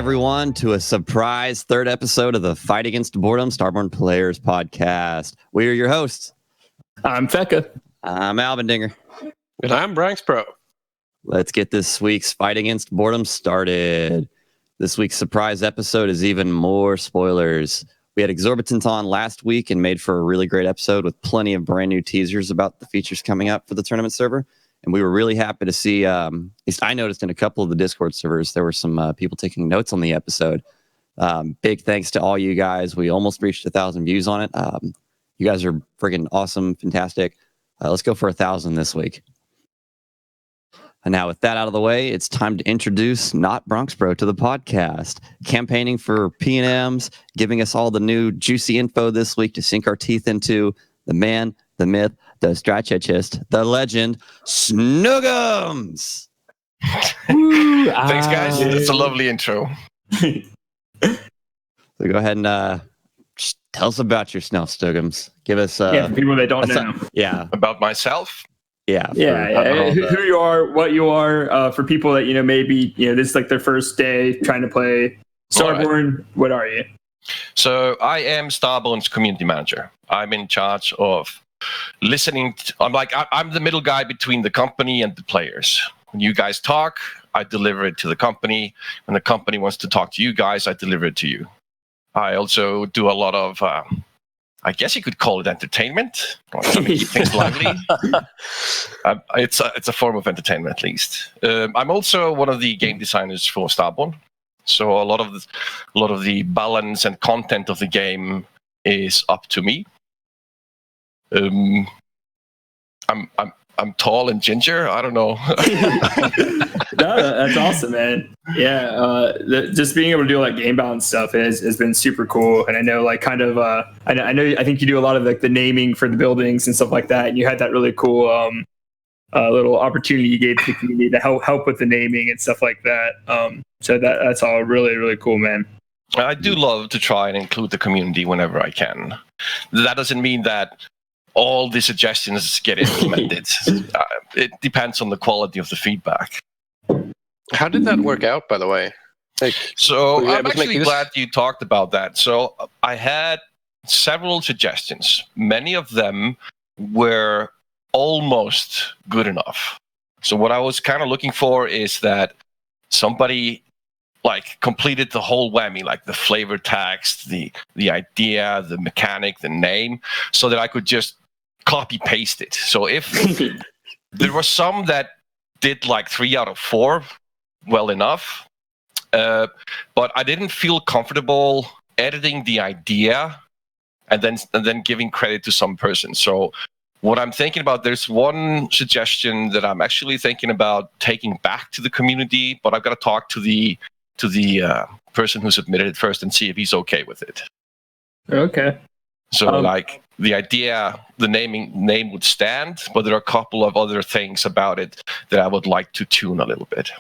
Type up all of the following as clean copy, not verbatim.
everyone, to a surprise third episode of the Fight Against Boredom Starborne Players podcast. We are your hosts. I'm Feca. I'm Albendinger. And I'm Branxbro. Let's get this week's Fight Against Boredom started. This week's surprise episode is even more spoilers. We had Exorbitant on last week and made for a really great episode with plenty of brand new teasers about the features coming up for the tournament server. And we were really happy to see, at least I noticed in a couple of the Discord servers, there were some people taking notes on the episode. Big thanks to all you guys. We almost reached 1,000 views on it. You guys are freaking awesome, fantastic. Let's go for 1,000 this week. And now with that out of the way, it's time to introduce Not Branxbro to the podcast. Campaigning for P&Ms, giving us all the new juicy info this week to sink our teeth into. The man, the myth, the strategist, the legend, Snoogms! Thanks, guys. That's a lovely intro. So go ahead and just tell us about yourself, Snoogms. Give us... for people that don't know. About myself? Yeah. Who you are, what you are, for people that, maybe, this is like their first day trying to play Starborne. Right. What are you? So I am Starborne's community manager. I'm in charge of listening. I'm the middle guy between the company and the players. When you guys talk, I deliver it to the company. When the company wants to talk to you guys, I deliver it to you. I also do a lot of... I guess you could call it entertainment. Trying to keep things lively. It's a form of entertainment, at least. I'm also one of the game designers for Starborne, so a lot of the balance and content of the game is up to me. I'm tall and ginger. I don't know. No, that's awesome, man. Yeah, just being able to do like game balance stuff has been super cool. And I know, I think you do a lot of the naming for the buildings and stuff like that. And you had that really cool little opportunity you gave to the community to help with the naming and stuff like that. So that's all really, really cool, man. I do love to try and include the community whenever I can. That doesn't mean that all the suggestions get implemented. It depends on the quality of the feedback. How did that work out, by the way? So I'm actually glad you talked about that. So I had several suggestions. Many of them were almost good enough. So what I was kind of looking for is that somebody completed the whole whammy, like the flavor text, the idea, the mechanic, the name, so that I could just copy paste it. So if there were some that did 3 out of 4 well enough, but I didn't feel comfortable editing the idea and then giving credit to some person. So what I'm thinking about, there's one suggestion that I'm actually thinking about taking back to the community, but I've got to talk to the person who submitted it first and see if he's okay with it. Okay. So the idea, the name would stand, but there are a couple of other things about it that I would like to tune a little bit.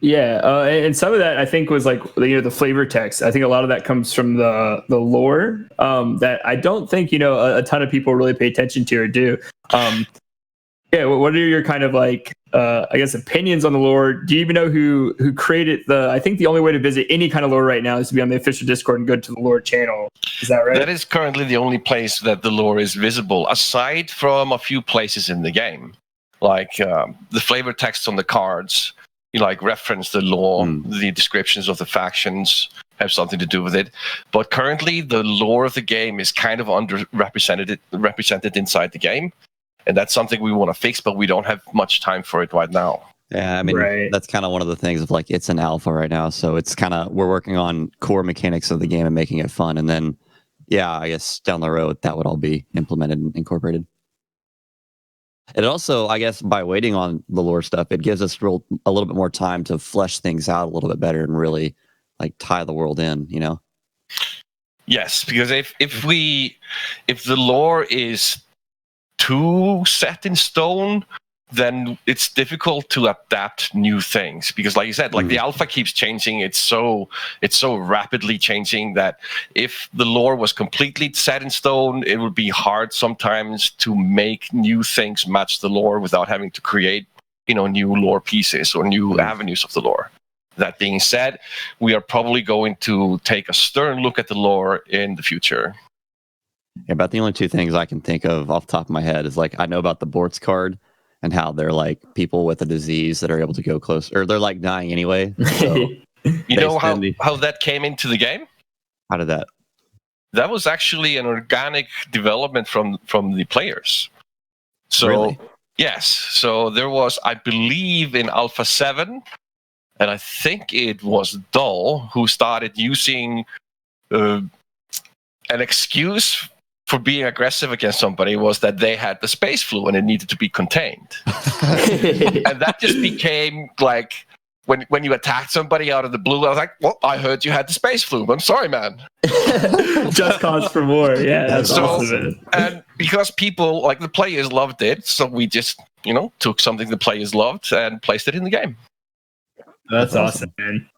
Yeah, and some of that I think was the flavor text. I think a lot of that comes from the lore that I don't think a ton of people really pay attention to or do. What are your kind of opinions on the lore? Do you even know who created I think the only way to visit any kind of lore right now is to be on the official Discord and go to the lore channel. Is that right? That is currently the only place that the lore is visible, aside from a few places in the game. The flavor text on the cards, reference the lore, the descriptions of the factions have something to do with it. But currently, the lore of the game is kind of represented inside the game. And that's something we want to fix, but we don't have much time for it right now. Yeah, I mean, That's kind of one of the things of it's an alpha right now. So it's we're working on core mechanics of the game and making it fun. And then, I guess down the road, that would all be implemented and incorporated. It also, I guess, by waiting on the lore stuff, it gives us a little bit more time to flesh things out a little bit better and really tie the world in, Yes, because if the lore is too set in stone, then it's difficult to adapt new things, because like you said, the alpha keeps changing. It's so rapidly changing that if the lore was completely set in stone, it would be hard sometimes to make new things match the lore without having to create new lore pieces or new avenues of the lore. That being said, we are probably going to take a stern look at the lore in the future. Yeah, about the only two things I can think of off the top of my head is like I know about the Bortz card and how they're like people with a disease that are able to go close, or they're like dying anyway. So you know how that came into the game? How did that? That was actually an organic development from the players. So really? Yes, so there was, I believe, in Alpha 7, and I think it was Dull who started using an excuse for being aggressive against somebody was that they had the space flu and it needed to be contained. And that just became like, when you attacked somebody out of the blue, I was like, well, I heard you had the space flu. I'm sorry, man. Just cause for more. Yeah, that's awesome. And because people, like the players, loved it, so we just, took something the players loved and placed it in the game. That's awesome, man.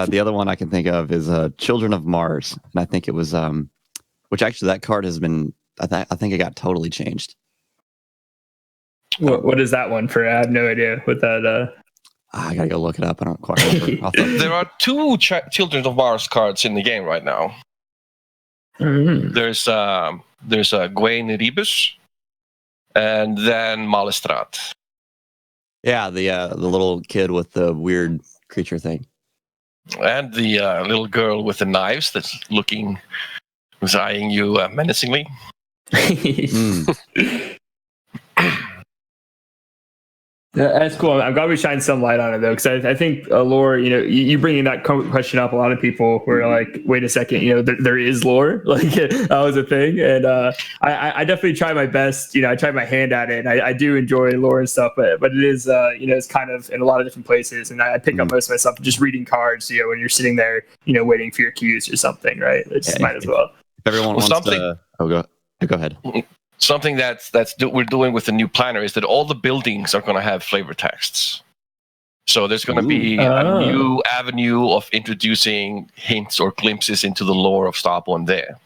The other one I can think of is Children of Mars. And I think it was, which actually that card has been, I think it got totally changed. What is that one for? I have no idea what that... I gotta go look it up. I don't quite remember. There are two Children of Mars cards in the game right now. Mm-hmm. There's a Gwen Rebus, and then Malestrat. Yeah, the little kid with the weird creature thing, and the little girl with the knives that's eyeing you menacingly. That's cool. I'm glad we shined some light on it, though, because I think lore, you bringing that question up, a lot of people were like, wait a second, there is lore. Like, that was a thing. And I definitely try my best. I try my hand at it. And I do enjoy lore and stuff, but it is, it's kind of in a lot of different places. And I pick up most of my stuff just reading cards, when you're sitting there, waiting for your cues or something, right? It just might as well. If everyone wants to... Oh, go ahead. Something we're doing with the new planner is that all the buildings are going to have flavor texts. So there's going to be a new avenue of introducing hints or glimpses into the lore of Starborne there.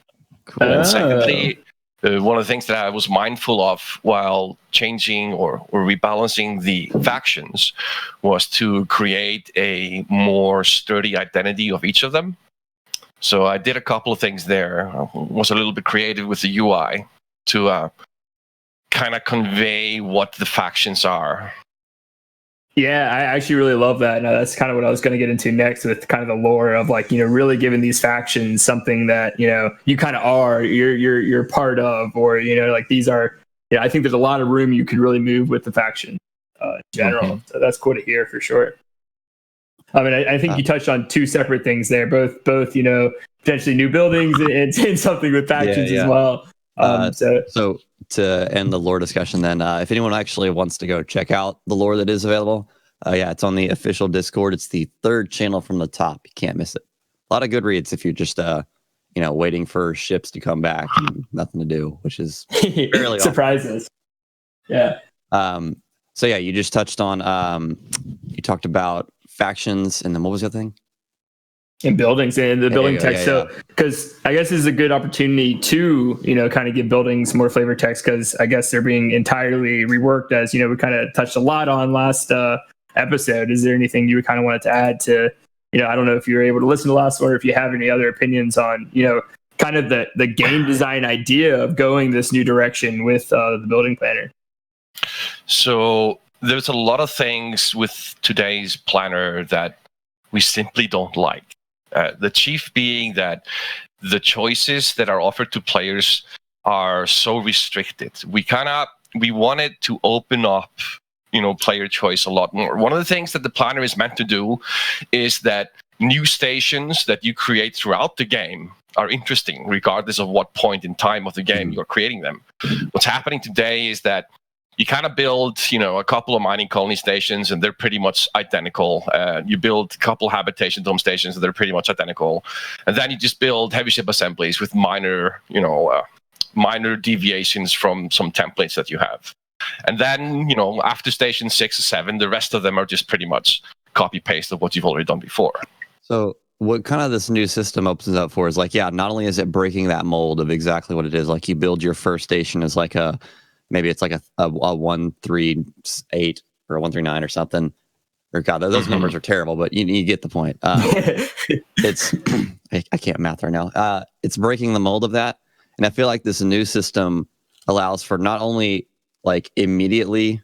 Cool. And secondly, one of the things that I was mindful of while changing or rebalancing the factions was to create a more sturdy identity of each of them. So I did a couple of things there. I was a little bit creative with the UI to kind of convey what the factions are. Yeah, I actually really love that. Now, that's kind of what I was going to get into next with kind of the lore of like, really giving these factions something that, you kind of are, you're part of, or, like these are, I think there's a lot of room you could really move with the faction in general. Mm-hmm. So that's cool to hear for sure. I mean, I think you touched on two separate things there, both potentially new buildings and something with factions as well. So to end the lore discussion then, if anyone actually wants to go check out the lore that is available, it's on the official Discord. It's the third channel from the top. You can't miss it. A lot of good reads if you're just waiting for ships to come back and nothing to do, which is fairly surprises. Yeah. So yeah, you just touched on you talked about factions, and then what was the other thing? In buildings and the building text. So, because I guess this is a good opportunity to, kind of give buildings more flavor text, because I guess they're being entirely reworked, as, we kind of touched a lot on last episode. Is there anything you kind of wanted to add to, I don't know if you were able to listen to last one, or if you have any other opinions on, kind of the game design idea of going this new direction with the building planner? So there's a lot of things with today's planner that we simply don't like. The chief being that the choices that are offered to players are so restricted. We wanted to open up, player choice a lot more. One of the things that the planner is meant to do is that new stations that you create throughout the game are interesting, regardless of what point in time of the game you're creating them. What's happening today is that you kind of build, a couple of mining colony stations, and they're pretty much identical. You build a couple habitation dome stations, and they're pretty much identical. And then you just build heavy ship assemblies with minor deviations from some templates that you have. And then, after station 6 or 7, the rest of them are just pretty much copy-paste of what you've already done before. So what kind of this new system opens up for is like, not only is it breaking that mold of exactly what it is, like you build your first station as like maybe it's like a 138 or a 139 or something. or God, those numbers are terrible, but you get the point. It's I can't math right now. It's breaking the mold of that, and I feel like this new system allows for not only like immediately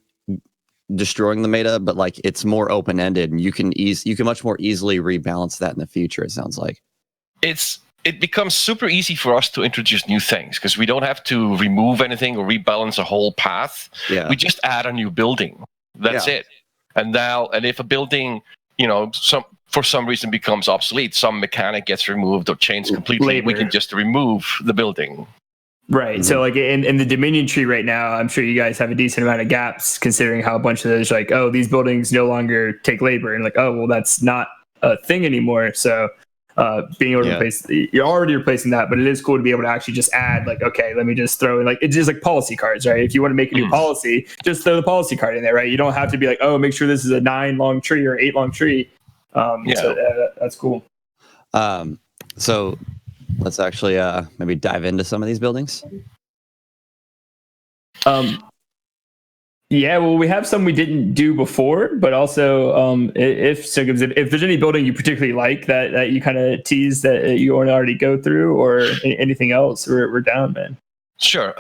destroying the meta, but like it's more open ended, and you can much more easily rebalance that in the future. It sounds like it becomes super easy for us to introduce new things because we don't have to remove anything or rebalance a whole path. Yeah. We just add a new building. That's it. And if a building, for some reason becomes obsolete, some mechanic gets removed or changed completely, we can just remove the building. Right. So like in the Dominion tree right now, I'm sure you guys have a decent amount of gaps considering how a bunch of those like, oh, these buildings no longer take labor, and like, oh, well, that's not a thing anymore. So being able to replace, you're already replacing that, but it is cool to be able to actually just add like, okay, let me just throw in like, it's just like policy cards, right? If you want to make a new policy, just throw the policy card in there, right? You don't have to be like, oh, make sure this is a 9 long tree or 8 long tree. So that's cool. So let's actually maybe dive into some of these buildings. Yeah, well, we have some we didn't do before, but also if there's any building you particularly like that you kind of tease that you want to already go through, or anything else, we're down, man. Sure.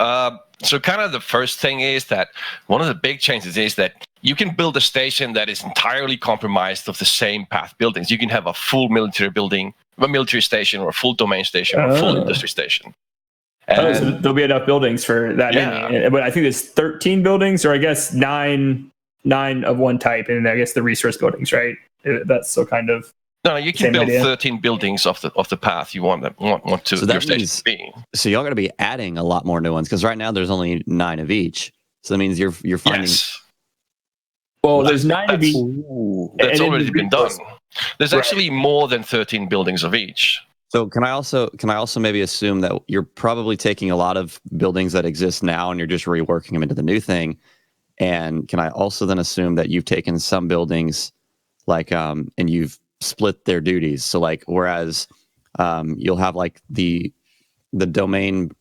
So kind of the first thing is that one of the big changes is that you can build a station that is entirely compromised of the same path buildings. You can have a full military building, a military station, or a full domain station, or a full industry station. So there'll be enough buildings for that many. But I think there's 13 buildings, or I guess nine of one type, and I guess the resource buildings, right? That's still kind of no. You can build 13 buildings off the path you want to. So your station to be. So y'all got to be adding a lot more new ones, because right now there's only 9 of each. So that means you're finding. Yes. Well, there's 9 of each. That's already been done. There's actually more than 13 buildings of each. So can I also maybe assume that you're probably taking a lot of buildings that exist now and you're just reworking them into the new thing? And can I also then assume that you've taken some buildings like and you've split their duties? So like, whereas you'll have like the domain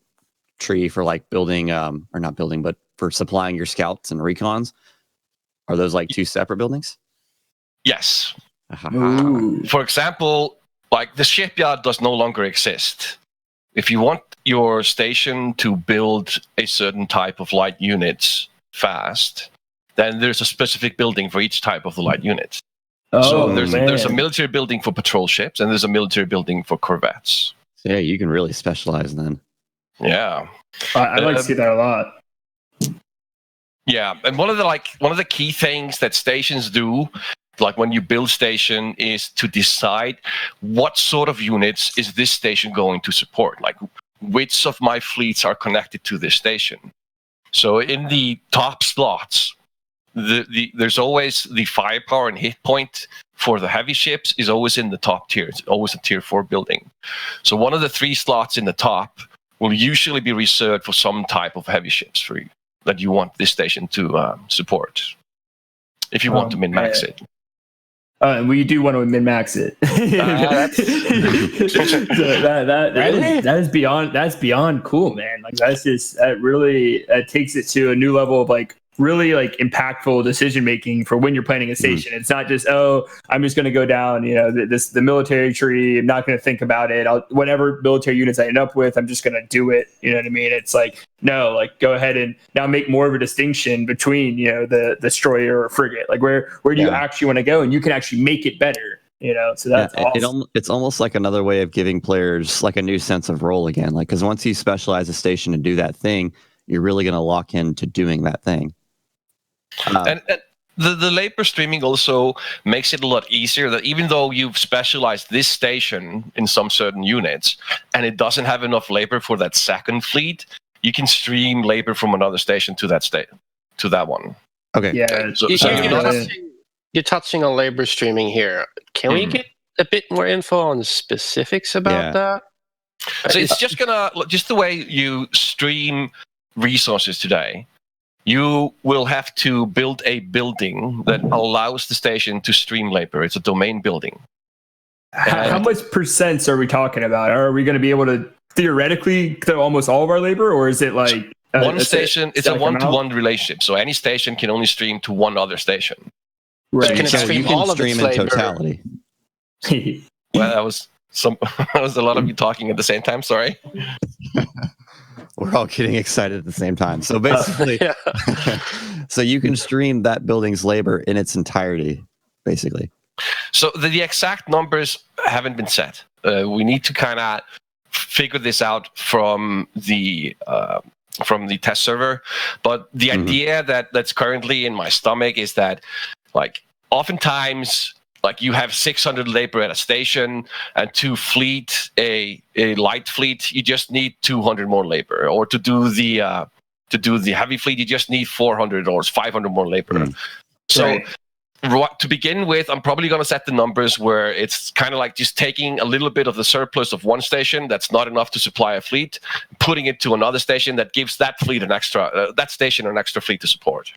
tree for like building or not building, but for supplying your scouts and recons, are those like 2 separate buildings? Yes. For example, like the shipyard does no longer exist. If you want your station to build a certain type of light units fast, then there's a specific building for each type of the light units. So there's a military building for patrol ships, and there's a military building for corvettes. So yeah, you can really specialize then. Yeah. I like to see that a lot. Yeah, and one of the key things that stations do, like when you build station, is to decide what sort of units is this station going to support. Like which of my fleets are connected to this station. So in the top slots, there's always the firepower and hit point for the heavy ships is always in the top tier. It's always a tier 4 building. So one of the 3 slots in the top will usually be reserved for some type of heavy ships for you that you want this station to support. If you want to min-max it. We do want to min-max it. That's beyond cool, man. Like that really takes it to a new level of like really like impactful decision making for when you're planning a station. It's not just, oh, I'm just going to go down, the military tree. I'm not going to think about it. Whatever military units I end up with, I'm just going to do it. You know what I mean? It's like, no, like go ahead and now make more of a distinction between, the destroyer or frigate. Like where do you actually want to go, and you can actually make it better. So that's awesome. It's almost like another way of giving players like a new sense of role again. Like, because once you specialize a station and do that thing, you're really going to lock into doing that thing. And the labor streaming also makes it a lot easier that even though you've specialized this station in some certain units and it doesn't have enough labor for that second fleet, you can stream labor from another station to that one. Okay. Yeah. You're touching on labor streaming here. Can we get a bit more info on the specifics about that? So it's just the way you stream resources today. You will have to build a building that allows the station to stream labor. It's a domain building. How much percents are we talking about? Are we going to be able to theoretically throw almost all of our labor, or is it like one station? It's a 1-to-1 relationship. So any station can only stream to one other station. Right. So can it So stream you can all of its stream in labor? totality. Well, that was a lot of you talking at the same time. Sorry. We're all getting excited at the same time. So basically, Yeah. so you can stream that building's labor in its entirety, basically. So the exact numbers haven't been set. We need to kind of figure this out from the test server. But the idea that's currently in my stomach is that, like, oftentimes, like, you have 600 labor at a station, and to fleet a light fleet, you just need 200 more labor, or to do the heavy fleet, you just need 400 or 500 more labor. So. Right. To begin with, I'm probably going to set the numbers where it's kind of like just taking a little bit of the surplus of one station that's not enough to supply a fleet, putting it to another station that gives that fleet that station an extra fleet to support.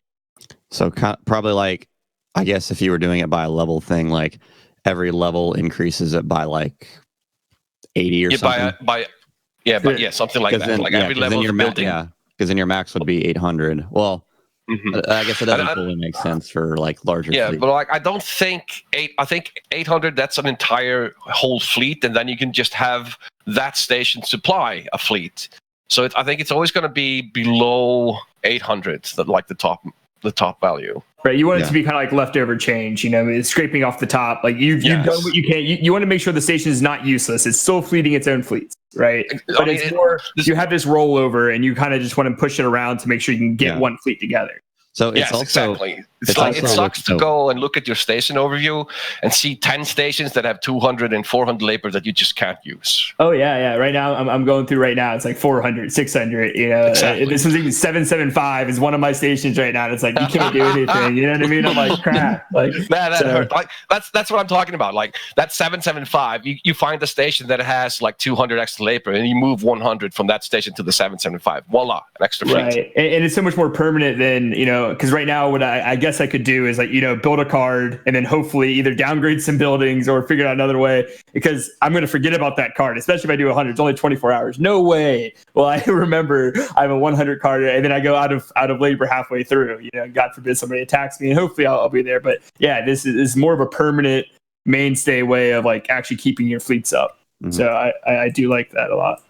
So probably, like, I guess if you were doing it by a level thing, like every level increases it by like 80 or something. Something like that. Then, like every level of the building. Because then your max would be 800. Well. I guess it doesn't fully make sense for like larger fleet. But like I think 800, that's an entire whole fleet, and then you can just have that station supply a fleet. So I think it's always going to be below 800, like the top value. Right, you want it to be kind of like leftover change, it's scraping off the top. Like you've done what you can. You want to make sure the station is not useless. It's still fleeting its own fleets, right? But it's more, you have this rollover, and you kind of just want to push it around to make sure you can get one fleet together. So it's also, exactly. It sucks to go and look at your station overview and see 10 stations that have 200 and 400 labor that you just can't use. Oh yeah. Right now I'm going through right now. It's like 400, 600. Exactly. This was even 775 is one of my stations right now. And it's like you can't do anything. You know what I mean? I'm like crap. Like that hurt. Like that's what I'm talking about. Like that 775. You find a station that has like 200 extra labor, and you move 100 from that station to the 775. Voila, an extra fleet. Right, and it's so much more permanent than because right now what I guess I could do is like build a card and then hopefully either downgrade some buildings or figure out another way, because I'm going to forget about that card, especially if I do 100. It's only 24 hours. No way. Well, I remember I have a 100 card and then I go out of labor halfway through. God forbid somebody attacks me, and hopefully I'll be there. But yeah, this is more of a permanent mainstay way of like actually keeping your fleets up. So I do like that a lot.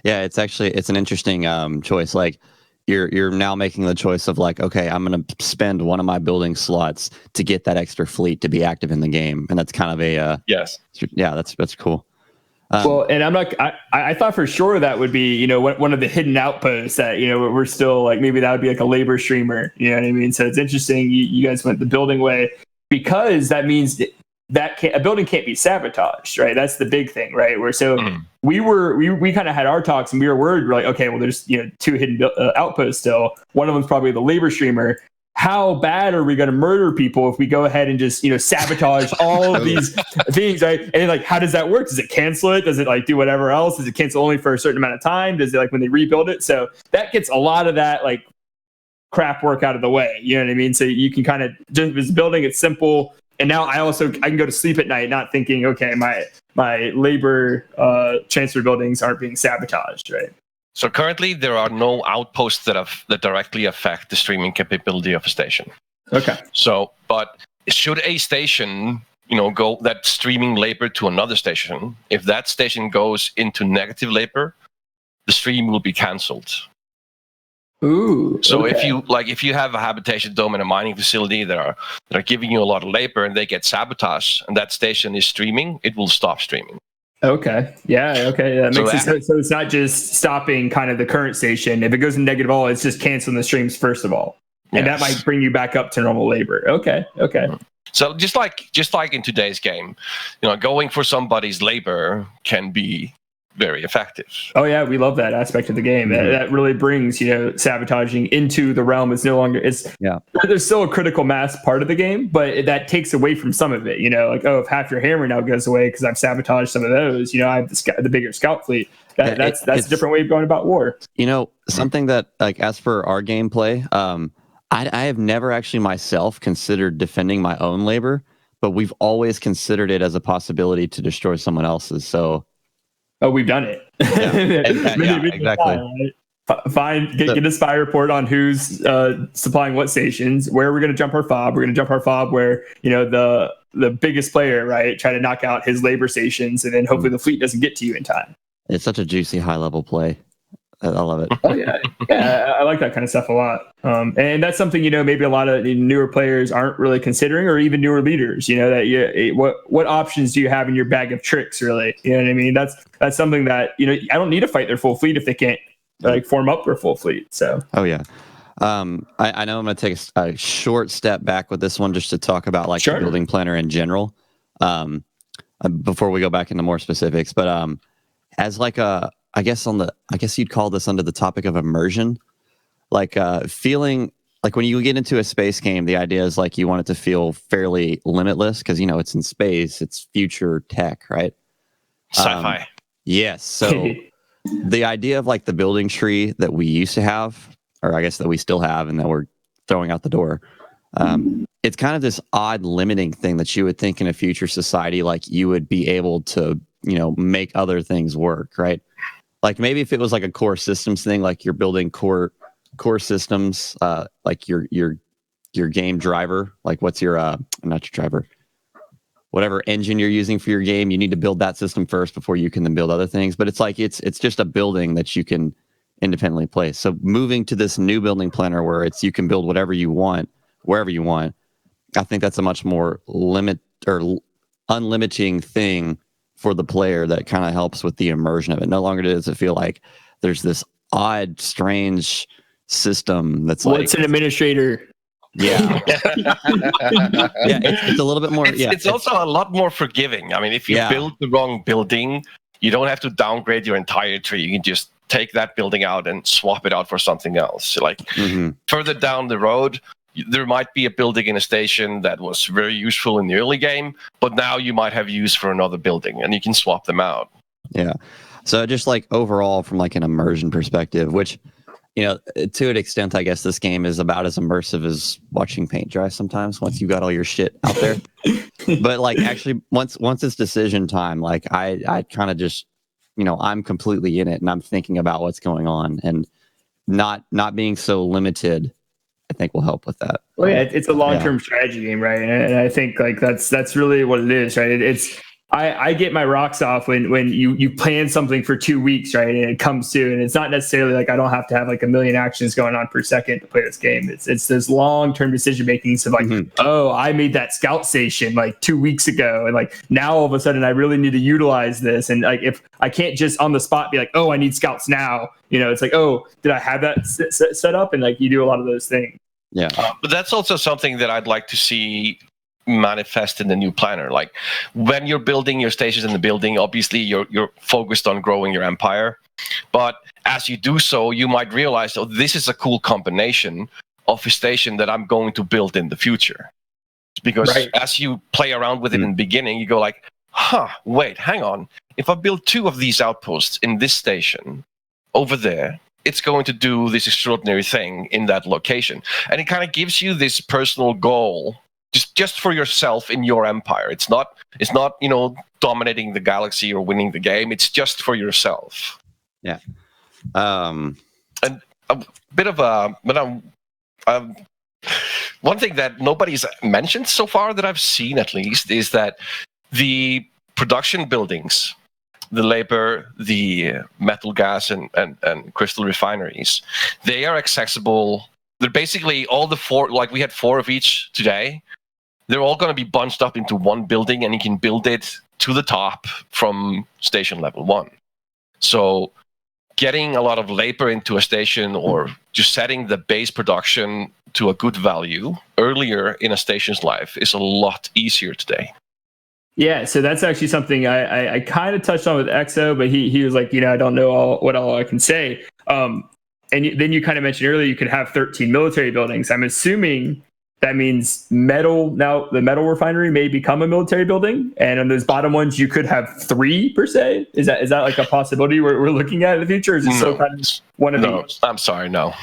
Yeah, it's an interesting choice. Like you're now making the choice of like, okay, I'm going to spend one of my building slots to get that extra fleet to be active in the game, and that's kind of a yes, yeah, that's cool. Well, and I thought for sure that would be one of the hidden outposts that we're still like, maybe that would be like a labor streamer. You know what I mean? So it's interesting you guys went the building way, because that means that a building can't be sabotaged, right? That's the big thing, right? We kind of had our talks, and we were worried. We're like, okay, well, there's 2 hidden outposts still. One of them's probably the labor streamer. How bad are we going to murder people if we go ahead and just sabotage all of these things, right? And then, like, how does that work? Does it cancel it? Does it like do whatever else? Does it cancel only for a certain amount of time? Does it like when they rebuild it? So that gets a lot of that like crap work out of the way. You know what I mean? So you can kind of just this building. It's simple. And now I can go to sleep at night not thinking, okay, my labor transfer buildings aren't being sabotaged, right? So currently there are no outposts that directly affect the streaming capability of a station. Okay. So, but should a station, go that streaming labor to another station, if that station goes into negative labor, the stream will be canceled. Ooh. So okay. if you have a habitation dome and a mining facility that are giving you a lot of labor and they get sabotaged and that station is streaming, it will stop streaming. Okay. Yeah. Okay. That makes sense. So it's not just stopping kind of the current station. If it goes in negative all, it's just canceling the streams first of all, and that might bring you back up to normal labor. Okay. So just like in today's game, going for somebody's labor can be very effective. Oh yeah, we love that aspect of the game. That really brings sabotaging into the realm. It's no longer there's still a critical mass part of the game, but that takes away from some of it. Like, oh, if half your hammer now goes away because I've sabotaged some of those, I have the bigger scout fleet. That's a different way of going about war. Something that, like, as for our gameplay, I have never actually myself considered defending my own labor, but we've always considered it as a possibility to destroy someone else's. So oh, we've done it. Yeah, exactly. Time, right? get a spy report on who's supplying what stations, where we're going to jump our FAB. We're going to jump our FAB where, the biggest player, right, try to knock out his labor stations, and then hopefully the fleet doesn't get to you in time. It's such a juicy high level play. I love it. Oh yeah, I like that kind of stuff a lot. And that's something, maybe a lot of newer players aren't really considering, or even newer leaders. What options do you have in your bag of tricks, really? You know what I mean? That's something that I don't need to fight their full fleet if they can't form up their full fleet. So. Oh yeah. I know I'm going to take a short step back with this one just to talk about the building planner in general. Before we go back into more specifics, but as I guess you'd call this under the topic of immersion, feeling like when you get into a space game, the idea is you want it to feel fairly limitless because it's in space, it's future tech, right? Sci-fi. Yes. So the idea of the building tree that we used to have, or I guess that we still have, and that we're throwing out the door. It's kind of this odd limiting thing that you would think in a future society, you would be able to, make other things work, right? Maybe if it was a core systems thing, you're building core systems, your game driver, what's your not your driver, whatever engine you're using for your game, you need to build that system first before you can then build other things. But it's it's just a building that you can independently place. So moving to this new building planner where you can build whatever you want, wherever you want, I think that's a much more unlimiting thing for the player that kind of helps with the immersion of it. No longer does it feel like there's this odd, strange system that's what's an administrator? Yeah. It's a little bit more. It's also a lot more forgiving. I mean, if you build the wrong building, you don't have to downgrade your entire tree. You can just take that building out and swap it out for something else. Further down the road, there might be a building in a station that was very useful in the early game, but now you might have use for another building, and you can swap them out. Yeah. So just overall from an immersion perspective, which, to an extent, I guess this game is about as immersive as watching paint dry sometimes once you got all your shit out there. But actually once it's decision time, I kind of just, I'm completely in it and I'm thinking about what's going on, and not being so limited, I think will help with that. Well, yeah, it's a long-term strategy game, right? And I think that's really what it is, right? I get my rocks off when you plan something for 2 weeks, right? And it comes to, and it's not necessarily I don't have to have a million actions going on per second to play this game. It's this long-term decision making. So oh, I made that scout station 2 weeks ago, and now all of a sudden I really need to utilize this. And if I can't just on the spot be oh, I need scouts now. It's oh, did I have that set up? And you do a lot of those things. Yeah, but that's also something that I'd like to see manifest in the new planner. When you're building your stations in the building, obviously you're focused on growing your empire, but as you do so, you might realize, oh, this is a cool combination of a station that I'm going to build in the future. Because as you play around with it in the beginning, you go wait, hang on, if I build 2 of these outposts in this station over there, it's going to do this extraordinary thing in that location. And it kind of gives you this personal goal just for yourself in your empire. It's not dominating the galaxy or winning the game. It's just for yourself. Yeah. And a bit of one thing that nobody's mentioned so far that I've seen, at least, is that the production buildings, the labor, the metal, gas, and crystal refineries, they are accessible. They're basically all the 4, we had 4 of each today. They're all going to be bunched up into one building, and you can build it to the top from station level 1. So getting a lot of labor into a station, or just setting the base production to a good value earlier in a station's life, is a lot easier today. Yeah, so that's actually something I kind of touched on with EXO, but he was I don't know what all I can say. And then you kind of mentioned earlier you could have 13 military buildings. I'm assuming that means metal. Now the metal refinery may become a military building, and on those bottom ones you could have 3 per se. Is that a possibility we're looking at in the future? Or is it still kind of one of each? I'm sorry, no.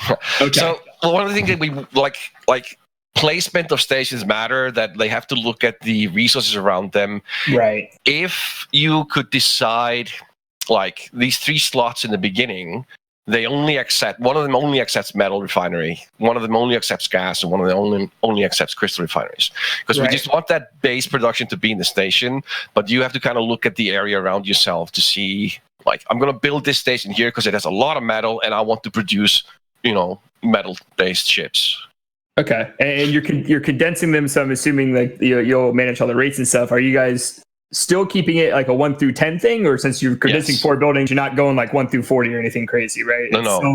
Okay. So one of the things that we like placement of stations matter, that they have to look at the resources around them. Right. If you could decide these 3 slots in the beginning they only accept, one of them only accepts metal refinery, one of them only accepts gas, and one of them only accepts crystal refineries. Because we just want that base production to be in the station, but you have to kind of look at the area around yourself to see, like, I'm going to build this station here because it has a lot of metal, and I want to produce, metal-based ships. Okay, and you're condensing them, so I'm assuming like you'll manage all the rates and stuff. Are you guys still keeping it like a 1 through 10 thing, or since you're condensing 4 buildings, you're not going like 1 through 40 or anything crazy, right?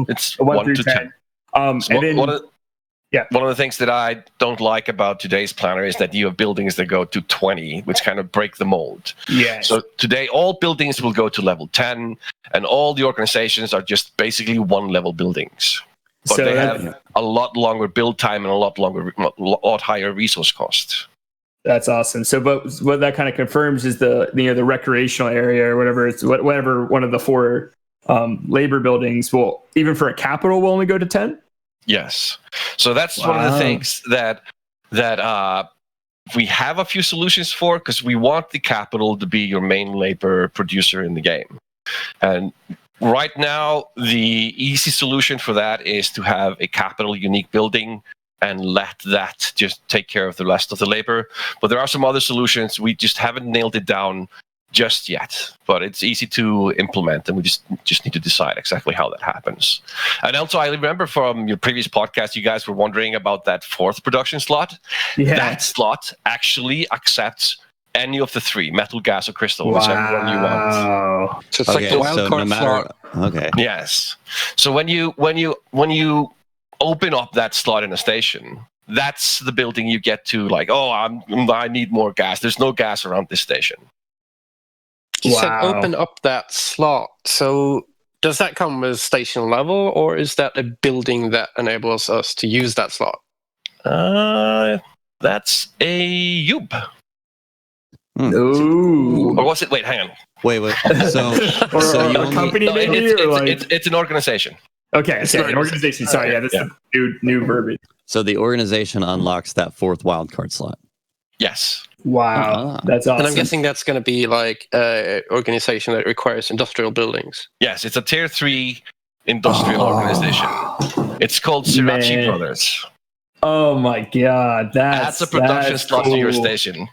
It's 1 through 10. And then one of the things that I don't like about today's planner is that you have buildings that go to 20, which kind of break the mold. Yeah. So today, all buildings will go to level 10, and all the organizations are just basically 1-level buildings. But they have a lot longer build time and a lot higher resource cost. That's awesome. So, but what that kind of confirms is the recreational area or whatever it's whatever one of the 4 labor buildings will, even for a capital, will only go to 10. Yes. So that's one of the things that we have a few solutions for, because we want the capital to be your main labor producer in the game. And right now, the easy solution for that is to have a capital unique building and let that just take care of the rest of the labor. But there are some other solutions. We just haven't nailed it down just yet, but it's easy to implement, and we just need to decide exactly how that happens. And also, I remember from your previous podcast, you guys were wondering about that 4th production slot. Yeah. That slot actually accepts any of the 3, metal, gas, or crystal, whichever one you want. So it's like the wild card slot. Okay. Yes. So when you open up that slot in a station, that's the building you get to, like, I need more gas. There's no gas around this station. You said open up that slot. So does that come with station level, or is that a building that enables us to use that slot? That's a UB. Ooh. Or was it? Wait, hang on. Wait. So you a company maybe? It's an organization. Okay, sorry, an organization. Sorry, this is new verbiage. So the organization unlocks that 4th wildcard slot. Yes. Wow, that's awesome. And I'm guessing that's going to be like an organization that requires industrial buildings. Yes, it's a tier 3 industrial organization. It's called Sriracha Brothers. Oh my God, that's a production slot to your station.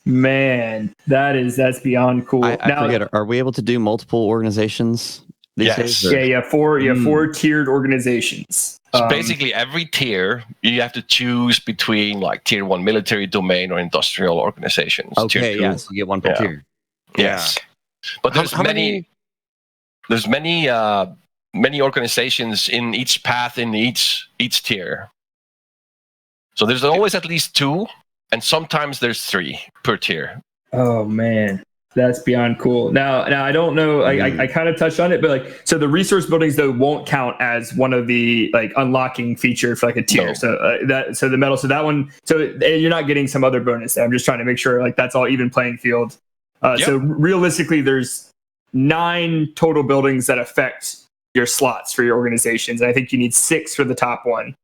Man, that's beyond cool. I forget. Are we able to do multiple organizations these days? Yeah, 4 tiered organizations. So basically, every tier you have to choose between like tier 1 military domain or industrial organizations. Okay, so you get 1 per tier. Yes, but there's many organizations in each path in each tier. So there's always at least 2. And sometimes there's 3 per tier. Oh man, that's beyond cool. Now I don't know. I kind of touched on it, but so the resource buildings though won't count as one of the unlocking feature for a tier. No. So the metal. So that one. So you're not getting some other bonus there. I'm just trying to make sure that's all even playing field. So realistically, there's 9 total buildings that affect your slots for your organizations. And I think you need 6 for the top one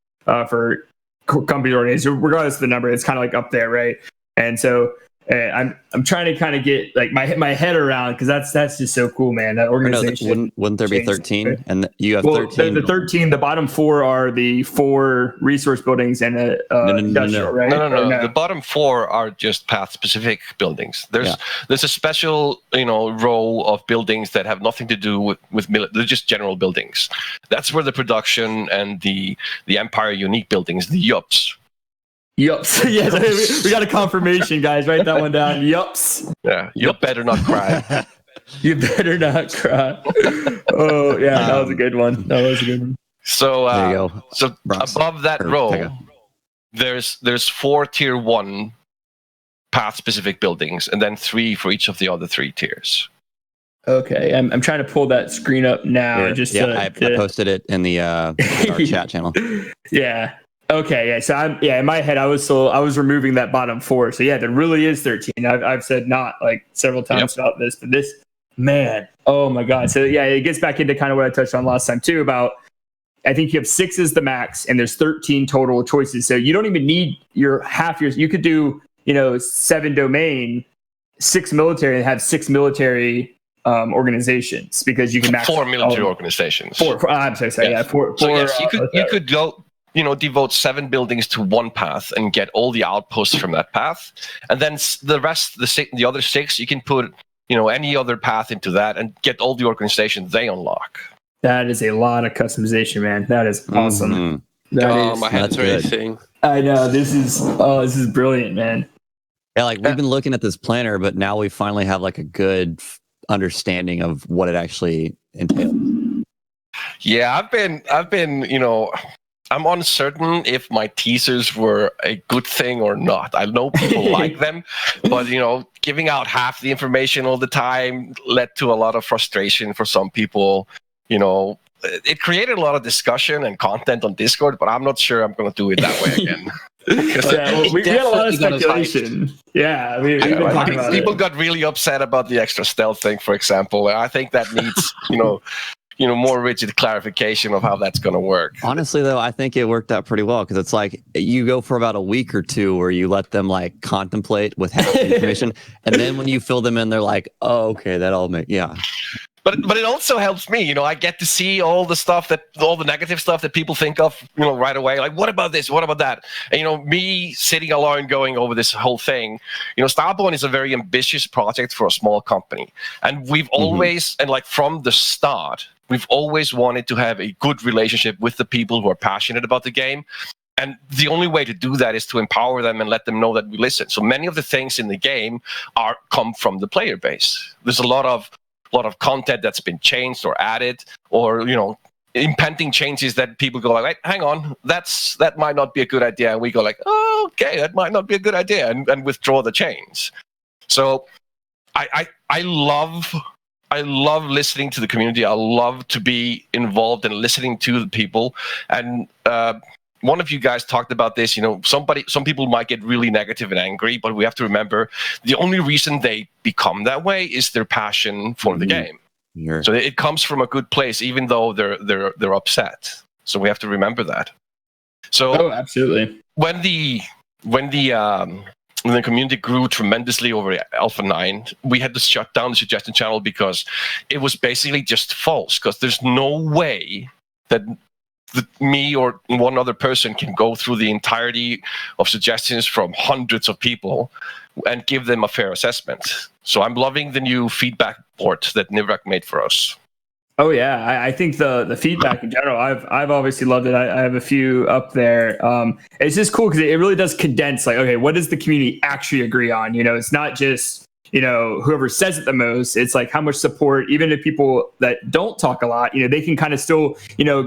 for company organization, regardless of the number. It's kind of up there, right? And so I'm trying to kind of get my head around, because that's just so cool, man. That organization. Wouldn't there be 13? Right? And you have 13. The 13. The bottom 4 are the 4 resource buildings and industrial, right? No. The bottom 4 are just path-specific buildings. There's a special row of buildings that have nothing to do with they're just general buildings. That's where the production and the Empire unique buildings, the YUPs. Yups. Yes, we got a confirmation, guys. Write that one down. Yups. Yeah, you better not cry. You better not cry. Oh, yeah, that was a good one. So, there you go. So above that row, there's 4 tier 1 path-specific buildings, and then 3 for each of the other 3 tiers. Okay, I'm trying to pull that screen up now. I posted it in the our chat channel. Yeah. Okay, yeah. So in my head, I was removing that bottom 4. So there really is 13. I've said not several times about this, but this, man, oh my God. So it gets back into kind of what I touched on last time too, about I think you have 6 is the max, and there's 13 total choices. So you don't even need your half years. You could do 7 domain, 6 military, and have 6 military organizations because you can max 4 military organizations. I'm sorry, yes. four. So yes, you could go, devote 7 buildings to one path and get all the outposts from that path, and then the rest, the other 6, you can put any other path into that and get all the organizations they unlock. That is a lot of customization, man. That is awesome. Mm-hmm. My head's racing. I know this is brilliant, man. Yeah, like we've been looking at this planner, but now we finally have like a good understanding of what it actually entails. Yeah, I've been, I'm uncertain if my teasers were a good thing or not. I know people like them, but giving out half the information all the time led to a lot of frustration for some people. It created a lot of discussion and content on Discord, but I'm not sure I'm going to do it that way again. We got a lot of speculation. Yeah, we've been talking about people got really upset about the extra stealth thing, for example. I think that needs, more rigid clarification of how that's going to work. Honestly, though, I think it worked out pretty well because it's like you go for about a week or two where you let them like contemplate with half the information, and then when you fill them in, they're like, "Oh, okay, that all makes But it also helps me, I get to see all the negative stuff that people think of, right away. Like, what about this? What about that? And, me sitting alone going over this whole thing, Starborne is a very ambitious project for a small company. And we've always, and like from the start, we've always wanted to have a good relationship with the people who are passionate about the game. And the only way to do that is to empower them and let them know that we listen. So many of the things in the game come from the player base. There's a lot of content that's been changed or added, or impending changes that people go like, wait, hang on, that might not be a good idea, and we go like, oh, okay, that might not be a good idea, and withdraw the change. So I love listening to the community. I love to be involved and listening to the people. And one of you guys talked about this. Some people might get really negative and angry, but we have to remember the only reason they become that way is their passion for the game. Sure. So it comes from a good place, even though they're upset. So we have to remember that. So absolutely. When the community grew tremendously over Alpha 9, we had to shut down the suggestion channel because it was basically just false. Because there's no way that me or one other person can go through the entirety of suggestions from hundreds of people and give them a fair assessment. So I'm loving the new feedback board that Nivrak made for us. Oh yeah, I think the feedback in general, I've obviously loved it. I have a few up there. It's just cool because it really does condense. Like, okay, what does the community actually agree on? It's not just whoever says it the most. It's like how much support, even if people that don't talk a lot, they can kind of still,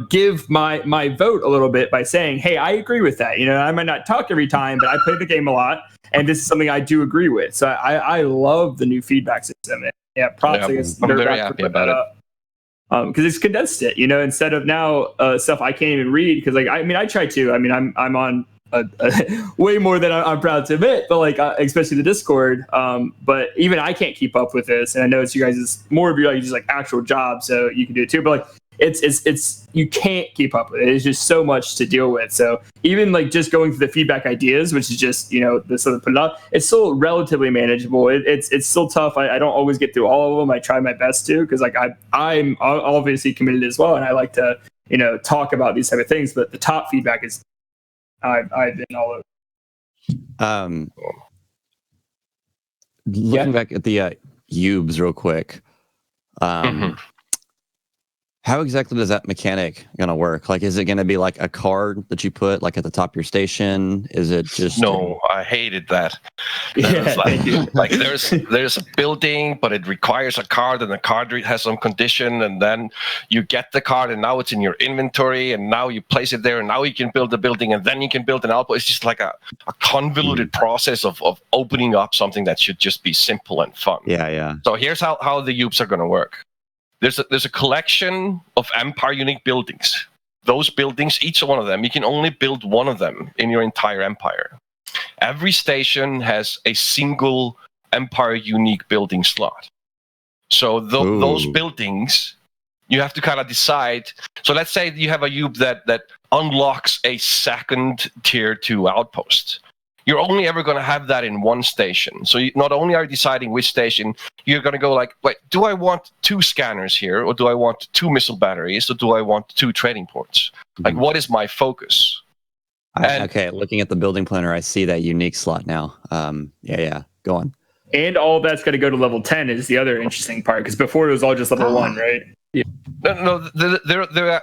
give my vote a little bit by saying, hey, I agree with that. I might not talk every time, but I play the game a lot, and this is something I do agree with. So I love the new feedback system. Yeah, props. I'm very happy about it. Because it's condensed it, instead of now stuff I can't even read. Because I try to. I'm on way more than I'm proud to admit, but especially the Discord. But even I can't keep up with this, and I know it's you guys. More of your just actual job, so you can do it too. But it's you can't keep up with it. It's just so much to deal with. So even just going through the feedback ideas, which is just this sort of put it up, it's still relatively manageable. It's still tough. I don't always get through all of them. I try my best to, because I'm obviously committed as well, and I like to talk about these type of things. But the top feedback is I've been all over. Looking back at the Ubes real quick. How exactly does that mechanic gonna work? Is it gonna be like a card that you put at the top of your station? Is it just No, I hated that. There's a building, but it requires a card, and the card has some condition, and then you get the card, and now it's in your inventory, and now you place it there, and now you can build the building, and then you can build an outpost. It's just like a convoluted process of opening up something that should just be simple and fun. Yeah. So here's how the Ubes are gonna work. There's a collection of Empire unique buildings. Those buildings, each one of them, you can only build one of them in your entire Empire. Every station has a single Empire unique building slot. So those buildings, you have to kind of decide. So let's say you have a Ube that unlocks a second tier 2 outpost. you're only ever going to have that in one station. So not only are you deciding which station, you're going to go like, wait, do I want 2 scanners here, or do I want 2 missile batteries, or do I want 2 trading ports? Like, what is my focus? Okay, looking at the building planner, I see that unique slot now. Yeah, go on. And all that's got to go to level 10 is the other interesting part, because before it was all just level 1, right? Yeah. No,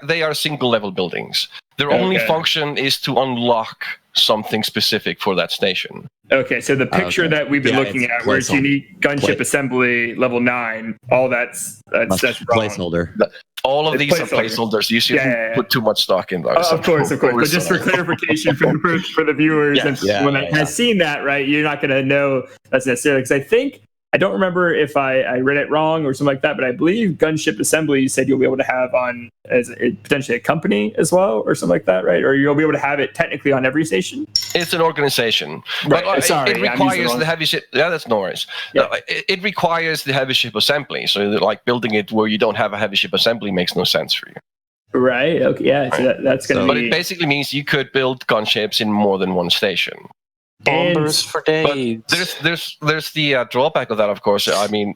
they are single level buildings. Their only function is to unlock something specific for that station. Okay, so the picture that we've been looking at, where it's unique gunship assembly level 9, all that's wrong. Placeholder. All of these are placeholders. You shouldn't put too much stock in those. Of course. But just for clarification for the viewers, when has seen that, right, you're not going to know that's necessarily, because I don't remember if I read it wrong or something like that, but I believe gunship assembly you said you'll be able to have on as potentially a company as well, or something like that, right? Or you'll be able to have it technically on every station. It's an organization, right? But it requires the heavy ship. Yeah, that's no worries. Yeah. It requires the heavy ship assembly. So like building it where you don't have a heavy ship assembly makes no sense for you. Right. Okay. Yeah. So that's going to be. But it basically means you could build gunships in more than one station. Bombers for days. But there's the drawback of that, of course. I mean,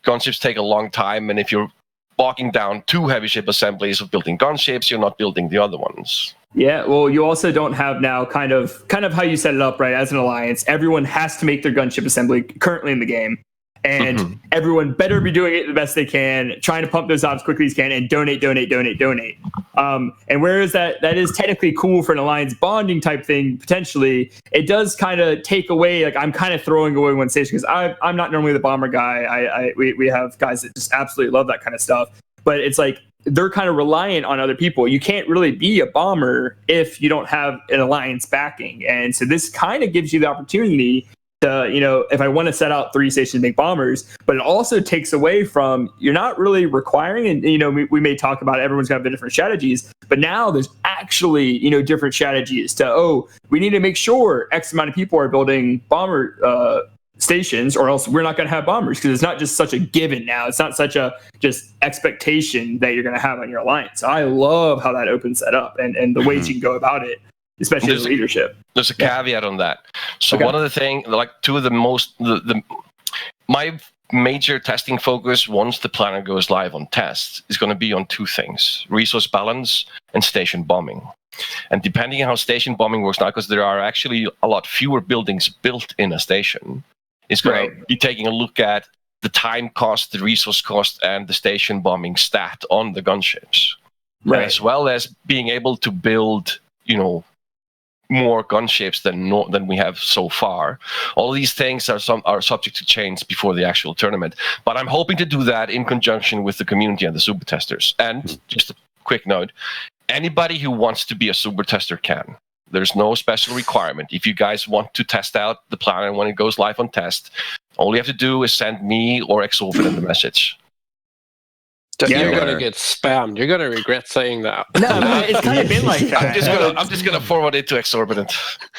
gunships take a long time, and if you're walking down 2 heavy ship assemblies of building gunships, you're not building the other ones. Yeah, well, you also don't have now kind of how you set it up, right? As an alliance, everyone has to make their gunship assembly currently in the game. And everyone better be doing it the best they can, trying to pump those out as quickly as can, and donate. And whereas that is technically cool for an alliance bonding type thing, potentially, it does kind of take away, like, I'm kind of throwing away one station, because I'm not normally the bomber guy. We have guys that just absolutely love that kind of stuff. But it's like, they're kind of reliant on other people. You can't really be a bomber if you don't have an alliance backing. And so this kind of gives you the opportunity to, if I want to set out 3 stations to make bombers, but it also takes away from, you're not really requiring, and, we may talk about everyone's got the different strategies, but now there's actually, different strategies to, we need to make sure X amount of people are building bomber stations, or else we're not going to have bombers, because it's not just such a given now. It's not such a just expectation that you're going to have on your alliance. I love how that opens that up, and the ways you can go about it, especially as leadership. There's a caveat on that. So one of the things, like 2 of the most, my major testing focus once the planner goes live on tests is going to be on 2 things: resource balance and station bombing. And depending on how station bombing works now, because there are actually a lot fewer buildings built in a station, it's going to be taking a look at the time cost, the resource cost, and the station bombing stat on the gunships, as well as being able to build, more gunships than we have so far. All these things are subject to change before the actual tournament. But I'm hoping to do that in conjunction with the community and the super testers. And just a quick note: anybody who wants to be a super tester can. There's no special requirement. If you guys want to test out the planner when it goes live on test, all you have to do is send me or Exorbitant a message. You're going to get spammed. You're going to regret saying that. No, it's kind of been like that. I'm just gonna forward it to Exorbitant.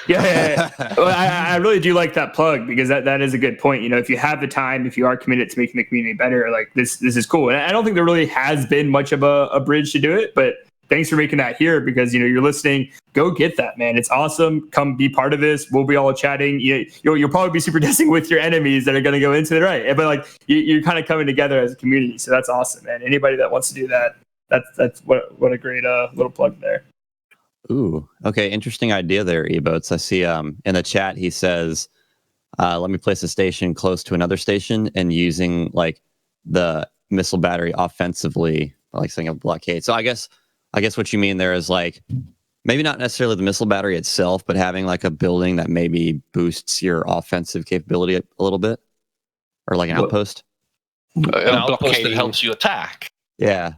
Yeah. Well, I really do like that plug, because that is a good point. If you have the time, if you are committed to making the community better, like this is cool. And I don't think there really has been much of a bridge to do it, but thanks for making that here, because you're listening. Go get that, man. It's awesome. Come be part of this. We'll be all chatting. You'll probably be super testing with your enemies that are going to go into it, right? But like you're kind of coming together as a community, so that's awesome, man. Anybody that wants to do that, that's what a great little plug there. Ooh, okay, interesting idea there, Eboats. I see in the chat he says, "Let me place a station close to another station and using like the missile battery offensively, like setting up a blockade." So I guess what you mean there is like maybe not necessarily the missile battery itself, but having like a building that maybe boosts your offensive capability a little bit, or like an outpost. An outpost that helps you attack. Yeah.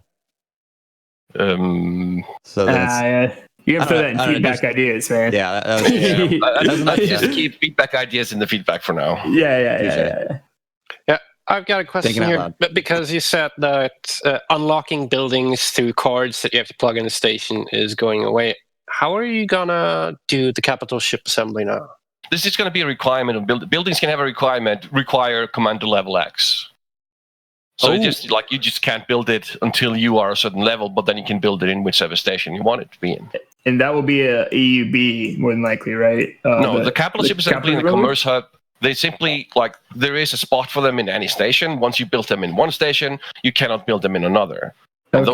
So that's. You can throw that in feedback ideas, man. Yeah. Let's just keep feedback ideas in the feedback for now. Yeah. I've got a question here, because you said that unlocking buildings through cards that you have to plug in the station is going away. How are you gonna do the capital ship assembly now? This is going to be a requirement of buildings can have a require commander level X. So you just can't build it until you are a certain level, but then you can build it in whichever station you want it to be in. And that will be a EUB more than likely, right? No, the capital ship assembly and the commerce hub, they simply, like, there is a spot for them in any station. Once you build them in one station, you cannot build them in another. And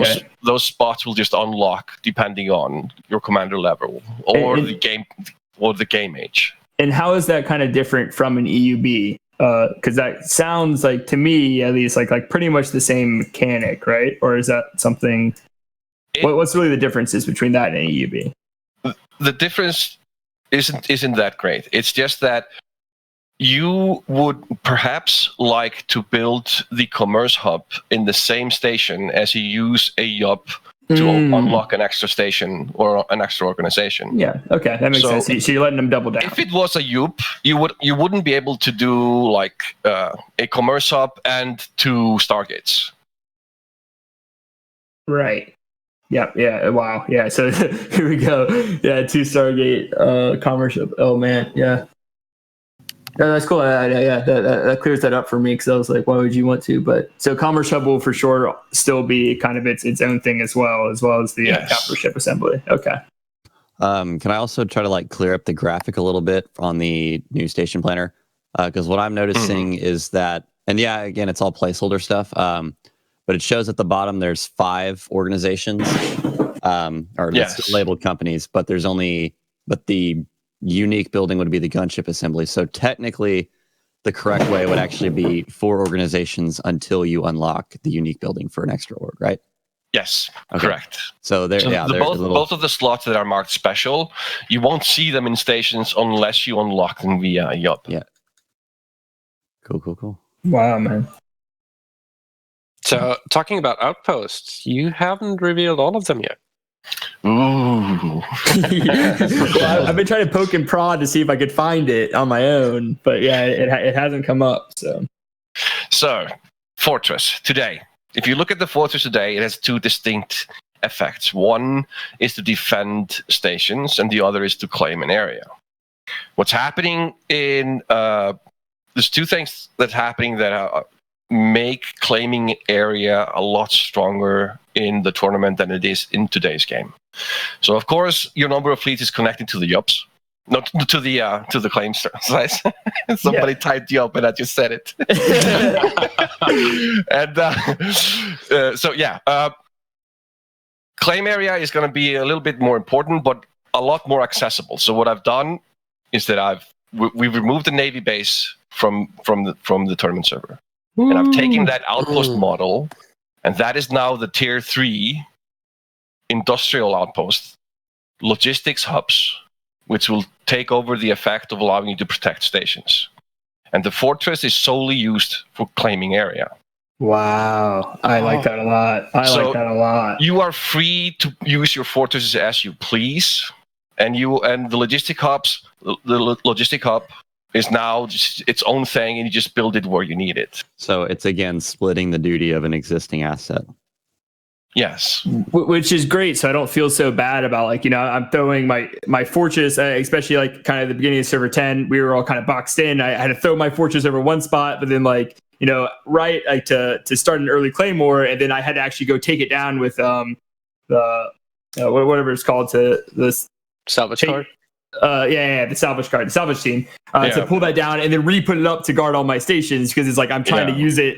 those spots will just unlock depending on your commander level or the game age. And how is that kind of different from an EUB? Because that sounds like, to me at least, like pretty much the same mechanic, right? Or is that something? What's really the differences between that and an EUB? The difference isn't that great. It's just that you would perhaps like to build the commerce hub in the same station as you use a YUP to unlock an extra station or an extra organization. Yeah, okay, that makes sense. So you're letting them double down. If it was a YUP, you wouldn't be able to do like a commerce hub and 2 Stargates. Right. Yep. Yeah. Wow. Yeah. So here we go. Yeah. 2 Stargate commerce hub. Oh man. Yeah. Yeah, that's cool. Yeah, that clears that up for me because I was like, why would you want to? But so Commerce Hub will for sure still be kind of its own thing as well as the capital ship assembly. Okay. Can I also try to like clear up the graphic a little bit on the new station planner? Because what I'm noticing is that, and yeah, again, it's all placeholder stuff. But it shows at the bottom there's 5 organizations, or it's labeled companies, but the unique building would be the gunship assembly. So technically, the correct way would actually be 4 organizations until you unlock the unique building for an extra org, right? Yes, correct. So both of the slots that are marked special, you won't see them in stations unless you unlock them via YUP. Yeah. Cool. Wow, man. So, talking about Outposts, you haven't revealed all of them yet. Ooh. Well, I've been trying to poke and prod to see if I could find it on my own, but yeah, it hasn't come up. So, Fortress today. If you look at the Fortress today, it has 2 distinct effects. One is to defend stations, and the other is to claim an area. What's happening there's 2 things that's happening that make claiming area a lot stronger in the tournament than it is in today's game. So of course your number of fleets is connected to the YUPs, not to the claim size. Somebody typed YUP and I just said it. And claim area is going to be a little bit more important, but a lot more accessible. So what I've done is that we've removed the Navy base from the tournament server. And I've taken that outpost model, and that is now the tier 3 industrial outpost, logistics hubs, which will take over the effect of allowing you to protect stations. And the fortress is solely used for claiming area. Wow. I like that a lot. You are free to use your fortresses as you please. And the logistic hub is now just its own thing, and you just build it where you need it. So it's again splitting the duty of an existing asset. Yes, which is great. So I don't feel so bad about I'm throwing my fortress, especially like kind of the beginning of server 10. We were all kind of boxed in. I had to throw my fortress over one spot, but then to start an early claymore, and then I had to actually go take it down with whatever it's called to this salvage card. The salvage team to pull that down and then re-put it up to guard all my stations, because it's like I'm trying to use it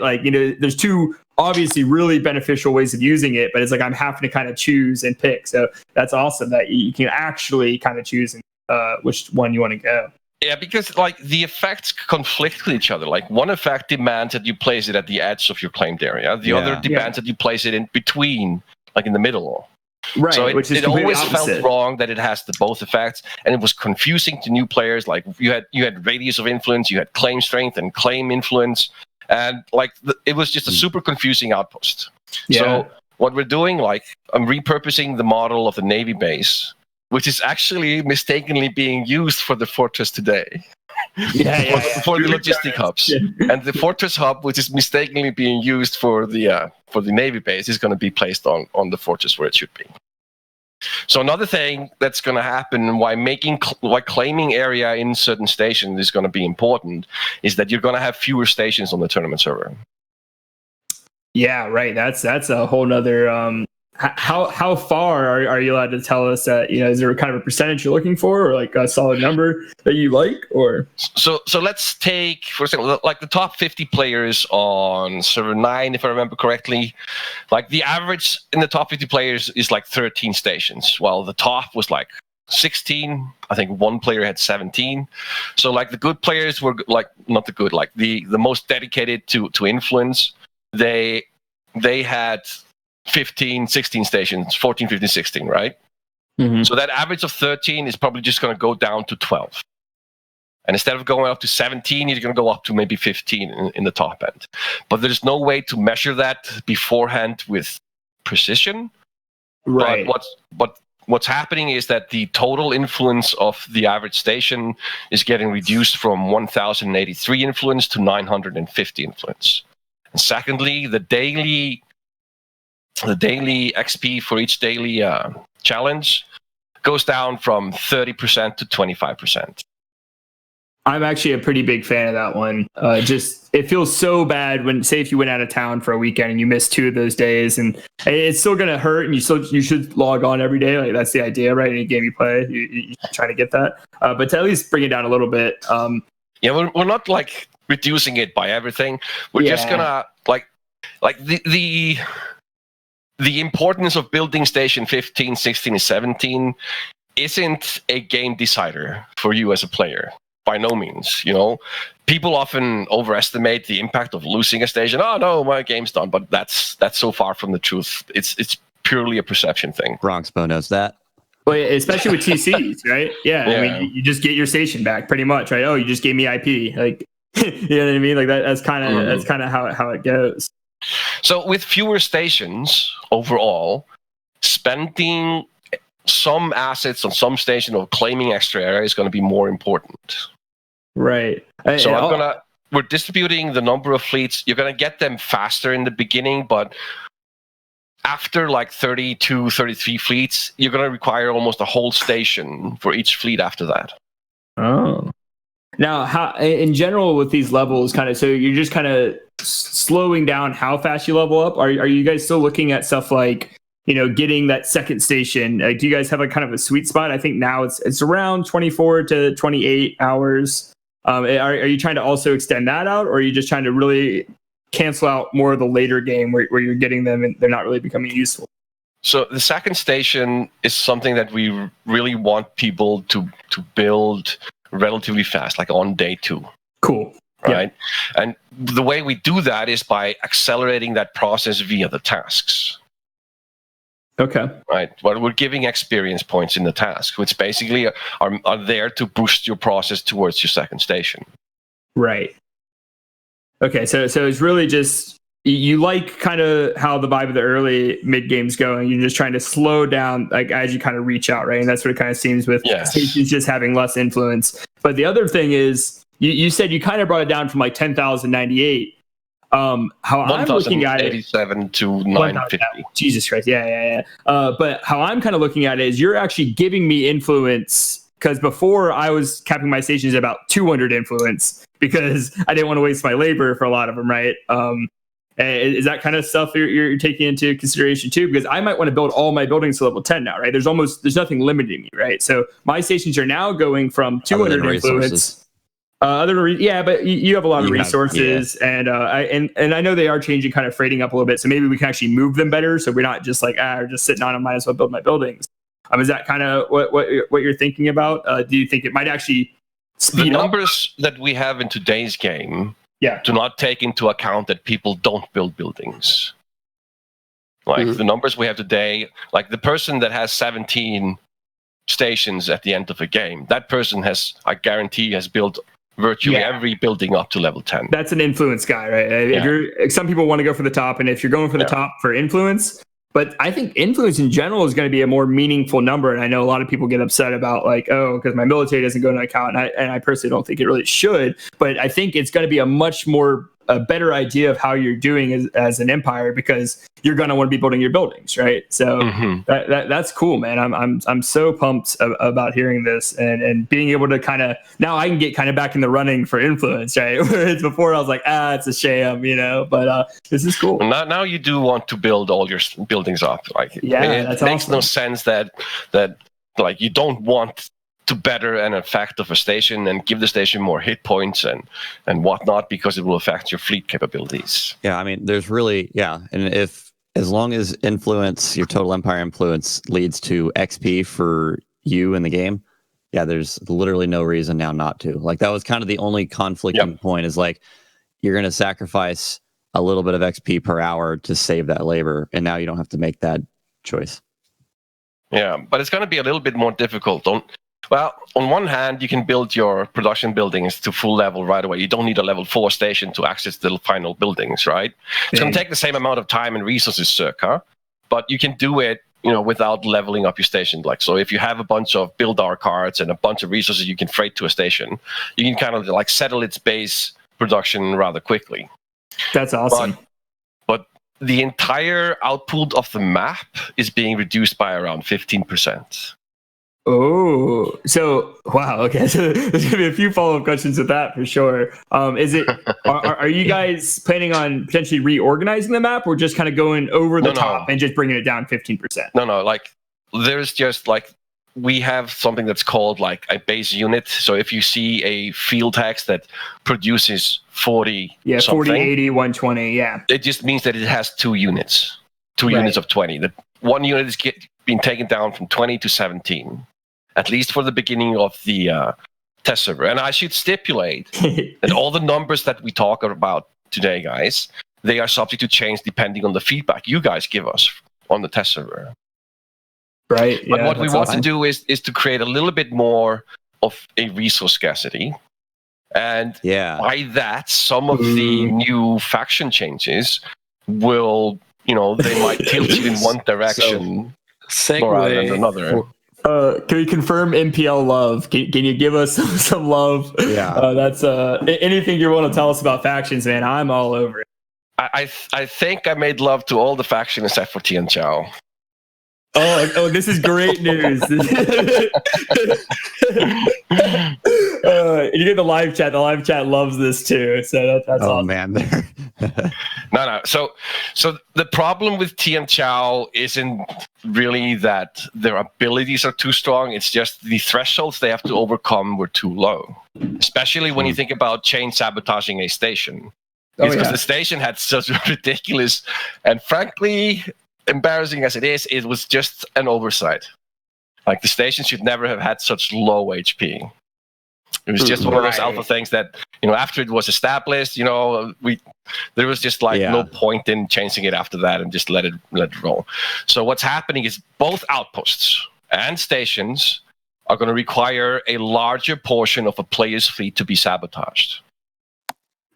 there's 2 obviously really beneficial ways of using it, but it's like I'm having to kind of choose and pick. So that's awesome that you can actually kind of choose which one you want to go. Yeah, because the effects conflict with each other. Like one effect demands that you place it at the edge of your claimed area. The other demands that you place it in between, like in the middle. Right, so it always opposite. felt wrong that it has both effects, and it was confusing to new players. Like you had radius of influence, you had claim strength and claim influence, and it was just a super confusing outpost. Yeah. So what we're doing, I'm repurposing the model of the Navy base, which is actually mistakenly being used for the fortress today. For the logistic hubs, and the fortress hub, which is mistakenly being used for the Navy base, is going to be placed on the fortress where it should be. So another thing that's going to happen, why claiming area in certain stations is going to be important, is that you're going to have fewer stations on the tournament server. Yeah, right. That's a whole nother how far are you allowed to tell us that, is there kind of a percentage you're looking for, or like a solid number that you like? Or so let's take, for example, like the top 50 players on server 9, if I remember correctly. Like the average in the top 50 players is like 13 stations, while the top was like 16. I think one player had 17. So like the good players were like, not the good, like the most dedicated to influence, they had 15, 16 stations, 14, 15, 16, right? Mm-hmm. So that average of 13 is probably just going to go down to 12. And instead of going up to 17, you're going to go up to maybe 15 in the top end. But there's no way to measure that beforehand with precision. Right. But what's happening is that the total influence of the average station is getting reduced from 1,083 influence to 950 influence. And secondly, the daily XP for each daily challenge goes down from 30% to 25%. I'm actually a pretty big fan of that one. Just it feels so bad when, say, if you went out of town for a weekend and you missed 2 of those days, and it's still gonna hurt, and you should log on every day. Like that's the idea, right? Any game you play, you try to get that. But to at least bring it down a little bit. Yeah, we're not like reducing it by everything. We're just gonna like the importance of building station 15, 16, and 17 isn't a game decider for you as a player. By no means, people often overestimate the impact of losing a station. Oh no, my game's done. But that's so far from the truth. It's purely a perception thing. Branxbro knows that. Well, especially with TCs, right? Yeah, I mean, you just get your station back, pretty much, right? Oh, you just gave me IP, like, you know what I mean? Like that's kind of how it goes. So with fewer stations overall, spending some assets on some station or claiming extra area is going to be more important. Right. So we're distributing the number of fleets. You're going to get them faster in the beginning, but after like 32, 33 fleets, you're going to require almost a whole station for each fleet after that. Oh. Now, how in general with these levels, so you're just kind of slowing down how fast you level up? Are you guys still looking at stuff like, getting that second station? Do you guys have a kind of a sweet spot? I think now it's around 24 to 28 hours. Are you trying to also extend that out, or are you just trying to really cancel out more of the later game where you're getting them and they're not really becoming useful? So the second station is something that we really want people to build relatively fast, like on day 2. Cool. Right? Yeah. And the way we do that is by accelerating that process via the tasks. Okay. Right. Well, we're giving experience points in the task, which basically are there to boost your process towards your second station. Right. Okay. So it's really just, you like kind of how the vibe of the early mid game's going. You're just trying to slow down, like as you kind of reach out, right? And that's what it kind of seems with stations just having less influence. But the other thing is, you said you kind of brought it down from like 10,098. How I'm looking at it, 87 to 950. Jesus Christ, yeah. But how I'm kind of looking at it is you're actually giving me influence, because before I was capping my stations at about 200 influence because I didn't want to waste my labor for a lot of them, right? Is that kind of stuff you're taking into consideration too? Because I might want to build all my buildings to level 10 now, right? There's nothing limiting me, right? So my stations are now going from 200 influence. But you have a lot of resources, and I know they are changing, kind of freighting up a little bit. So maybe we can actually move them better, so we're not just like we're just sitting on them. Might as well build my buildings. Is that kind of what you're thinking about? Do you think it might actually speed the up? Numbers that we have in today's game do not take into account that people don't build buildings. Like the numbers we have today, like the person that has 17 stations at the end of a game, that person I guarantee, has built virtually every building up to level 10. That's an influence guy, right? If some people want to go for the top, and if you're going for the top for influence, but I think influence in general is going to be a more meaningful number. And I know a lot of people get upset about like, because my military doesn't go into account, and I personally don't think it really should. But I think it's going to be a much more a better idea of how you're doing as an empire, because you're going to want to be building your buildings, right? So that's cool, man. I'm so pumped about hearing this and being able to kind of, now I can get kind of back in the running for influence, right? Whereas before I was like, it's a sham, but this is cool. Now you do want to build all your buildings up. Like, it makes no sense that like you don't want to better an effect of a station and give the station more hit points and whatnot, because it will affect your fleet capabilities. Yeah, I mean, there's really, and as long as influence, your total empire influence leads to XP for you in the game, there's literally no reason now not to. Like, that was kind of the only conflicting point, is like, you're going to sacrifice a little bit of XP per hour to save that labor, and now you don't have to make that choice. Yeah, but it's going to be a little bit more difficult. Well, on one hand, you can build your production buildings to full level right away. You don't need a level 4 station to access the final buildings, right? It's going to take the same amount of time and resources, circa, but you can do it, without leveling up your station. Like, so if you have a bunch of build our cards and a bunch of resources you can freight to a station, you can kind of like settle its base production rather quickly. That's awesome. But the entire output of the map is being reduced by around 15%. Oh, so wow. Okay, so there's gonna be a few follow-up questions with that for sure. Is it? Are you guys planning on potentially reorganizing the map, or just kind of going over the top and just bringing it down 15%? No. Like, there's just like, we have something that's called like a base unit. So if you see a field hex that produces 40, 40, 80, 120, it just means that it has 2 units, units of 20. The one unit is being taken down from 20 to 17. At least for the beginning of the test server. And I should stipulate that all the numbers that we talk about today, guys, they are subject to change depending on the feedback you guys give us on the test server. Right. But what we want to do is to create a little bit more of a resource scarcity. And by that, some of the new faction changes will, they might tilt you in one direction rather than another. Can we confirm MPL love? Can you give us some love? Yeah. That's anything you want to tell us about factions, man. I'm all over it. I think I made love to all the factions except for Tian Chao. Oh, this is great news. You get the live chat. The live chat loves this too. So that's awesome. Man. No. So the problem with Tian Chao isn't really that their abilities are too strong. It's just the thresholds they have to overcome were too low. Especially when you think about chain sabotaging a station. Because the station had such ridiculous and frankly, embarrassing as it is, it was just an oversight. Like, the station should never have had such low HP. It was just one of those alpha things that, after it was established, there was just like no point in changing it after that and just let it roll. So what's happening is both outposts and stations are going to require a larger portion of a player's fleet to be sabotaged.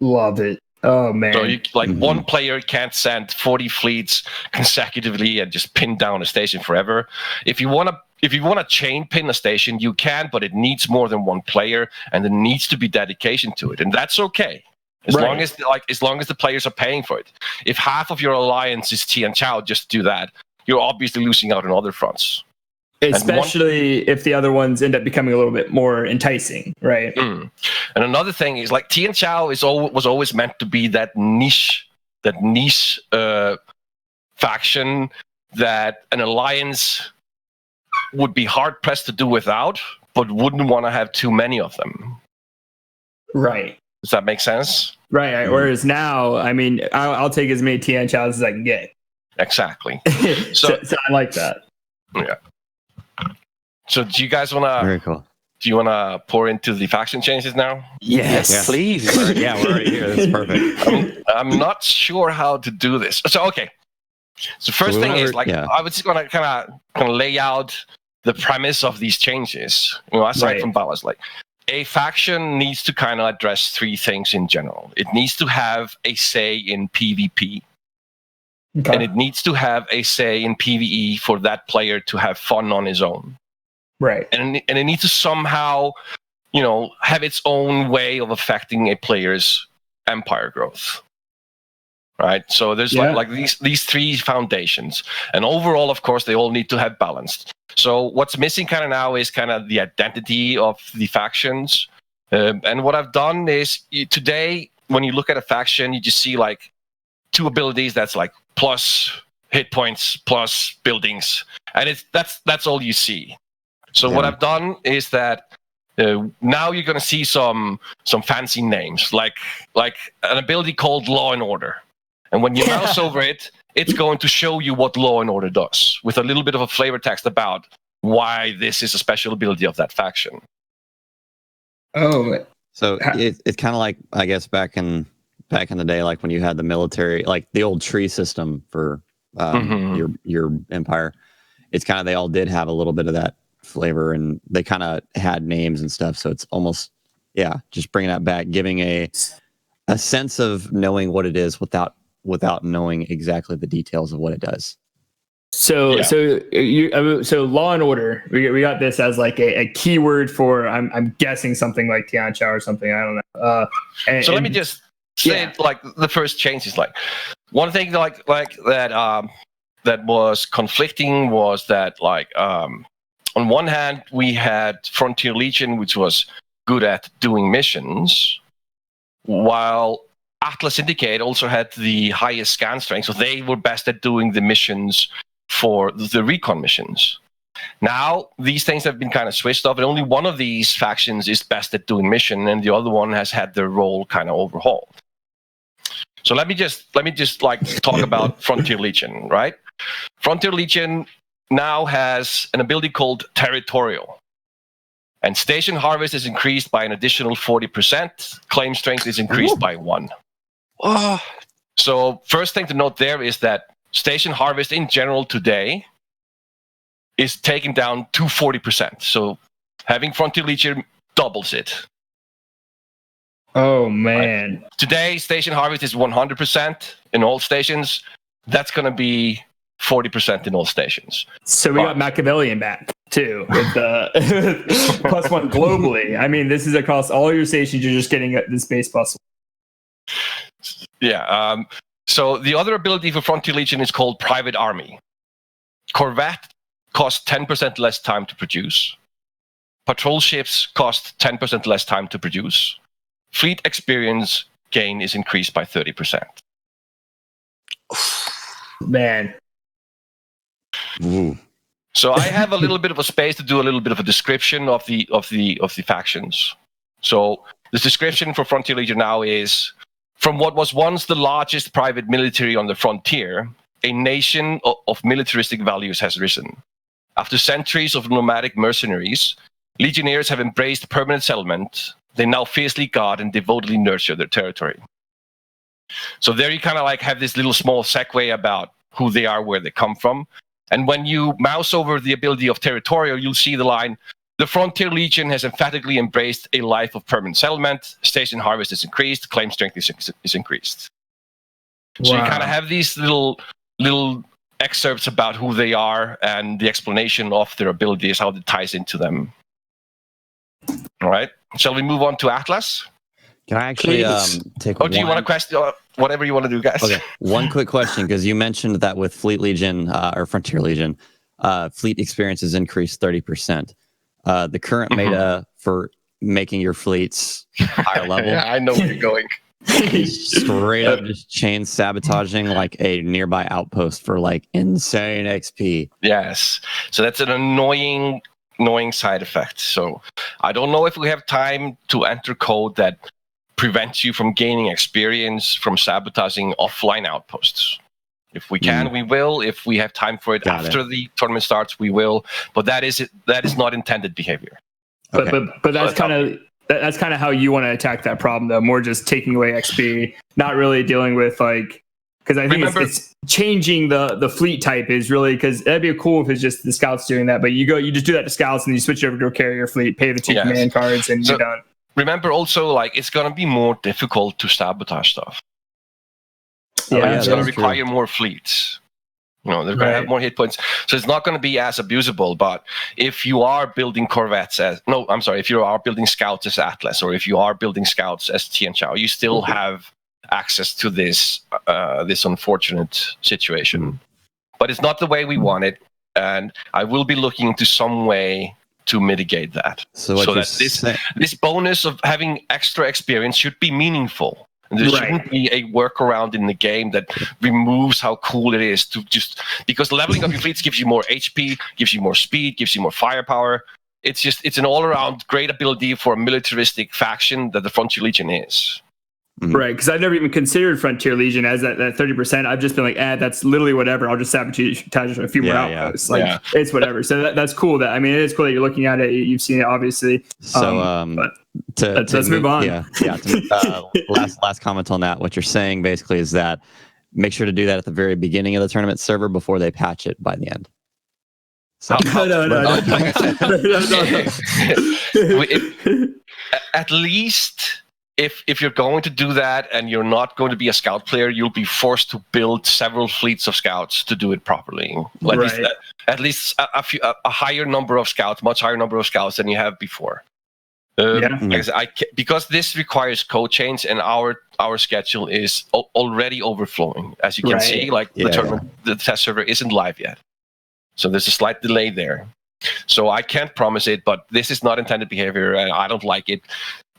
Love it. Oh man! So one player can't send 40 fleets consecutively and just pin down a station forever. If you want to chain pin a station, you can, but it needs more than one player, and there needs to be dedication to it, and that's okay as long as the players are paying for it. If half of your alliance is Tian Chao, just do that. You're obviously losing out on other fronts. Especially if the other ones end up becoming a little bit more enticing, right? And another thing is, like, Tian Chao was always meant to be that niche faction that an alliance would be hard pressed to do without, but wouldn't want to have too many of them. Right. Does that make sense? Right. Whereas now, I mean, I'll take as many Tian Chaos as I can get. Exactly. So I like that. Yeah. So do you guys want to? Very cool. Do you want to pour into the faction changes now? Yes, please. We're already here. That's perfect. I'm not sure how to do this. So okay. So first thing is I was just going to kind of lay out the premise of these changes. Aside from balance, like a faction needs to kind of address 3 things in general. It needs to have a say in PvP. Okay. And it needs to have a say in PvE for that player to have fun on his own. Right. And it needs to somehow, have its own way of affecting a player's empire growth. Right, so there's like these three foundations, and overall, of course, they all need to have balanced. So what's missing kind of now is kind of the identity of the factions. And what I've done is today, when you look at a faction, you just see like 2 abilities that's like plus hit points plus buildings, and that's all you see. So what I've done is that now you're going to see some fancy names like an ability called Law and Order. And when you mouse over it, it's going to show you what Law and Order does with a little bit of a flavor text about why this is a special ability of that faction. Oh, so it's kind of like, I guess, back in the day, like when you had the military, like the old tree system for your empire. It's kind of, they all did have a little bit of that flavor, and they kind of had names and stuff. So it's almost, just bringing that back, giving a sense of knowing what it is without knowing exactly the details of what it does. So Law and Order, we got this as like a keyword for, I'm guessing something like Tiancha or something, I don't know. Let me just say it, like the first change is like one thing like that that was conflicting was that like on one hand we had Frontier Legion, which was good at doing missions, while Atlas Syndicate also had the highest scan strength, so they were best at doing the missions for the Recon missions. Now, these things have been kind of switched off, and only one of these factions is best at doing mission, and the other one has had their role kind of overhauled. So let me just like talk about Frontier Legion, right? Frontier Legion now has an ability called Territorial. And Station Harvest is increased by an additional 40%. Claim Strength is increased by 1. Oh. So first thing to note there is that Station Harvest in general today is taken down to 40%. So having Frontier Legion doubles it. Oh, man. Right? Today, Station Harvest is 100% in all stations. That's going to be 40% in all stations. So we got Machiavellian back too with +1 globally. I mean, this is across all your stations. You're just getting this base +1. Yeah. So the other ability for Frontier Legion is called Private Army. Corvette costs 10% less time to produce. Patrol ships cost 10% less time to produce. Fleet experience gain is increased by 30%. Man. Ooh. So I have a little bit of a space to do a little bit of a description of the factions. So the description for Frontier Legion now is, from what was once the largest private military on the frontier, a nation of militaristic values has risen. After centuries of nomadic mercenaries, legionnaires have embraced permanent settlement. They now fiercely guard and devotedly nurture their territory. So there you kind of like have this little small segue about who they are, where they come from. And when you mouse over the ability of Territorial, you'll see the line, the Frontier Legion has emphatically embraced a life of permanent settlement. Station Harvest is increased. Claim Strength is increased. Wow. So you kind of have these little excerpts about who they are and the explanation of their abilities, how it ties into them. All right. Shall we move on to Atlas? Can I actually take do you want to question? Whatever you want to do, guys. Okay. One quick question, because you mentioned that with Fleet Legion or Frontier Legion, fleet experience has increased 30%. The current meta for making your fleets higher level. Yeah, I know where you're going. Straight up just chain sabotaging like a nearby outpost for like insane XP. Yes. So that's an annoying side effect. So I don't know if we have time to enter code that prevents you from gaining experience from sabotaging offline outposts. If we can, we will. If we have time for it after the tournament starts, we will. But that is not intended behavior. Okay. But that's kind of how you want to attack that problem, though. More just taking away XP, not really dealing with like, because I think it's changing the fleet type is really, because that'd be cool if it's just the scouts doing that. But you just do that to scouts and you switch over to a carrier fleet, pay the 2 command cards, and you're done. Remember also, like, it's going to be more difficult to sabotage stuff. Yeah, it's going to require more fleets. They're going to have more hit points. So it's not going to be as abusable. But if you are building corvettes if you are building scouts as Atlas, or if you are building scouts as Tian Chao, you still have access to this unfortunate situation. But it's not the way we want it, and I will be looking into some way to mitigate that. So that this bonus of having extra experience should be meaningful. And there shouldn't be a workaround in the game that removes how cool it is to just, because leveling up your fleets gives you more HP, gives you more speed, gives you more firepower. It's an all-around great ability for a militaristic faction that the Frontier Legion is. Right, because I've never even considered Frontier Legion as that 30%. I've just been like, that's literally whatever. I'll just sabotage a few more outposts. It's whatever. So that's cool. It is cool that you're looking at it. You've seen it, obviously. So let's move on. Last comment on that. What you're saying basically is that make sure to do that at the very beginning of the tournament server before they patch it by the end. So, no. At least. If you're going to do that and you're not going to be a scout player, you'll be forced to build several fleets of scouts to do it properly. At least a higher number of scouts, much higher number of scouts than you have before. Because this requires code change, and our schedule is already overflowing, as you can see. The test server isn't live yet, so there's a slight delay there. So I can't promise it, but this is not intended behavior, and I don't like it.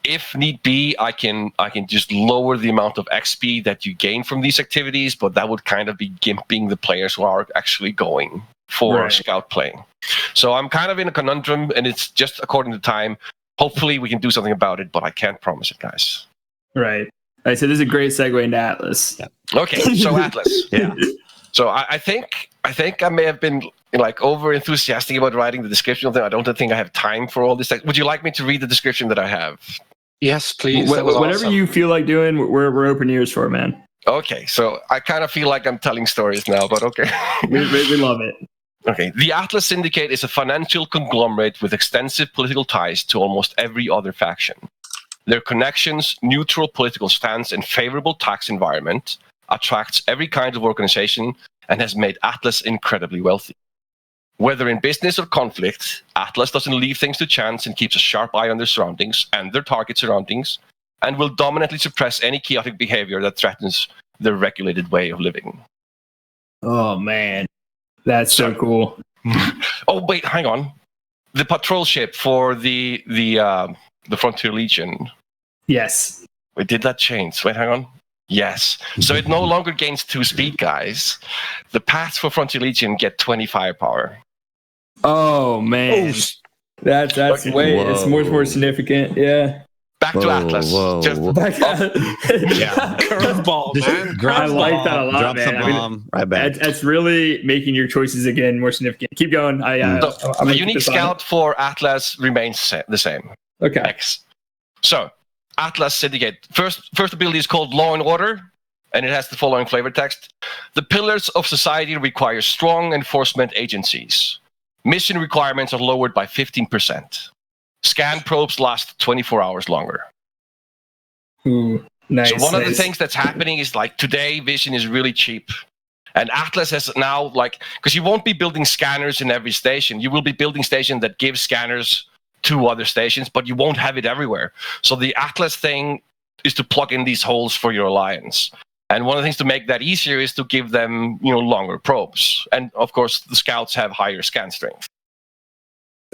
If need be, I can just lower the amount of XP that you gain from these activities, but that would kind of be gimping the players who are actually going for scout playing. So I'm kind of in a conundrum, and it's just according to time. Hopefully we can do something about it, but I can't promise it, guys. Right. So this is a great segue into Atlas. Yeah. Okay, so Atlas. So I think I may have been over enthusiastic about writing the description of them. I don't think I have time for all this. Would you like me to read the description that I have? Yes, please. Whatever you feel like doing, we're open ears for, man. Okay, so I kind of feel like I'm telling stories now, but okay. we love it. Okay, the Atlas Syndicate is a financial conglomerate with extensive political ties to almost every other faction. Their connections, neutral political stance, and favorable tax environment attracts every kind of organization and has made Atlas incredibly wealthy. Whether in business or conflict, Atlas doesn't leave things to chance and keeps a sharp eye on their surroundings and their target surroundings, and will dominantly suppress any chaotic behavior that threatens their regulated way of living. Oh, man. That's so cool. Oh, wait, hang on. The patrol ship for the Frontier Legion. Yes. Wait, did that change? Wait, hang on. Yes. So it no longer gains 2 speed, guys. The paths for Frontier Legion get 20 firepower. Oh, man. That's way. It's more significant. Yeah. Back to Atlas. Curveball, man. I like that a lot, Drop man. the bomb right back. That's really making your choices again more significant. Keep going. The unique scout for Atlas remains the same. Okay. Next. So, Atlas Syndicate. First ability is called Law and Order, and it has the following flavor text. The pillars of society require strong enforcement agencies. Mission requirements are lowered by 15%. Scan probes last 24 hours longer. Ooh, nice. So one of the things that's happening is today vision is really cheap. And Atlas has now because you won't be building scanners in every station. You will be building stations that give scanners to other stations, but you won't have it everywhere. So the Atlas thing is to plug in these holes for your alliance. And one of the things to make that easier is to give them, longer probes. And of course, the scouts have higher scan strength.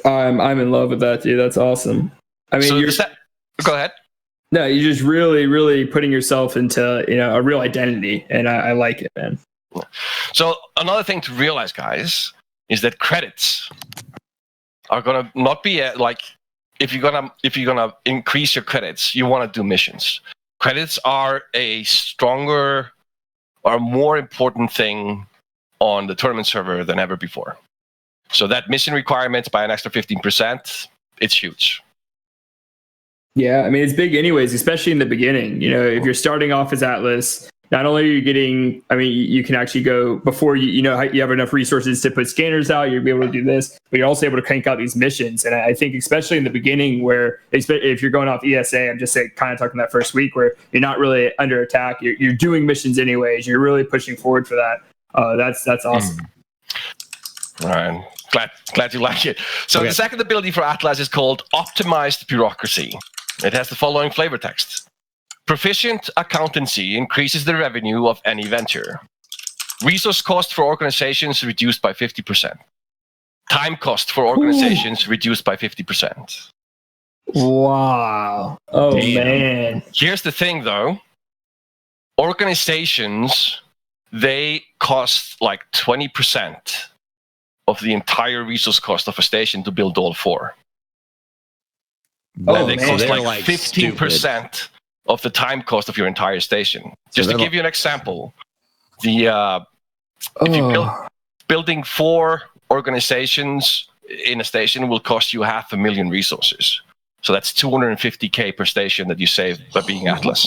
I'm in love with that, dude. That's awesome. I mean, go ahead. No, you're just really, really putting yourself into a real identity, and I like it, man. So another thing to realize, guys, is that credits are gonna not be if you're gonna increase your credits, you want to do missions. Credits are a stronger or more important thing on the tournament server than ever before. So that mission requirements by an extra 15%, it's huge. Yeah, I mean, it's big anyways, especially in the beginning. If you're starting off as Atlas, not only are you getting, you can actually go before you have enough resources to put scanners out, you'll be able to do this, but you're also able to crank out these missions. And I think especially in the beginning where, if you're going off ESA, I'm just kind of talking that first week where you're not really under attack, you're doing missions anyways, you're really pushing forward for that. That's awesome. All right. Glad you like it. So The second ability for Atlas is called Optimized Bureaucracy. It has the following flavor text. Proficient accountancy increases the revenue of any venture. Resource cost for organizations reduced by 50%. Time cost for organizations reduced by 50%. Wow. Oh, Damn. man. Here's the thing, though. Organizations, they cost like 20% of the entire resource cost of a station to build all 4. Oh, They man. cost They're like 15% stupid. of the time cost of your entire station. Just to give you an example, if you building 4 organizations in a station will cost you 500,000 resources. So that's 250K per station that you save by being Atlas.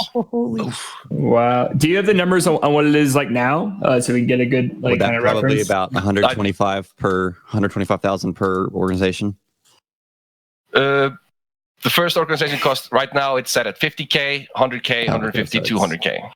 Wow. Do you have the numbers on what it is like now, so we can get a good like kind of probably reference? about 125,000 per organization. The first organization cost right now it's set at 50K, 100K, 150, 200K.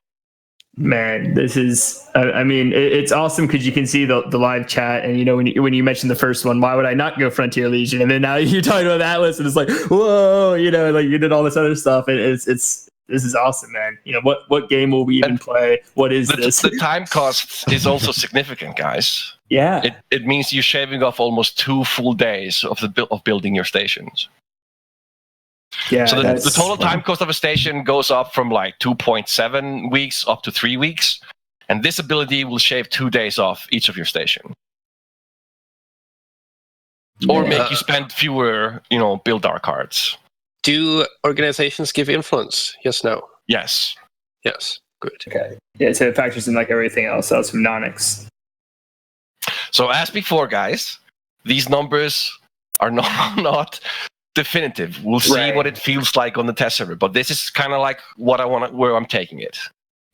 Man, this is, I mean, it's awesome because you can see the live chat. And, you know, when you mentioned the first one, why would I not go Frontier Legion? And then now you're talking about Atlas and it's like, whoa, you know, like you did all this other stuff. And this is awesome, man. You know, what game will we even play? What is this? The time cost is also significant, guys. Yeah. It means you're shaving off almost 2 full days of building your stations. Yeah, so the total time cost of a station goes up from like 2.7 weeks up to 3 weeks, and this ability will shave 2 days off each of your station, or make you spend fewer, build our cards. Do organizations give influence? Yes, no. Yes. Good. Okay. Yeah, so it factors in like everything else. That's from Nonix. So as before, guys, these numbers are not definitive. We'll see what it feels like on the test server, but this is kind of like what I want, where I'm taking it.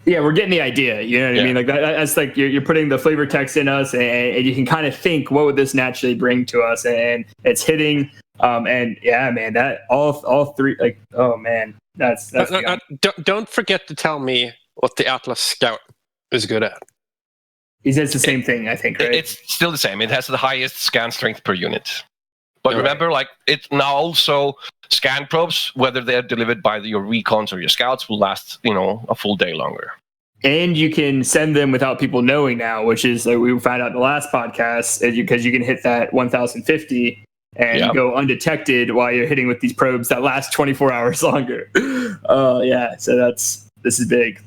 Yeah, we're getting the idea. You know what I mean? Like that's like you're putting the flavor text in us, and you can kind of think what would this naturally bring to us, and it's hitting. And yeah, man, that all 3. Like, oh man, that's. Don't forget to tell me what the Atlas Scout is good at. He says the same thing, I think. Right? It's still the same. It has the highest scan strength per unit. But remember, like it's now also scan probes, whether they're delivered by your recons or your scouts, will last, a full day longer. And you can send them without people knowing now, which is like we found out in the last podcast, because you can hit that 1050 and go undetected while you're hitting with these probes that last 24 hours longer. Yeah, so this is big.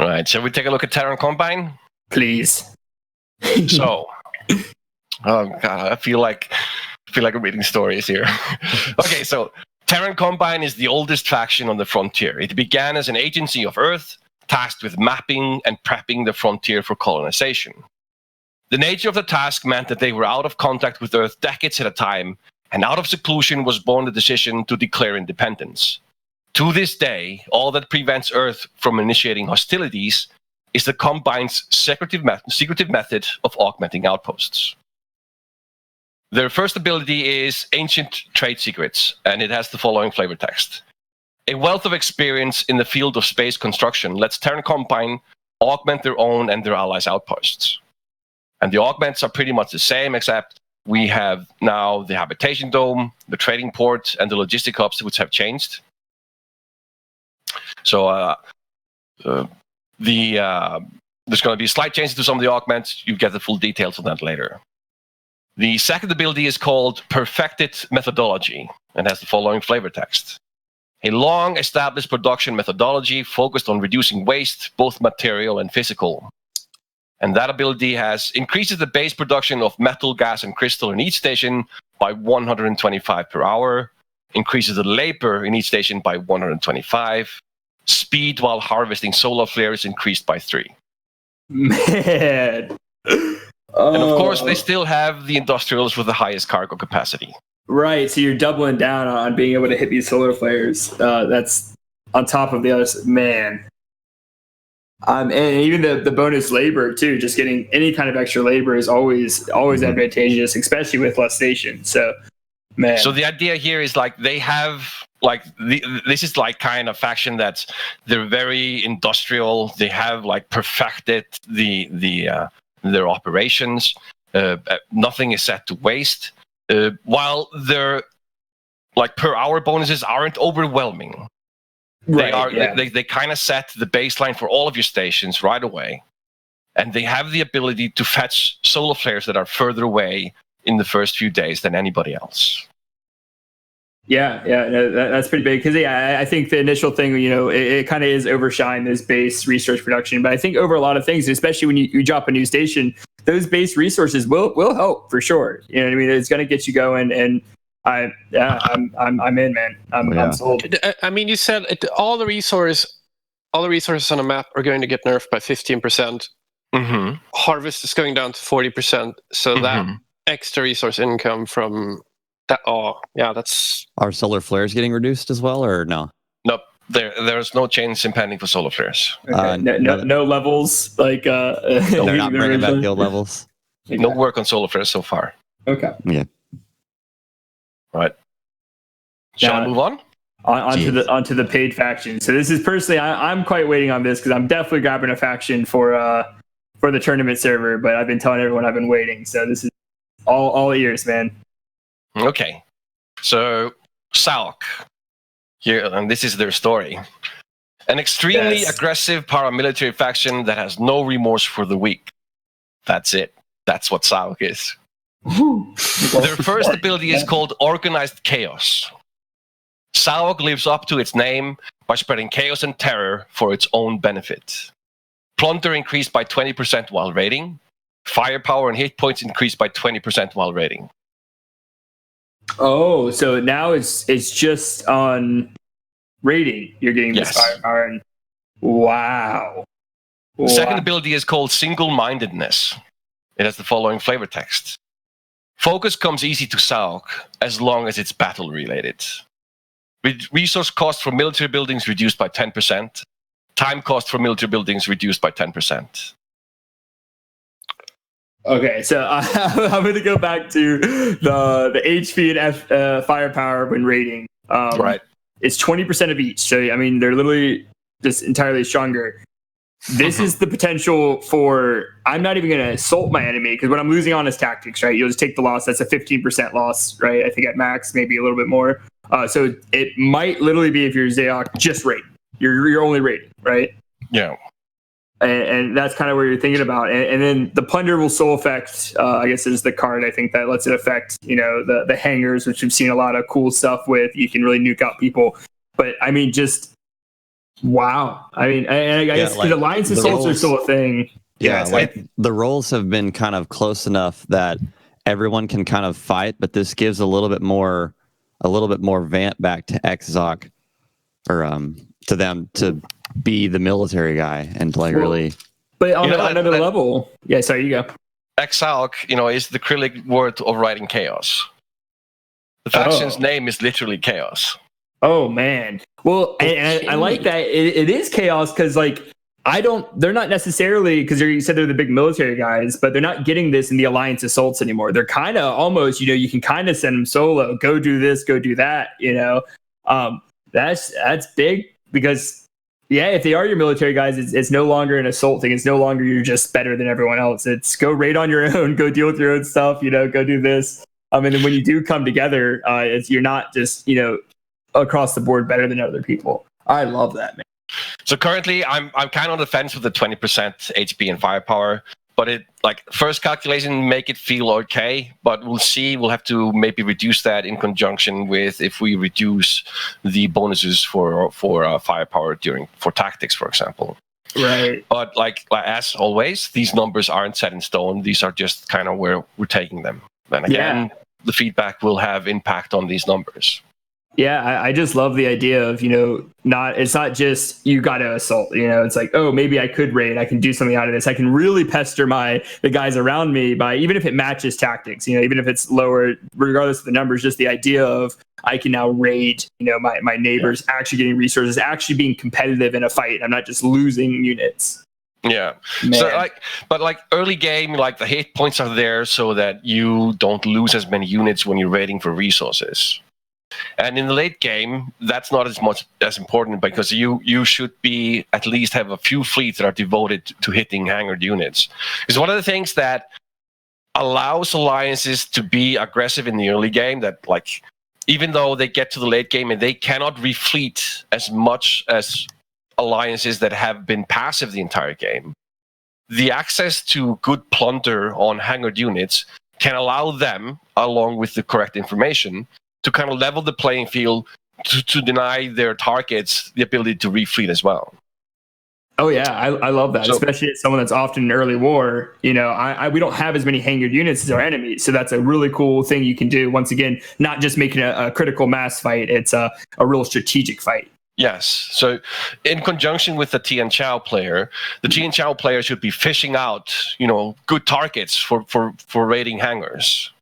All right, shall we take a look at Terran Combine? Please. So, oh god, I feel like I'm reading stories here. Okay, so Terran Combine is the oldest faction on the frontier. It began as an agency of Earth, tasked with mapping and prepping the frontier for colonization. The nature of the task meant that they were out of contact with Earth decades at a time, and out of seclusion was born the decision to declare independence. To this day, all that prevents Earth from initiating hostilities is the Combine's secretive method of augmenting outposts. Their first ability is Ancient Trade Secrets, and it has the following flavor text. A wealth of experience in the field of space construction lets Terran Combine augment their own and their allies' outposts. And the augments are pretty much the same, except we have now the habitation dome, the trading port, and the logistic hubs, which have changed. So there's going to be slight changes to some of the augments. You get the full details on that later. The second ability is called Perfected Methodology and has the following flavor text. A long-established production methodology focused on reducing waste, both material and physical. And that ability increases the base production of metal, gas, and crystal in each station by 125 per hour, increases the labor in each station by 125, speed while harvesting solar flares increased by 3. Man. And of course, they still have the industrials with the highest cargo capacity. Right, so you're doubling down on being able to hit these solar flares. That's on top of the others. Man. And even the bonus labor, too. Just getting any kind of extra labor is always advantageous, especially with less stations. So, man. So the idea here is like they have... this is like kind of faction that they're very industrial. They have like perfected their operations. Nothing is set to waste. While their like per hour bonuses aren't overwhelming, They kind of set the baseline for all of your stations right away, and they have the ability to fetch solar flares that are further away in the first few days than anybody else. Yeah, that's pretty big because I think the initial thing, it kind of is overshine this base resource production, but I think over a lot of things, especially when you drop a new station, those base resources will help for sure. You know what I mean? It's going to get you going, and I'm in, man. I'm sold. I mean, you said all the resources on the map are going to get nerfed by 15%. Mm-hmm. Harvest is going down to 40%. So that extra resource income from that, that's... Are solar flares getting reduced as well, or no? Nope. There's no change impending for solar flares. Okay. No levels, like... they're not bringing back the old levels? Okay. No work on solar flares so far. Okay. Yeah. Right. Shall I move on? Onto the paid faction. So this is personally, I'm quite waiting on this because I'm definitely grabbing a faction for the tournament server, but I've been telling everyone I've been waiting. So this is all ears, man. Okay. So Salk here, and this is their story. An extremely aggressive paramilitary faction that has no remorse for the weak. That's it. That's what Salk is. Their first ability is called Organized Chaos. Salk lives up to its name by spreading chaos and terror for its own benefit. Plunder increased by 20% while raiding. Firepower and hit points increased by 20% while raiding. Oh, so now it's just on raiding. You're getting this firepower. And wow. The second ability is called Single-Mindedness. It has the following flavor text. Focus comes easy to Salk as long as it's battle-related. Resource cost for military buildings reduced by 10%. Time cost for military buildings reduced by 10%. Okay, so I'm going to go back to the HP and firepower when raiding. Right. It's 20% of each. So, I mean, they're literally just entirely stronger. This is the potential for, I'm not even going to assault my enemy because what I'm losing on is tactics, right? You'll just take the loss. That's a 15% loss, right? I think at max, maybe a little bit more. So it might literally be if you're Zayok, just raid. You're only raiding, right? Yeah. And that's kind of where you're thinking about. And then the plunder will soul effect. I guess is the card I think that lets it affect, the hangars, which we've seen a lot of cool stuff with. You can really nuke out people. But I mean, just wow. I mean, I guess the alliance assaults are still a thing. Yeah, the roles have been kind of close enough that everyone can kind of fight, but this gives a little bit more vamp back to Exoc or to them to be the military guy and really. But on another level, yeah. Sorry, you go. Exalc, is the Cyrillic word of writing chaos. The faction's name is literally chaos. Oh man. Well, and I like that. It is chaos because they're not necessarily because you said they're the big military guys, but they're not getting this in the alliance assaults anymore. They're kind of almost, you can kind of send them solo. Go do this, go do that. That's big because if they are your military guys, it's no longer an assault thing. It's no longer you're just better than everyone else. It's go raid on your own, go deal with your own stuff. Go do this. And then when you do come together, you're not just across the board better than other people. I love that, man. So currently, I'm kind of on the fence with the 20% HP and firepower, but first calculation make it feel okay. But we'll see. We'll have to maybe reduce that in conjunction with if we reduce the bonuses for firepower for tactics, for example. Right. But as always, these numbers aren't set in stone. These are just kind of where we're taking them. And again, the feedback will have impact on these numbers. Yeah, I just love the idea of, it's not just you got to assault, it's like, oh, maybe I could raid. I can do something out of this. I can really pester the guys around me by, even if it matches tactics, even if it's lower, regardless of the numbers, just the idea of I can now raid, my neighbors, actually getting resources, actually being competitive in a fight. I'm not just losing units. Yeah. Man. So but early game, the hit points are there so that you don't lose as many units when you're raiding for resources. And in the late game, that's not as important because you should be at least have a few fleets that are devoted to hitting hangared units. Because one of the things that allows alliances to be aggressive in the early game that even though they get to the late game and they cannot refleet as much as alliances that have been passive the entire game, the access to good plunder on hangared units can allow them, along with the correct information, to kind of level the playing field to deny their targets the ability to refleet as well. Oh yeah, I love that, especially as someone that's often in early war. We don't have as many hangared units as our enemies, so that's a really cool thing you can do. Once again, not just making a critical mass fight; it's a real strategic fight. Yes. So, in conjunction with the Tian Chao player, the Tian Chao player should be fishing out, good targets for raiding hangars.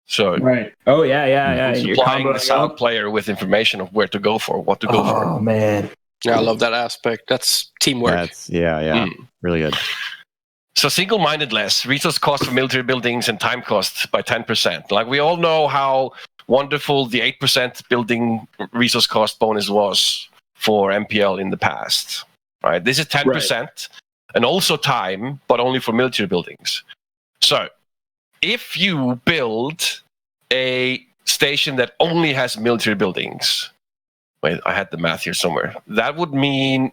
So right. Oh yeah. Supplying the South player with information of where to go for, what to go for. Oh man. Yeah, I love that aspect. That's teamwork. Really good. So Single-Mindedness, resource cost for military buildings and time cost by 10%. Like we all know how wonderful the 8% building resource cost bonus was for MPL in the past. Right? This is 10% and also time, but only for military buildings. So if you build a station that only has military buildings, wait, I had the math here somewhere. That would mean,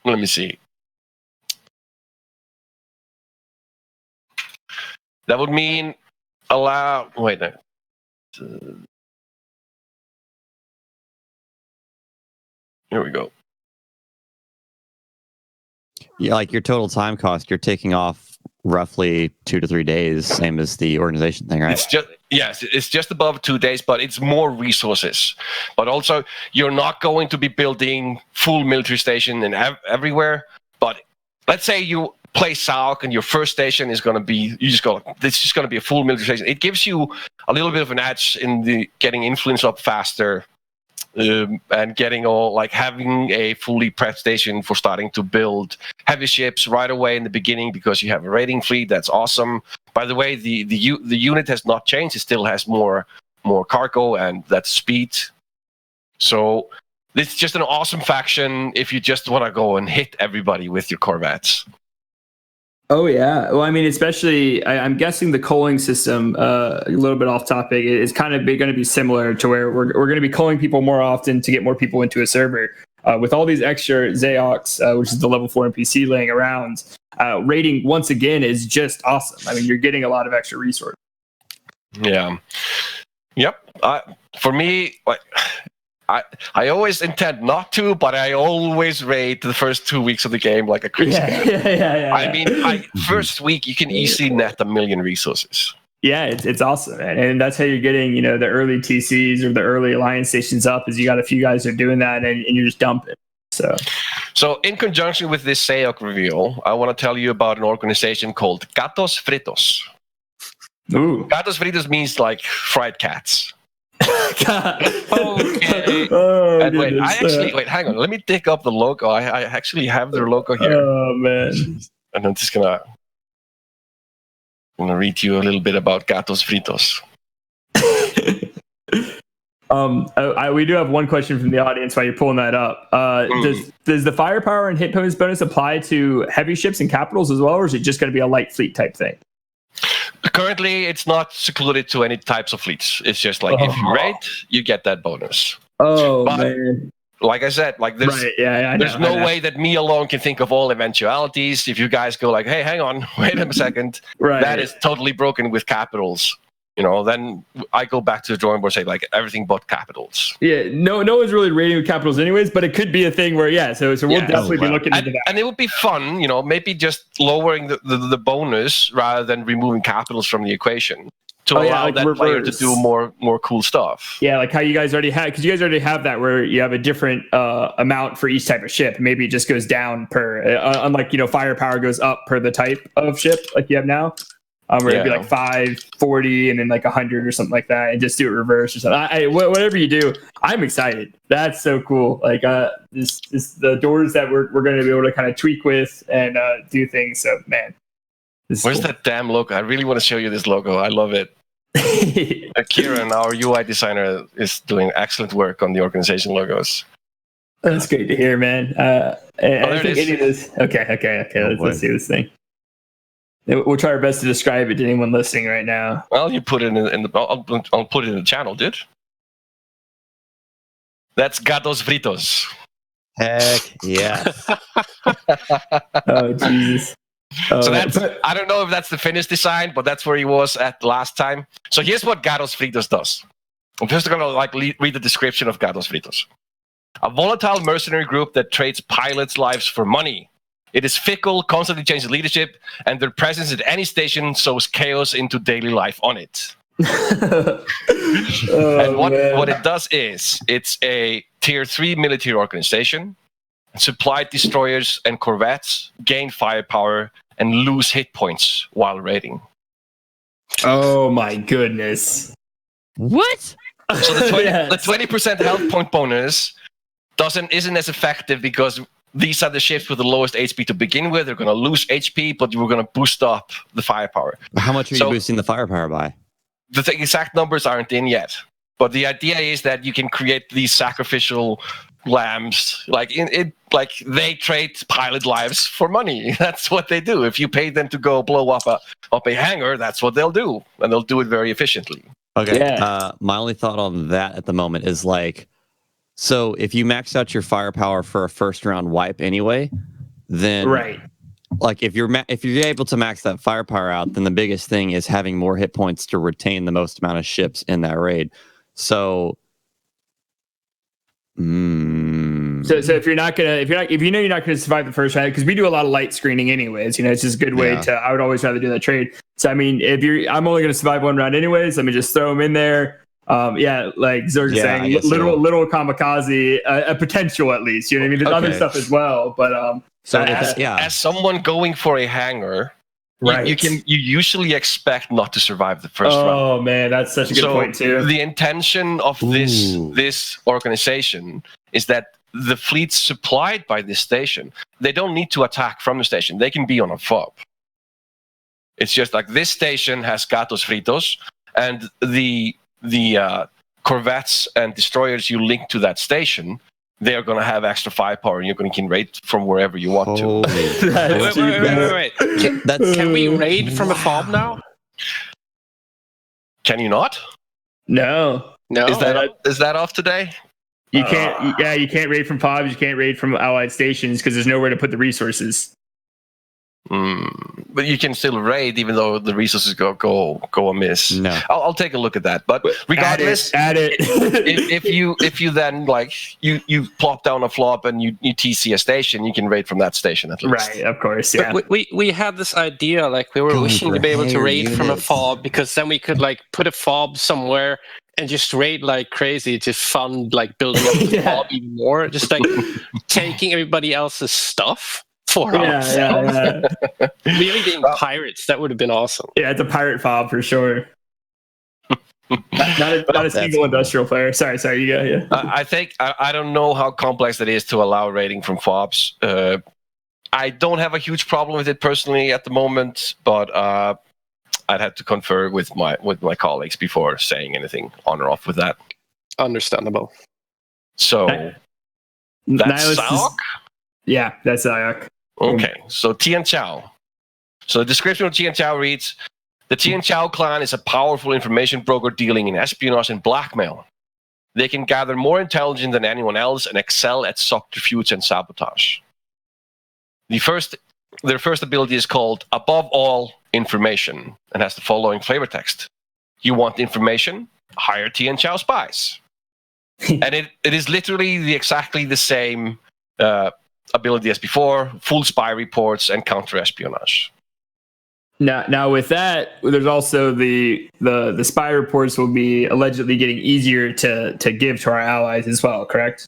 let me see. That would mean here we go. Yeah, like your total time cost, you're taking off roughly 2 to 3 days, same as the organization thing, right? It's just above 2 days, but it's more resources. But also, you're not going to be building full military station everywhere. But let's say you play Sauk and your first station is going to be, it's just going to be a full military station. It gives you a little bit of an edge in the getting influence up faster. And getting having a fully prepped station for starting to build heavy ships right away in the beginning because you have a raiding fleet. That's awesome. By the way, the unit has not changed. It still has more cargo and that's speed. So it's just an awesome faction if you just want to go and hit everybody with your corvettes. Oh yeah, well, I mean, especially I'm guessing the culling system, a little bit off topic, is kind of going to be similar to where we're going to be culling people more often to get more people into a server. With all these extra Zaox, which is the level 4 NPC laying around, raiding once again is just awesome. I mean, you're getting a lot of extra resources. Yeah. Yep. For me, I always intend not to, but I always raid the first 2 weeks of the game like a crazy guy. Yeah. I mean, first week you can easily net 1 million resources. Yeah, it's awesome, man. And that's how you're getting, the early TCs or the early alliance stations up. Is you got a few guys that are doing that, and you're just dumping. So in conjunction with this SEOC reveal, I want to tell you about an organization called Gatos Fritos. Ooh. Gatos Fritos means like fried cats. Okay. And wait, hang on. Let me dig up the logo. I actually have their logo here. Oh man! And I'm just gonna read you a little bit about Gatos Fritos. We do have one question from the audience while you're pulling that up. Does the firepower and hit bonus apply to heavy ships and capitals as well, or is it just going to be a light fleet type thing? Currently, it's not secluded to any types of fleets. It's just like if you raid, you get that bonus. Man. Like I said, there's no way that me alone can think of all eventualities. If you guys go like, hey, hang on, wait a second, that is totally broken with capitals. Then I go back to the drawing board and say like everything but capitals. Yeah, no one's really rating with capitals anyways, but it could be a thing where so we'll definitely be looking into that. And it would be fun, maybe just lowering the bonus rather than removing capitals from the equation to allow that player to do more cool stuff. Yeah, like how you guys already had, because you guys already have that where you have a different amount for each type of ship. Maybe it just goes down per, unlike firepower goes up per the type of ship like you have now. Where it'd be like 5, 40, and then like 100 or something like that, and just do it reverse or something. Whatever you do, I'm excited. That's so cool. Like this the doors that we're going to be able to kind of tweak with and do things. So man, where's that damn logo? I really want to show you this logo. I love it. Kieran, our UI designer, is doing excellent work on the organization logos. That's great to hear, man. I think any of this. Okay. Let's see this thing. We'll try our best to describe it to anyone listening right now. Well, you put it in the. I'll put it in the channel, dude. That's gatos fritos. Heck yes. Oh Jesus. So I don't know if that's the finished design, but that's where he was at last time. So here's what Gatos Fritos does. I'm just gonna read the description of Gatos Fritos. A volatile mercenary group that trades pilots' lives for money. It is fickle, constantly changes leadership, and their presence at any station sows chaos into daily life on it. And what it does is, it's a tier 3 military organization. Supplied destroyers and corvettes gain firepower and lose hit points while raiding. Oh my goodness. What? So the 20% health point bonus isn't as effective because these are the ships with the lowest HP to begin with. They're going to lose HP, but we're going to boost up the firepower. How much are you boosting the firepower by? The exact numbers aren't in yet. But the idea is that you can create these sacrificial lambs, like they trade pilot lives for money. That's what they do. If you pay them to go blow up a hangar, that's what they'll do, and they'll do it very efficiently. Okay. Yeah. My only thought on that at the moment is so if you max out your firepower for a first round wipe anyway, then right. If you're able to max that firepower out, then the biggest thing is having more hit points to retain the most amount of ships in that raid. So So if you're not gonna survive the first round, because we do a lot of light screening anyways, it's just a good way to. I would always rather do that trade. So I mean, I'm only gonna survive one round anyways. Let me just throw them in there. Like Zerg is saying, little kamikaze, a potential at least. You know what I mean? There's other stuff as well, but as someone going for a hangar. Right. You usually expect not to survive the first round. Oh man, that's such a good point too. The intention of this organization is that the fleets supplied by this station, they don't need to attack from the station. They can be on a FAB. It's just like this station has gatos fritos, and the corvettes and destroyers you link to that station, they are going to have extra firepower, and you're going to can raid from wherever you want to. Wait. Can we raid from a FAB now? Can you not? No. Is that off today? You can't. You can't raid from FABs. You can't raid from allied stations because there's nowhere to put the resources. But you can still raid even though the resources go amiss. No, I'll take a look at that. But regardless, add it. if you then you plop down a flop and you TC a station, you can raid from that station at least. Right, of course. Yeah. But we had this idea, we were wishing to be able to raid from a FAB because then we could put a FAB somewhere and just raid like crazy to fund building up the FAB even more, just taking everybody else's stuff. Yeah. Really being pirates, that would have been awesome. Yeah, it's a pirate FAB for sure. not a single industrial player. Sorry, you go. Yeah. I think I don't know how complex it is to allow raiding from FABs. I don't have a huge problem with it personally at the moment, but I'd have to confer with my colleagues before saying anything on or off with that. Understandable. So that's Sayok? Yeah, that's Sayok. Okay, so Tian Chao. So the description of Tian Chao reads, the Tian Chao clan is a powerful information broker dealing in espionage and blackmail. They can gather more intelligence than anyone else and excel at subterfuge and sabotage. Their first ability is called Above All Information and has the following flavor text. You want information? Hire Tian Chao spies. And it is literally exactly the same ability as before, full spy reports and counter-espionage. Now with that, there's also the spy reports will be allegedly getting easier to give to our allies as well, correct?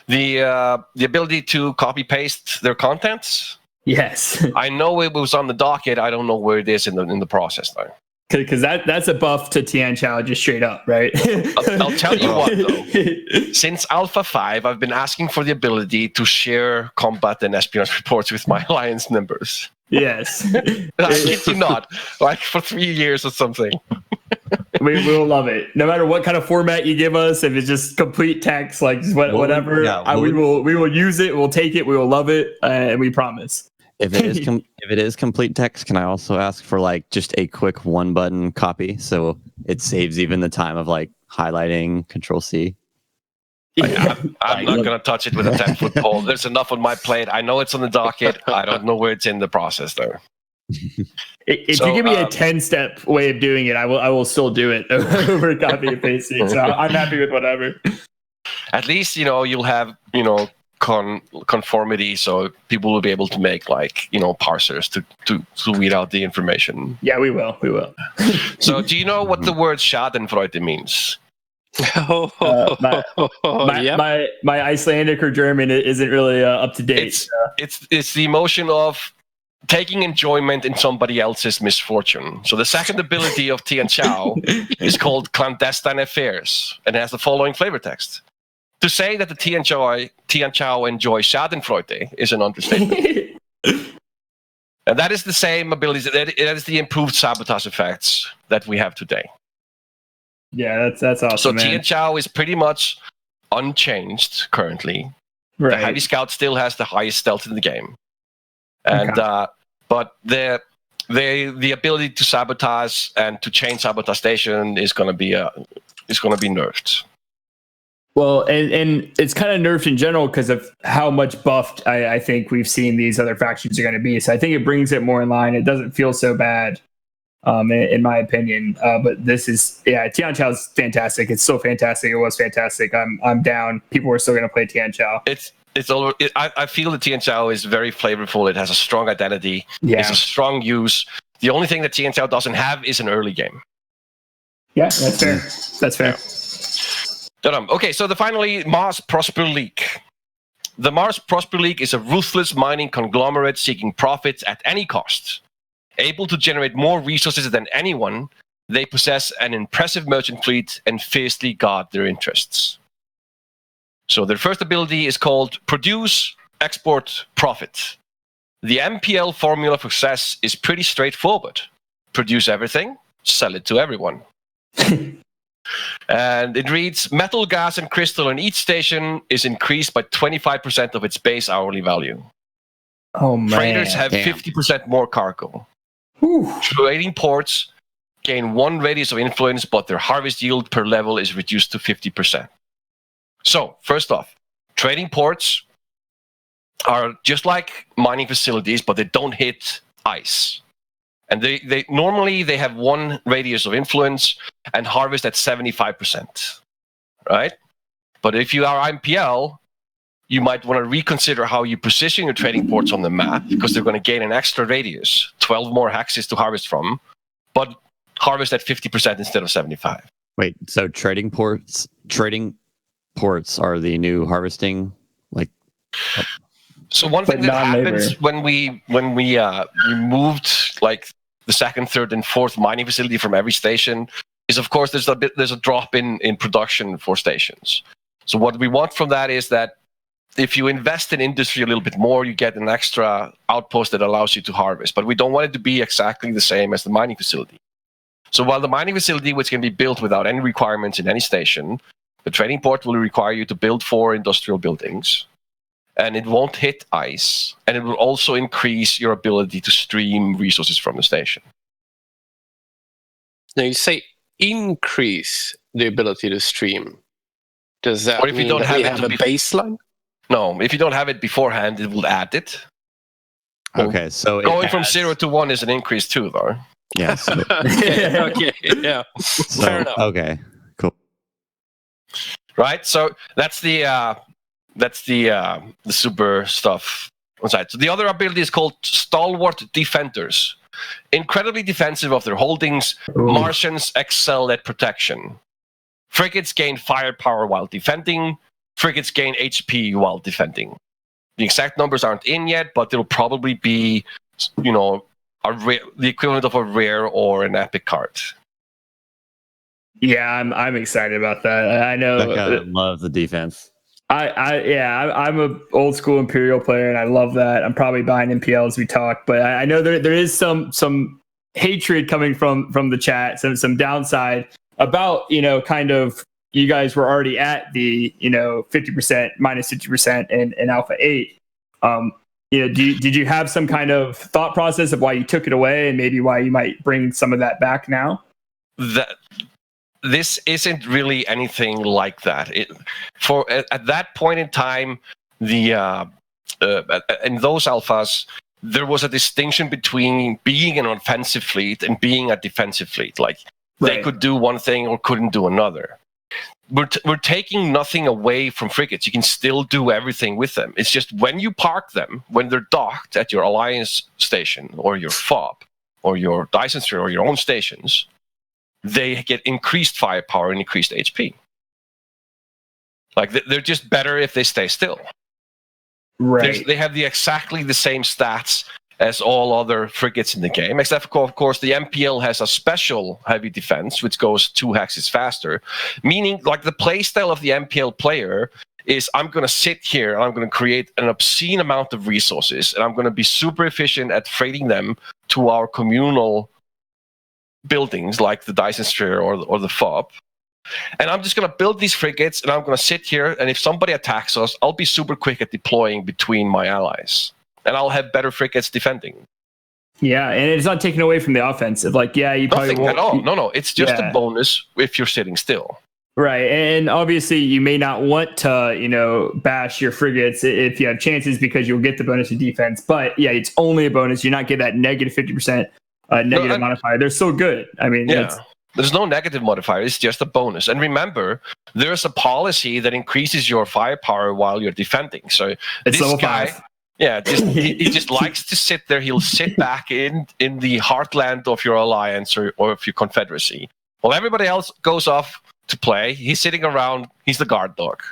The ability to copy-paste their contents? Yes. I know it was on the docket. I don't know where it is in the process, though. Because that's a buff to Tian Chao just straight up, right? I'll tell you what, though. Since Alpha 5, I've been asking for the ability to share combat and espionage reports with my alliance members. Yes. I kid you not. For 3 years or something. We will love it. No matter what kind of format you give us, if it's just complete text, whatever, we will use it, we'll take it, we will love it, and we promise. If it is complete text, can I also ask for just a quick one button copy so it saves even the time of highlighting Control C? I'm not going to touch it with a 10-foot pole. There's enough on my plate. I know it's on the docket. I don't know where it's in the process, though. If you give me a 10-step way of doing it, I will still do it over copy and pasting. So I'm happy with whatever. At least, you'll have, conformity, so people will be able to make parsers to weed out the information. Yeah, we will. So do you know what the word Schadenfreude means? My Icelandic or German isn't really up to date. It's the emotion of taking enjoyment in somebody else's misfortune. So the second ability of Tian Chao is called Clandestine Affairs, and it has the following flavor text. To say that the Tian Chao enjoy Schadenfreude is an understatement. And that is the same ability, that is the improved sabotage effects that we have today. Yeah, that's awesome. So Tian Chao is pretty much unchanged currently. Right. The Heavy Scout still has the highest stealth in the game. And but the ability to sabotage and to change sabotage station is going to be nerfed. Well, and it's kind of nerfed in general because of how much buffed I think we've seen these other factions are going to be. So I think it brings it more in line. It doesn't feel so bad, in my opinion. But this is, Tian Chao is fantastic. It's still fantastic. It was fantastic. I'm down. People are still going to play Tian Chao. I feel that Tian Chao is very flavorful. It has a strong identity. Yeah. It's a strong use. The only thing that Tian Chao doesn't have is an early game. Yeah, that's fair. That's fair. Yeah. Okay, so finally, Mars Prosper League. The Mars Prosper League is a ruthless mining conglomerate seeking profits at any cost. Able to generate more resources than anyone, they possess an impressive merchant fleet and fiercely guard their interests. So their first ability is called Produce, Export, Profit. The MPL formula for success is pretty straightforward. Produce everything, sell it to everyone. And it reads, metal, gas, and crystal in each station is increased by 25% of its base hourly value. Oh, man. Freighters have 50% more cargo. Whew. Trading ports gain one radius of influence, but their harvest yield per level is reduced to 50%. So, first off, trading ports are just like mining facilities, but they don't hit ice. And they normally have one radius of influence and harvest at 75%, right? But if you are MPL, you might want to reconsider how you position your trading ports on the map because they're going to gain an extra radius, 12 more hexes to harvest from, but harvest at 50% instead of 75. Wait, so trading ports are the new harvesting, So one thing that happens when we removed the second, third, and fourth mining facility from every station is, of course, there's a drop in production for stations. So what we want from that is that if you invest in industry a little bit more, you get an extra outpost that allows you to harvest. But we don't want it to be exactly the same as the mining facility. So while the mining facility, which can be built without any requirements in any station, the trading port will require you to build 4 industrial buildings. And it won't hit ice, and it will also increase your ability to stream resources from the station. Now you say increase the ability to stream. Does that mean that we have a baseline? No, if you don't have it beforehand, it will add it. Okay, so going from 0 to 1 is an increase too, though. Yes. Okay, yeah. Fair enough. Okay, cool. Right, so that's the super stuff on side. So the other ability is called Stalwart Defenders. Incredibly defensive of their holdings, Martians excel at protection. Frigates gain firepower while defending. Frigates gain HP while defending. The exact numbers aren't in yet, but it'll probably be, the equivalent of a rare or an epic card. Yeah, I'm excited about that. I know. Feca loves the defense. I'm a old school Imperial player, and I love that. I'm probably buying MPL as we talk, but I know there is some hatred coming from the chat, some downside about kind of you guys were already at the 50% minus 50% in Alpha 8. Did you have some kind of thought process of why you took it away and maybe why you might bring some of that back now? this isn't really anything like that. At that point in time, in those alphas, there was a distinction between being an offensive fleet and being a defensive fleet. Like they could do one thing or couldn't do another. We're taking nothing away from frigates. You can still do everything with them. It's just when you park them, when they're docked at your alliance station or your FAB or your Dyson Sphere or your own stations, they get increased firepower and increased HP. Like they're just better if they stay still. Right. They have exactly the same stats as all other frigates in the game, except for, of course, the MPL has a special heavy defense, which goes 2 hexes faster, meaning like the playstyle of the MPL player is I'm going to sit here and I'm going to create an obscene amount of resources, and I'm going to be super efficient at freighting them to our communal buildings like the Dyson Sphere or the FAB. And I'm just going to build these frigates, and I'm going to sit here, and if somebody attacks us, I'll be super quick at deploying between my allies. And I'll have better frigates defending. Yeah, and it's not taken away from the offensive. Like, yeah, you probably Nothing won't. at all. No, it's just a bonus if you're sitting still. Right, and obviously you may not want to, bash your frigates if you have chances because you'll get the bonus of defense. But yeah, it's only a bonus. You're not getting that negative 50% negative modifier. They're so good. I mean, there's no negative modifier. It's just a bonus. And remember, there's a policy that increases your firepower while you're defending. So it's this guy, 5. He just likes to sit there. He'll sit back in the heartland of your alliance or of your confederacy. While everybody else goes off to play, he's sitting around. He's the guard dog.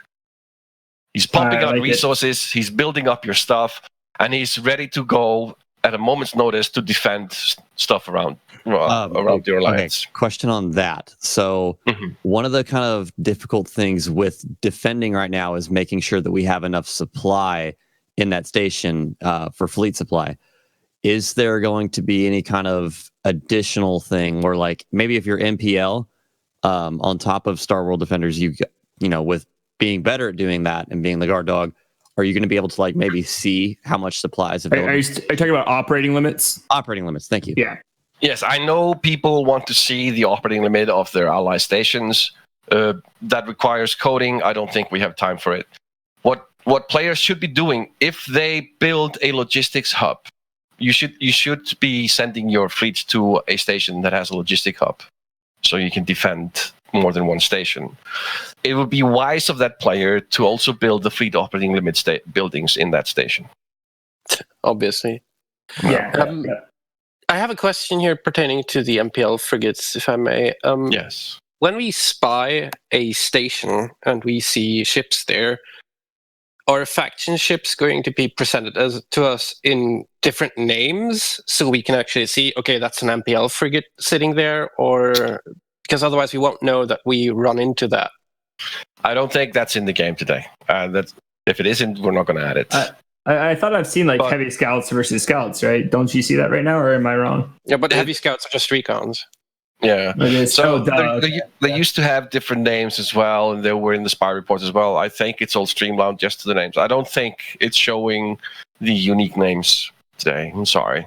He's pumping out resources. He's building up your stuff, and he's ready to go at a moment's notice to defend stuff around your alliance. Okay. Question on that. So one of the kind of difficult things with defending right now is making sure that we have enough supply in that station for fleet supply. Is there going to be any kind of additional thing where, like, maybe if you're MPL on top of Stalwart Defenders, with being better at doing that and being the guard dog, are you going to be able to like maybe see how much supplies available? Are you talking about operating limits? Operating limits. Thank you. Yeah. Yes, I know people want to see the operating limit of their ally stations. That requires coding. I don't think we have time for it. What players should be doing if they build a logistics hub, you should be sending your fleet to a station that has a logistic hub, so you can defend more than one station. It would be wise of that player to also build the fleet operating limit buildings in that station. Obviously. Yeah. I have a question here pertaining to the MPL frigates, if I may. Yes. When we spy a station and we see ships there, are faction ships going to be presented to us in different names so we can actually see, okay, that's an MPL frigate sitting there, or because otherwise we won't know that we run into that? I don't think that's in the game today. If it isn't, we're not going to add it. I thought I've seen heavy scouts versus scouts, right? Don't you see that right now, or am I wrong? Yeah, but heavy scouts are just recons. Yeah. So they used to have different names as well, and they were in the spy reports as well. I think it's all streamlined just to the names. I don't think it's showing the unique names today. I'm sorry.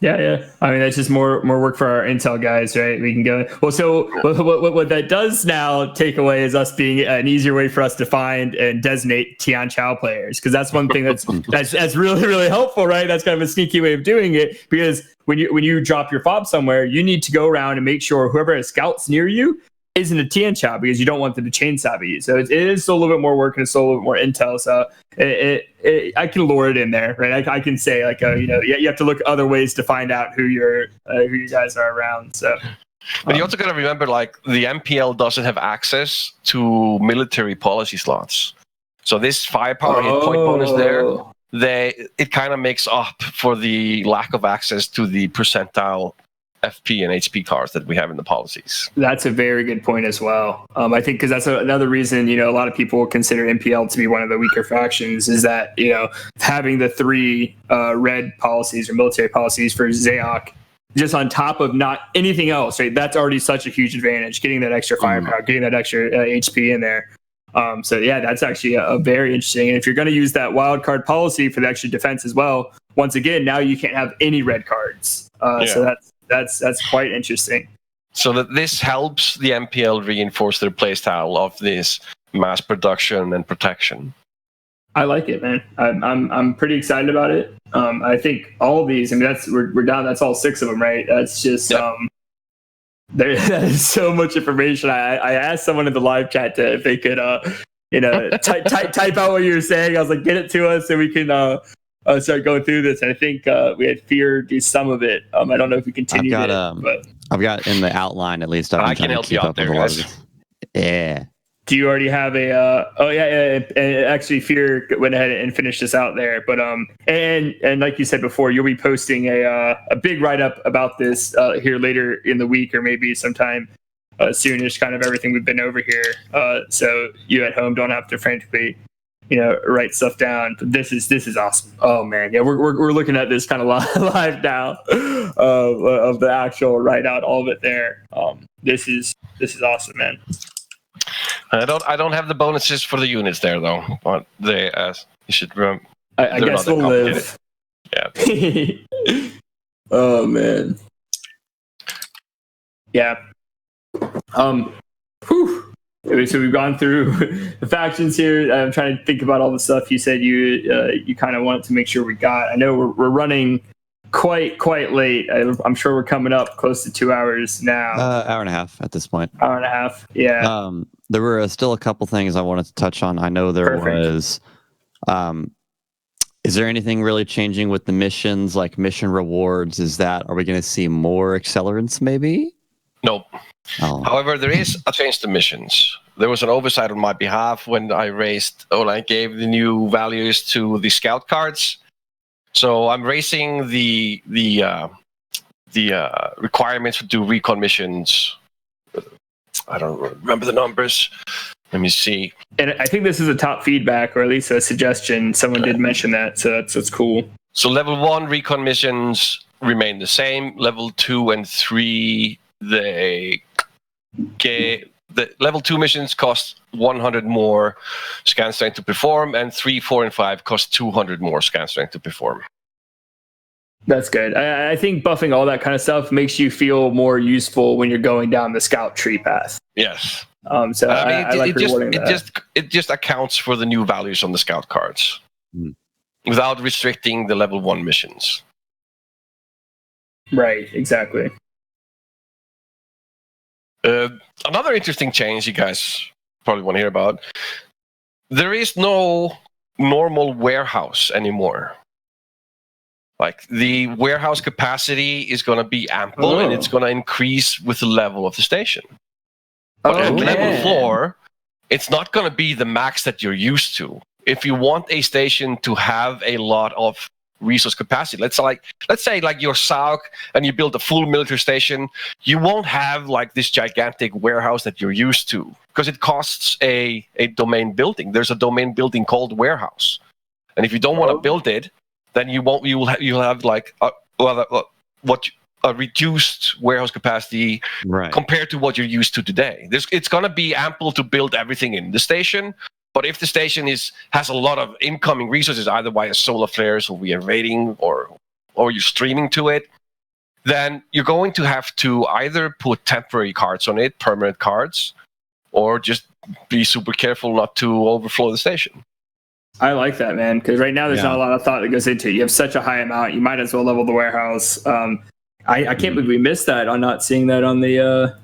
Yeah. I mean, that's just more work for our intel guys, right? We can go. Well, so what that does now take away is us being an easier way for us to find and designate Tian Chao players, because that's one thing that's really, really helpful, right? That's kind of a sneaky way of doing it, because when you drop your FOB somewhere, you need to go around and make sure whoever has scouts near you isn't a Tian Chao, because you don't want them to chain savvy you. So it is still a little bit more work and it's still a little bit more intel. So I can lure it in there, right? I can say you have to look other ways to find out who you guys are around. So, but you also got to remember, the MPL doesn't have access to military policy slots. So this firepower hit point bonus there, it kind of makes up for the lack of access to the percentile FP and HP cards that we have in the policies. That's a very good point as well. I think because that's another reason, a lot of people consider MPL to be one of the weaker factions, is that, having the 3 red policies or military policies for Zayok, just on top of not anything else, right? That's already such a huge advantage, getting that extra firepower, getting that extra HP in there. So yeah, that's actually a very interesting. And if you're going to use that wild card policy for the extra defense as well, once again, now you can't have any red cards. So that's quite interesting. So that this helps the MPL reinforce their playstyle of this mass production and protection. I like it, man. I'm pretty excited about it. I think all of these. I mean, we're down. That's all 6 of them, right? That's just that is so much information. I asked someone in the live chat if they could, type out what you were saying. I was like, get it to us so we can start going through this. And I think we had Fear do some of it. I don't know if we continued but I've got in the outline at least. I can help you out there, guys. Yeah. Do you already have a? Actually, Fear went ahead and finished this out there. But and like you said before, you'll be posting a big write up about this here later in the week, or maybe sometime soonish. Kind of everything we've been over here, so you at home don't have to frantically, write stuff down. But this is awesome. Oh man, yeah, we're looking at this kind of live now of the actual write out, all of it there. This is awesome, man. I don't have the bonuses for the units there though. But you should remember. I guess we'll live. Yeah. Oh man. Yeah. Whew. So we've gone through the factions here. I'm trying to think about all the stuff you said you kind of wanted to make sure we got. I know we're running quite late. I'm sure we're coming up close to 2 hours now. Hour and a half at this point. Hour and a half. Yeah. There were still a couple things I wanted to touch on. I know there was. Is there anything really changing with the missions, like mission rewards? Are we going to see more accelerants maybe? Nope. Oh. However, there is a change to missions. There was an oversight on my behalf when I gave the new values to the scout cards. So I'm raising the requirements to do recon missions. I don't remember the numbers. Let me see. And I think this is a top feedback, or at least a suggestion. Someone did mention that, so that's cool. So level 1 recon missions remain the same. Level 2 and 3, the level 2 missions cost 100 more scan strength to perform, and 3, 4, and 5 cost 200 more scan strength to perform. That's good. I think buffing all that kind of stuff makes you feel more useful when you're going down the scout tree path. Yes. So I like rewarding that. It just accounts for the new values on the scout cards without restricting the level 1 missions. Right. Exactly. Another interesting change you guys probably want to hear about. There is no normal warehouse anymore. Like the warehouse capacity is going to be ample and it's going to increase with the level of the station. But at level 4, it's not going to be the max that you're used to. If you want a station to have a lot of resource capacity, let's say like you're SAUC and you build a full military station, you won't have like this gigantic warehouse that you're used to because it costs a domain building. There's a domain building called warehouse, and if you don't want to build it, then you'll have like a reduced warehouse capacity compared to what you're used to today. It's going to be ample to build everything in the station, but if the station has a lot of incoming resources, either via solar flares or via raiding or you're streaming to it, then you're going to have to either put temporary cards on it, permanent cards, or just be super careful not to overflow the station. I like that, man, because right now there's not a lot of thought that goes into it. You have such a high amount, you might as well level the warehouse. I can't believe we missed that on not seeing that on the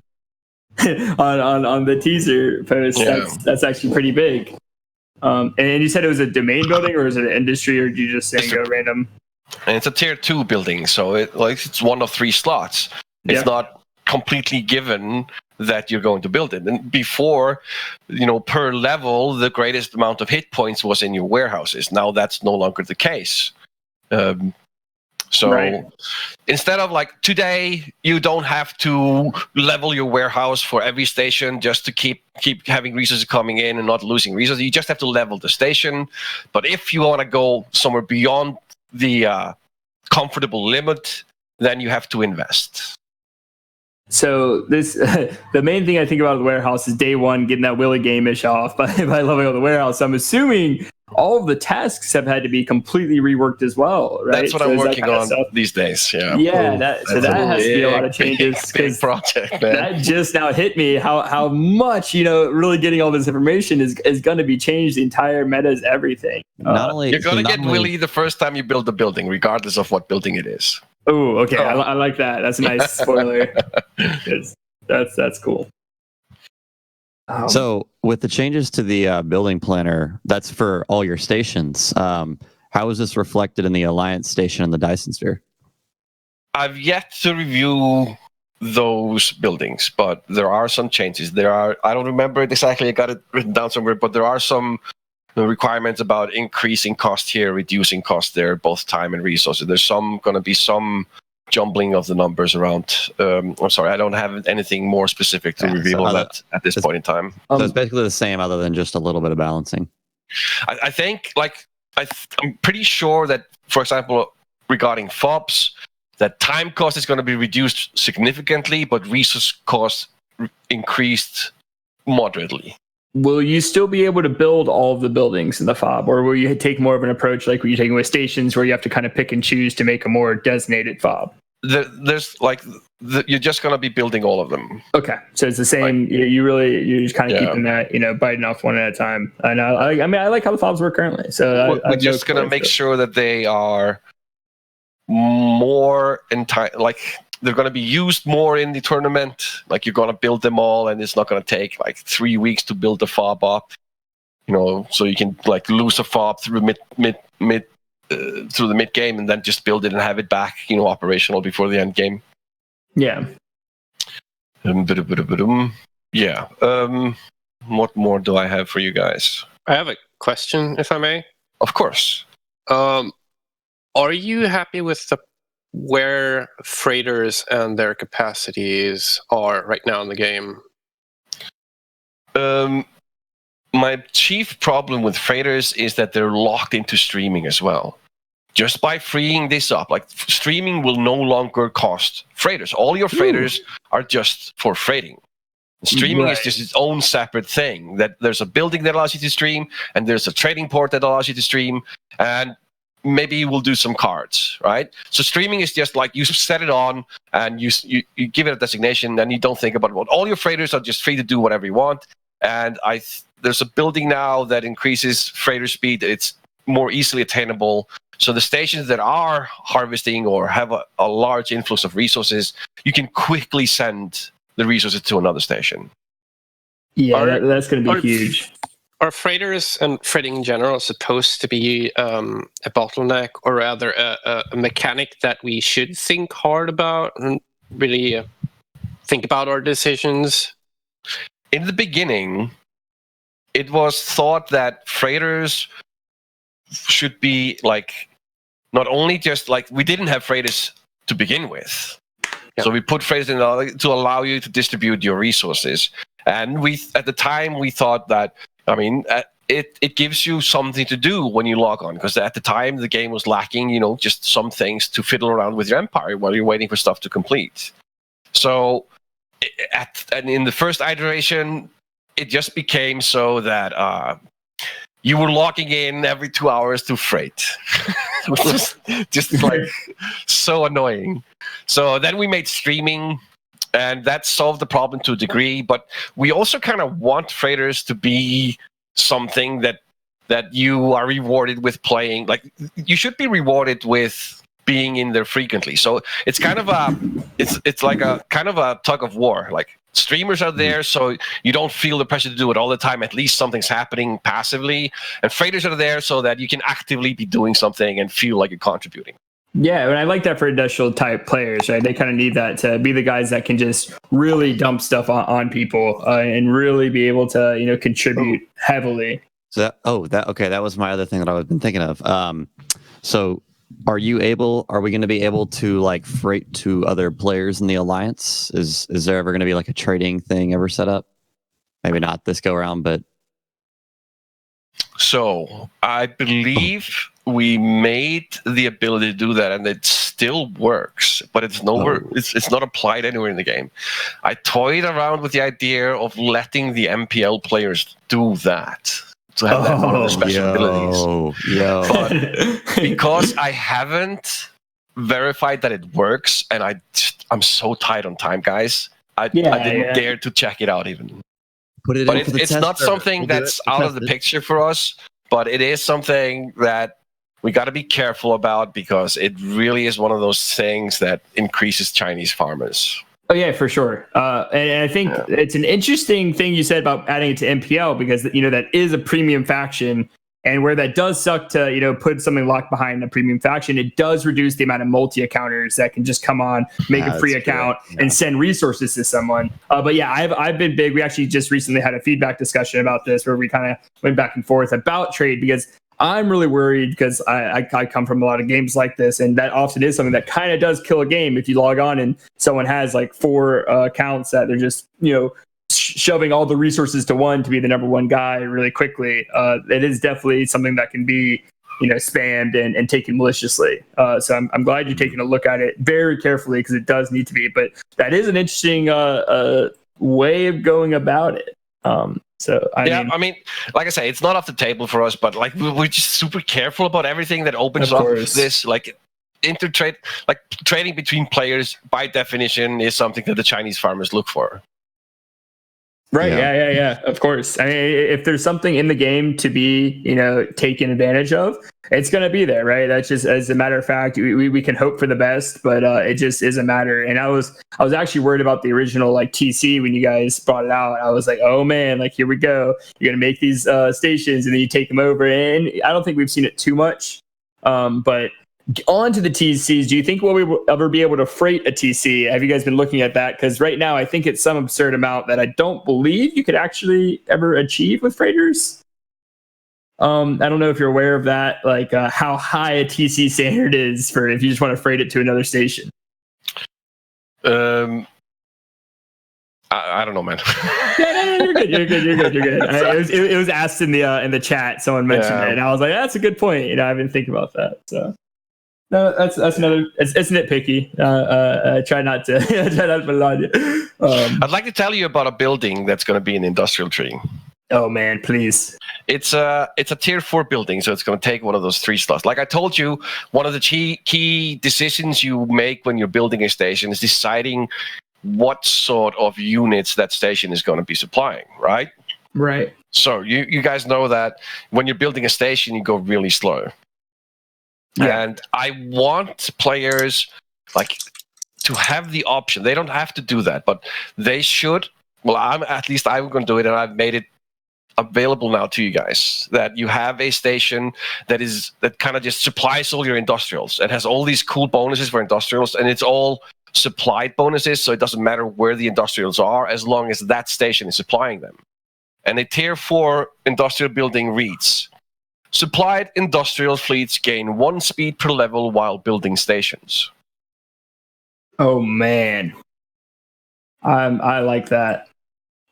on the teaser post. Yeah. That's actually pretty big. And you said it was a domain building, or is it an industry, or did you just say go random? And it's a tier 2 building, so it's one of 3 slots. It's not completely given that you're going to build it. And before, per level, the greatest amount of hit points was in your warehouses. Now that's no longer the case. Instead of like today, you don't have to level your warehouse for every station just to keep having resources coming in and not losing resources. You just have to level the station. But if you want to go somewhere beyond the comfortable limit, then you have to invest. So the main thing I think about the warehouse is day one, getting that Willy game-ish off by leveling up the warehouse. So I'm assuming all of the tasks have had to be completely reworked as well, right? That's what I'm working on these days. Yeah. That has to be a lot of changes. Big project, man. That just now hit me how much, really getting all this information is going to be changed. The entire meta is everything. You're going to get Willy the first time you build a building, regardless of what building it is. Oh, okay. I like that. That's a nice spoiler. That's cool. So with the changes to the building planner, that's for all your stations. How is this reflected in the Alliance station and the Dyson Sphere? I've yet to review those buildings, but there are some changes. I don't remember it exactly. I got it written down somewhere, but there are some requirements about increasing cost here, reducing cost there, both time and resources. There's going to be some jumbling of the numbers around. I'm sorry, I don't have anything more specific to reveal that at this point in time. So it's basically the same, other than just a little bit of balancing. I think, I'm pretty sure that, for example, regarding FABs, that time cost is going to be reduced significantly, but resource cost increased moderately. Will you still be able to build all of the buildings in the FAB, or will you take more of an approach like what you're taking with stations, where you have to kind of pick and choose to make a more designated FAB? You're just going to be building all of them. Okay, so it's the same. You're just kind of keeping that, biting off one at a time. And I like how the FABs work currently. So we're just going to make sure that they are more they're going to be used more in the tournament. Like, you're going to build them all, and it's not going to take 3 weeks to build the FAB up. So you can lose a FAB through through the mid game, and then just build it and have it back, operational before the end game. Yeah. Yeah. What more do I have for you guys? I have a question, if I may. Of course. Are you happy with where freighters and their capacities are right now in the game? My chief problem with freighters is that they're locked into streaming as well. Just by freeing this up, streaming will no longer cost freighters. All your freighters are just for freighting. Streaming is just its own separate thing. That there's a building that allows you to stream, and there's a trading port that allows you to stream, and maybe we'll do some cards, right? So streaming is just you set it on, and you give it a designation, and you don't think about it. All your freighters are just free to do whatever you want. And there's a building now that increases freighter speed. It's more easily attainable. So the stations that are harvesting or have a large influx of resources, you can quickly send the resources to another station. Yeah, that's going to be huge. Are freighters and freighting in general supposed to be a bottleneck, or rather a mechanic that we should think hard about and really think about our decisions? In the beginning, it was thought that freighters should be not only just we didn't have freighters to begin with. Yeah. So we put freighters in to allow you to distribute your resources. And at the time we thought that, it gives you something to do when you log on, because at the time the game was lacking, just some things to fiddle around with your empire while you're waiting for stuff to complete. So and in the first iteration, it just became so that you were logging in every 2 hours to freight, which was just so annoying. So then we made streaming, and that solved the problem to a degree. But we also kind of want freighters to be something that you are rewarded with playing. You should be rewarded with being in there frequently. So it's kind of it's like a kind of a tug of war. Streamers are there, so you don't feel the pressure to do it all the time. At least something's happening passively. And freighters are there so that you can actively be doing something and feel like you're contributing. Yeah, and I like that for industrial type players, right? They kind of need that to be the guys that can just really dump stuff on people and really be able to, contribute heavily. So that was my other thing that I've been thinking of. So are we going to be able to freight to other players in the Alliance? Is there ever going to be a trading thing ever set up? Maybe not this go around, but. So I believe we made the ability to do that, and it still works, but it's nowhere. It's not applied anywhere in the game. I toyed around with the idea of letting the MPL players do that, to have that one of the special abilities. Yo. But because I haven't verified that it works, and I'm so tight on time, guys. I didn't dare to check it out even. Put it but in for the it's not something that's out of the picture for us, but it is something that we got to be careful about because it really is one of those things that increases Chinese farmers. Oh yeah, for sure. And I think it's an interesting thing you said about adding it to MPL because that is a premium faction, and where that does suck to put something locked behind a premium faction, it does reduce the amount of multi-accounters that can just come on, make a free account, and send resources to someone. But yeah, I've been big. We actually just recently had a feedback discussion about this where we kind of went back and forth about trade because I'm really worried because I come from a lot of games like this, and that often is something that kind of does kill a game if you log on and someone has like 4 accounts that they're just shoving all the resources to one to be the number one guy really quickly. It is definitely something that can be spammed and taken maliciously. So I'm glad you're taking a look at it very carefully because it does need to be. But that is an interesting way of going about it. I mean, like I say, it's not off the table for us, but like we're just super careful about everything that opens up this. Like intertrade, like trading between players, by definition, is something that the Chinese farmers look for. Right. Yeah. Of course. I mean, if there's something in the game to be, taken advantage of, it's going to be there, right? That's just, as a matter of fact, we can hope for the best, but it just is a matter. And I was actually worried about the original like TC when you guys brought it out. I was like, oh man, like here we go. You're going to make these stations and then you take them over. And I don't think we've seen it too much. But on to the TCs, do you think we'll ever be able to freight a TC? Have you guys been looking at that? Because right now, I think it's some absurd amount that I don't believe you could actually ever achieve with freighters. I don't know if you're aware of that, like how high a TC standard is for if you just want to freight it to another station. I don't know, man. You're good. It was asked in the chat. Someone mentioned it, and I was like, that's a good point. I've been thinking about that. So. No, that's another. It's nitpicky. Try not to put it on you. I'd like to tell you about a building that's going to be an industrial tree. Oh man, please! It's a tier 4 building, so it's going to take one of those 3 slots. Like I told you, one of the key decisions you make when you're building a station is deciding what sort of units that station is going to be supplying. Right. Right. So you guys know that when you're building a station, you go really slow. Yeah. And I want players like to have the option. They don't have to do that, but they should. Well, I'm going to do it, and I've made it available now to you guys that you have a station that kind of just supplies all your industrials. It has all these cool bonuses for industrials, and it's all supplied bonuses, so it doesn't matter where the industrials are as long as that station is supplying them. And a tier 4 industrial building reads: supplied industrial fleets gain 1 speed per level while building stations. Oh man, I like that.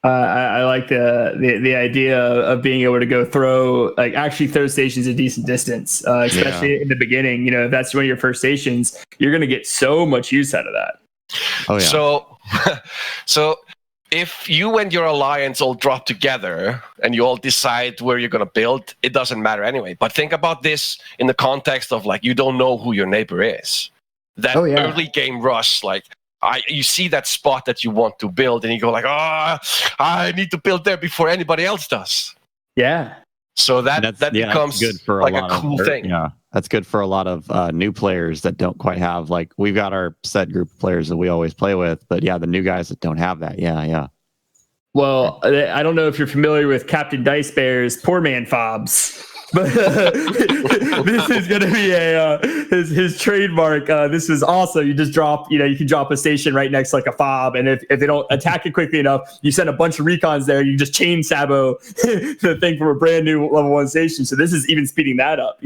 I like the idea of being able to throw stations a decent distance, especially in the beginning. If that's one of your first stations, you're going to get so much use out of that. Oh yeah. So if you and your alliance all drop together and you all decide where you're going to build, it doesn't matter anyway. But think about this in the context of you don't know who your neighbor is. That early game rush, you see that spot that you want to build and you go I need to build there before anybody else does. Yeah. So that becomes good for a cool thing. Yeah. That's good for a lot of new players that don't quite have, we've got our set group of players that we always play with, but the new guys that don't have that. Yeah. Well, I don't know if you're familiar with Captain Dice Bear's Poor Man FOBs, but this is going to be his trademark. This is awesome. You just drop, you can drop a station right next to a FOB, and if they don't attack it quickly enough, you send a bunch of recons there. You just chain sabo the thing from a brand new level 1 station. So this is even speeding that up.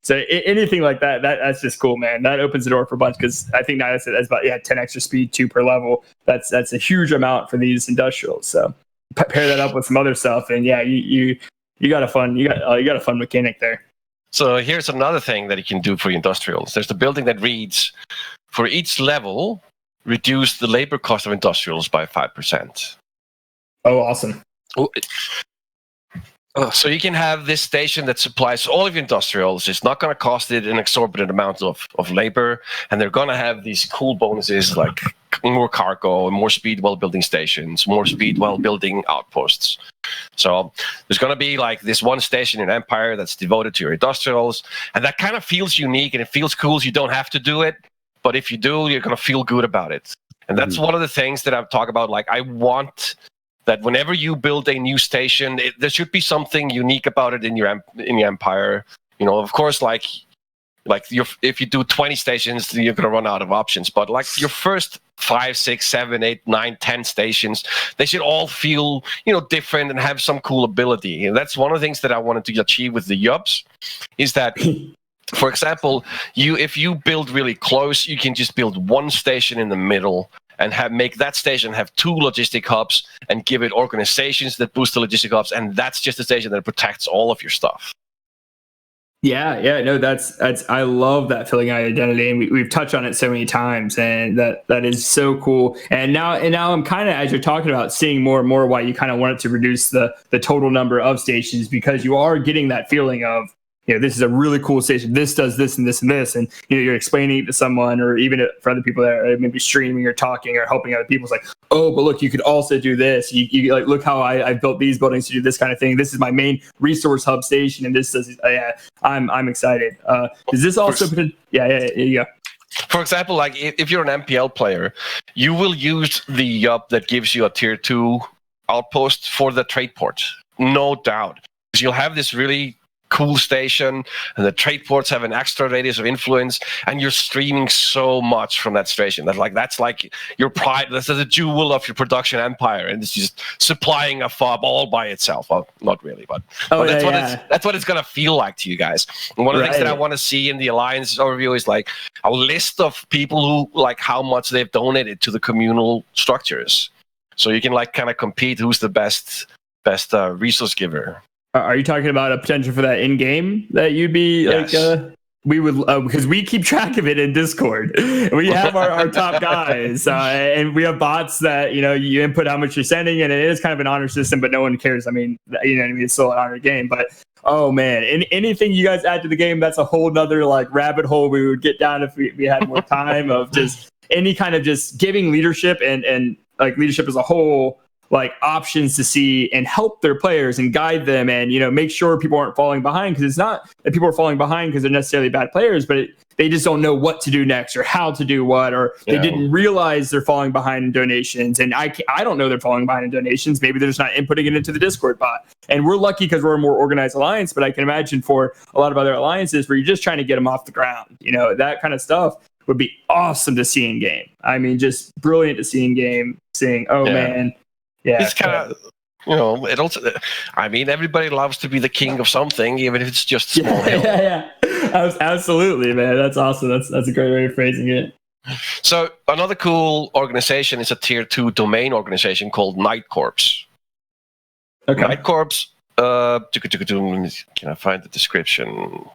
So anything like that's just cool, man. That opens the door for a bunch because I think that's about 10 extra speed, 2 per level. That's a huge amount for these industrials. So pair that up with some other stuff, and you got a fun mechanic there. So here's another thing that you can do for industrials. There's the building that reads: for each level, reduce the labor cost of industrials by 5%. Oh, awesome. So you can have this station that supplies all of your industrials. It's not going to cost it an exorbitant amount of labor, and they're going to have these cool bonuses like more cargo and more speed while building stations, more speed while building outposts. So there's going to be like this one station in Empire that's devoted to your industrials, and that kind of feels unique and it feels cool. So you don't have to do it, but if you do, you're going to feel good about it. And that's one of the things that I've talked about. Like, I want that whenever you build a new station, there should be something unique about it in your Empire. You know, of course, like if you do 20 stations, you're gonna run out of options. But like your first 5, 6, 7, 8, 9, 10 stations, they should all feel, you know, different and have some cool ability. And that's one of the things that I wanted to achieve with the Yubs, is that, for example, if you build really close, you can just build one station in the middle and make that station have 2 logistic hubs and give it organizations that boost the logistic hubs, and that's just a station that protects all of your stuff. Yeah, no, that's I love that filling out identity, and we've touched on it so many times, and that is so cool. And now I'm kind of, as you're talking about, seeing more and more why you kind of wanted to reduce the total number of stations, because you are getting that feeling of, you know, this is a really cool station. This does this and this and this, and you know, you're explaining it to someone, or even for other people that are maybe streaming or talking or helping other people. It's like, oh, but look, you could also do this. You like, look how I built these buildings to do this kind of thing. This is my main resource hub station, and this does. Yeah, I'm excited. Is this also? Yeah. For example, like if you're an MPL player, you will use the Yub that gives you a tier 2 outpost for the trade port, no doubt. Because you'll have this really cool station, and the trade ports have an extra radius of influence, and you're streaming so much from that station. That's like your pride. That's the jewel of your production empire, and it's just supplying a FAB all by itself. Well, not really, but that's what it's gonna feel like to you guys. And one of the things that I want to see in the Alliance overview is like a list of people who, like, how much they've donated to the communal structures, so you can like kind of compete who's the best resource giver. Are you talking about a potential for that in game that you'd be like? We would, because we keep track of it in Discord. We have our top guys, and we have bots that, you know, you input how much you're sending, and it is kind of an honor system, but no one cares. I mean, you know what I mean? It's still an honor game, but oh man, anything you guys add to the game, that's a whole nother like rabbit hole we would get down if we had more time, of just any kind of just giving leadership and like leadership as a whole, like options to see and help their players and guide them, and, you know, make sure people aren't falling behind, because it's not that people are falling behind because they're necessarily bad players, but they just don't know what to do next or how to do what, or they didn't realize they're falling behind in donations. And I don't know they're falling behind in donations. Maybe they're just not inputting it into the Discord bot. And we're lucky because we're a more organized alliance, but I can imagine for a lot of other alliances where you're just trying to get them off the ground, you know, that kind of stuff would be awesome to see in game. I mean, just brilliant to see in game, seeing, man. Yeah, it's kind of, you know, it also, I mean, everybody loves to be the king of something, even if it's just small hill. Yeah. Absolutely, man. That's awesome. That's a great way of phrasing it. So another cool organization is a tier 2 domain organization called Night Corps. Okay. Night Corps, can I find the description?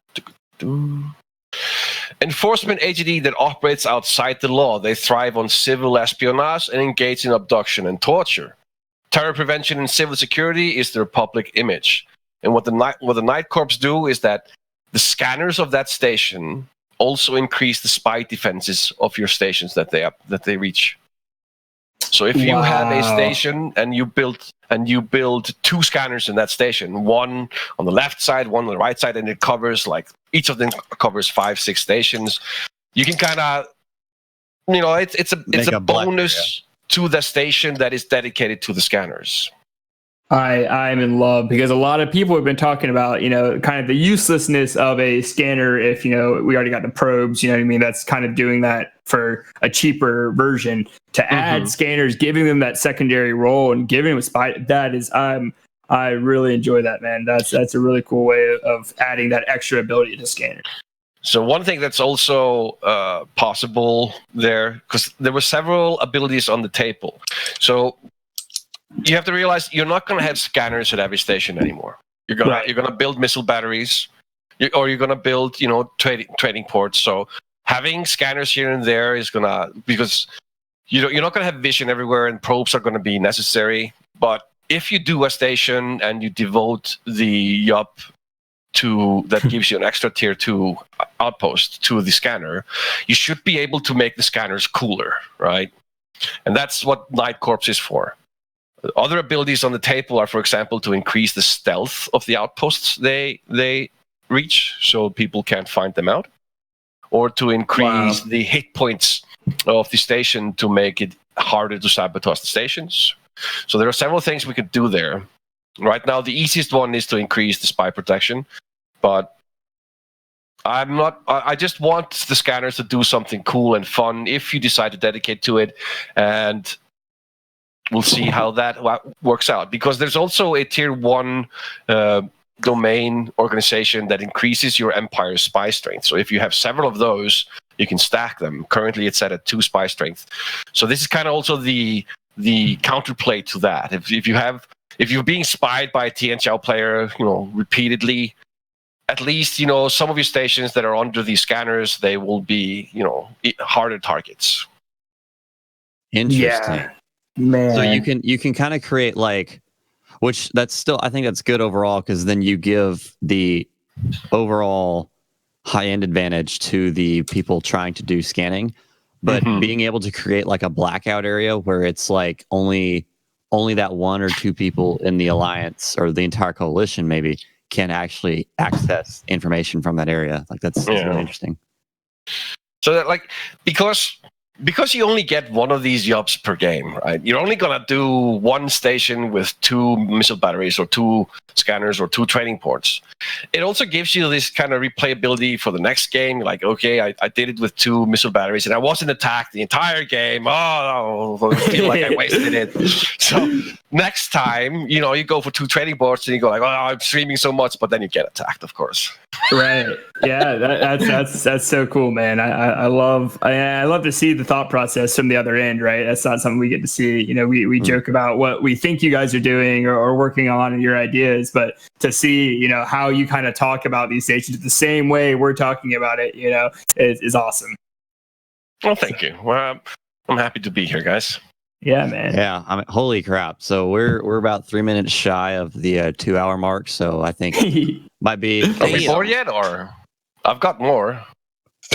Enforcement agency that operates outside the law. They thrive on civil espionage and engage in abduction and torture. Terror prevention and civil security is their public image. And what the Night Corps do is that the scanners of that station also increase the spy defenses of your stations that they reach. So if you have a station and you build 2 scanners in that station, one on the left side, one on the right side, and it covers, like, each of them covers 5, 6 stations, you can kind of, you know, it's a bonus to the station that is dedicated to the scanners. I'm in love, because a lot of people have been talking about, you know, kind of the uselessness of a scanner if, you know, we already got the probes, you know what I mean? That's kind of doing that for a cheaper version. To add scanners, giving them that secondary role and giving them a spy, that is, I really enjoy that, man. That's a really cool way of adding that extra ability to scanner. So one thing that's also possible there, because there were several abilities on the table. So you have to realize you're not going to have scanners at every station anymore. You're gonna build missile batteries, or you're gonna build, you know, trading ports. So having scanners here and there is gonna, because you're not gonna have vision everywhere, and probes are gonna be necessary. But if you do a station and you devote the job that gives you an extra tier 2 outpost to the scanner, you should be able to make the scanners cooler, right? And that's what Night Corps is for. Other abilities on the table are, for example, to increase the stealth of the outposts they reach, so people can't find them out, or to increase the hit points of the station to make it harder to sabotage the stations. So there are several things we could do there. Right now, the easiest one is to increase the spy protection, but I just want the scanners to do something cool and fun if you decide to dedicate to it, and we'll see how that works out. Because there's also a tier 1 domain organization that increases your empire's spy strength. So if you have several of those, you can stack them. Currently, it's set at 2 spy strength. So this is kind of also the counterplay to that. If you're being spied by a TNCL player, repeatedly, at least, some of your stations that are under these scanners, they will be, harder targets. Interesting. Yeah, man. So you can kind of create which that's still, I think that's good overall, because then you give the overall high-end advantage to the people trying to do scanning. But being able to create a blackout area where it's only that 1 or 2 people in the alliance or the entire coalition maybe can actually access information from that area. That's really interesting. So that because you only get one of these jobs per game, right? You're only gonna do one station with 2 missile batteries or 2 scanners or 2 training ports. It also gives you this kind of replayability for the next game. Okay, I did it with 2 missile batteries and I wasn't attacked the entire game. Oh, I feel like I wasted it. So next time, you go for 2 training ports and you go I'm streaming so much, but then you get attacked, of course. Right. Yeah, that's so cool, man. I love to see the thought process from the other end, right? That's not something we get to see. We joke about what we think you guys are doing or working on and your ideas, but to see, how you kind of talk about these stations the same way we're talking about it, is awesome. Well, thank you. Well, I'm happy to be here, guys. Yeah, man. Yeah, holy crap. So we're about 3 minutes shy of the 2-hour mark. So I think might be. Are we bored yet, or I've got more?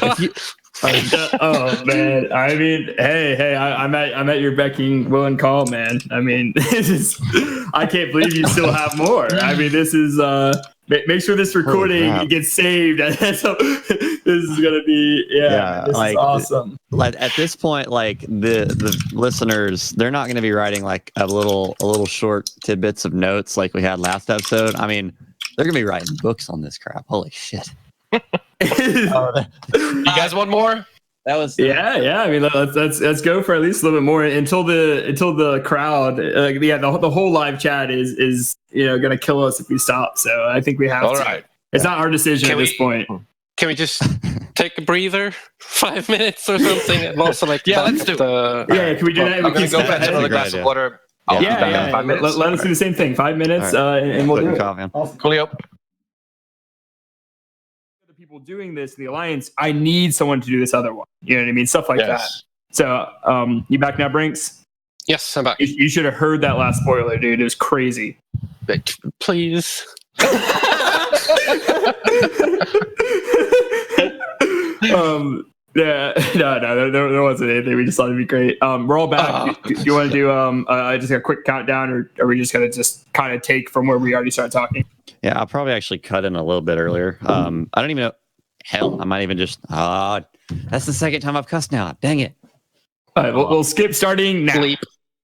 Oh man! I mean, hey! I'm at your becking will and call, man. I mean, I can't believe you still have more. I mean, this is make sure this recording gets saved. This is gonna be this is awesome. At this point, the listeners, they're not gonna be writing a little short tidbits of notes like we had last episode. I mean, they're gonna be writing books on this crap. Holy shit! You guys want more? That was yeah. I mean, let's go for at least a little bit more until the crowd. The whole live chat is gonna kill us if we stop. So I think we have. All to. right. It's not our decision at this point. Can we just take a breather, 5 minutes or something? And also, let's do. Can we do that? I'm gonna go fetch another glass of water. Yeah. 5 minutes. Let us do the same thing. 5 minutes, and we'll do it. Awesome. Coolio. People doing this in the alliance, I need someone to do this other one. You know what I mean? Stuff like that. So, you back now, Branx? Yes, I'm back. You should have heard that last spoiler, dude. It was crazy. Please. Yeah, no, there wasn't anything. We just thought it'd be great. We're all back. Do you want to do just a quick countdown, or are we just gonna kind of take from where we already started talking? Yeah, I'll probably actually cut in a little bit earlier. I don't even know. Hell, I might even just. That's the second time I've cussed now. Dang it. All right, we'll skip starting now. Sleep.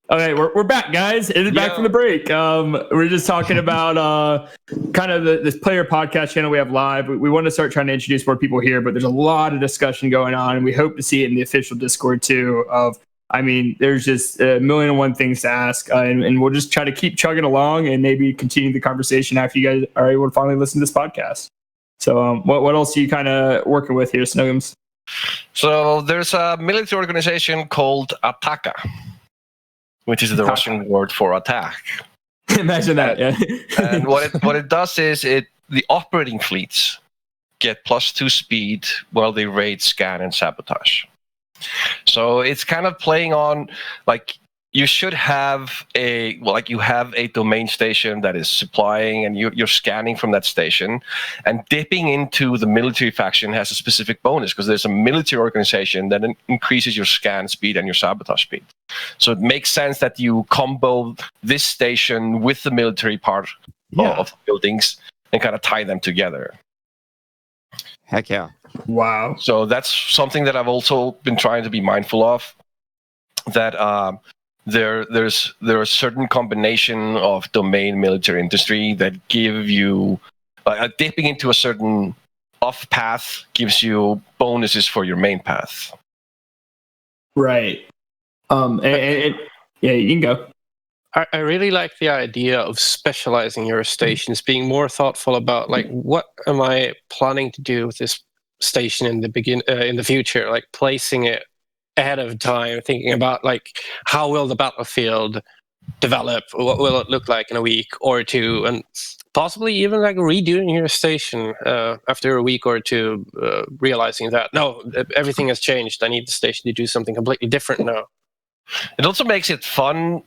Okay, we're back, guys. It's back from the break. We're just talking about kind of this player podcast channel we have live. We want to start trying to introduce more people here, but there's a lot of discussion going on, and we hope to see it in the official Discord too. There's just a million and one things to ask, and we'll just try to keep chugging along and maybe continue the conversation after you guys are able to finally listen to this podcast. So, what else are you kind of working with here, Snoogms? So there's a military organization called Ataka, which is the Russian word for attack. Imagine that. And what it does is the operating fleets get +2 speed while they raid, scan, and sabotage. So it's kind of playing on you should have you have a domain station that is supplying, and you're scanning from that station, and dipping into the military faction has a specific bonus because there's a military organization that increases your scan speed and your sabotage speed. So it makes sense that you combo this station with the military part of the buildings and kind of tie them together. Heck yeah. Wow. So that's something that I've also been trying to be mindful of, that there are a certain combination of domain military industry that give you dipping into a certain off path gives you bonuses for your main path. Right. And yeah, you can go. I really like the idea of specializing your stations, being more thoughtful about like, what am I planning to do with this station in the future, like placing it ahead of time, thinking about like, how will the battlefield develop, what will it look like in a week or two, and possibly even like redoing your station after a week or two, realizing that no, everything has changed, I need the station to do something completely different now. It also makes it fun,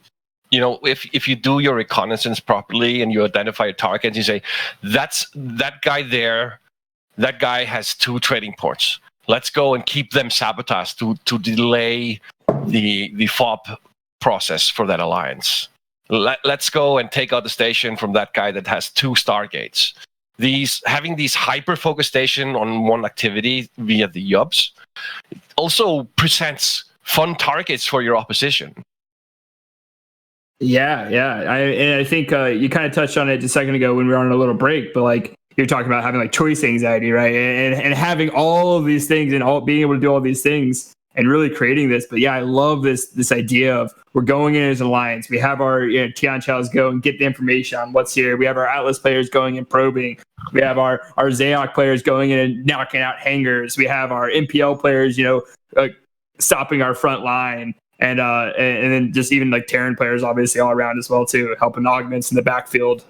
you know, if you do your reconnaissance properly and you identify your targets, you say, that's that guy there, that guy has 2 trading ports. Let's go and keep them sabotaged to delay the FAB process for that alliance. Let's go and take out the station from that guy that has 2 stargates. Having these hyper-focused station on one activity via the YUBs also presents fun targets for your opposition. Yeah. I think you kind of touched on it just a second ago when we were on a little break, but like you're talking about having like choice anxiety, right? And having all of these things and being able to do all these things and really creating this. But yeah, I love this idea of we're going in as an alliance. We have our Tian Chaos go and get the information on what's here. We have our Atlas players going and probing. We have our Zayoc players going in and knocking out hangars. We have our MPL players, stopping our front line. And then just even like Terran players, obviously all around as well too, helping augments in the backfield.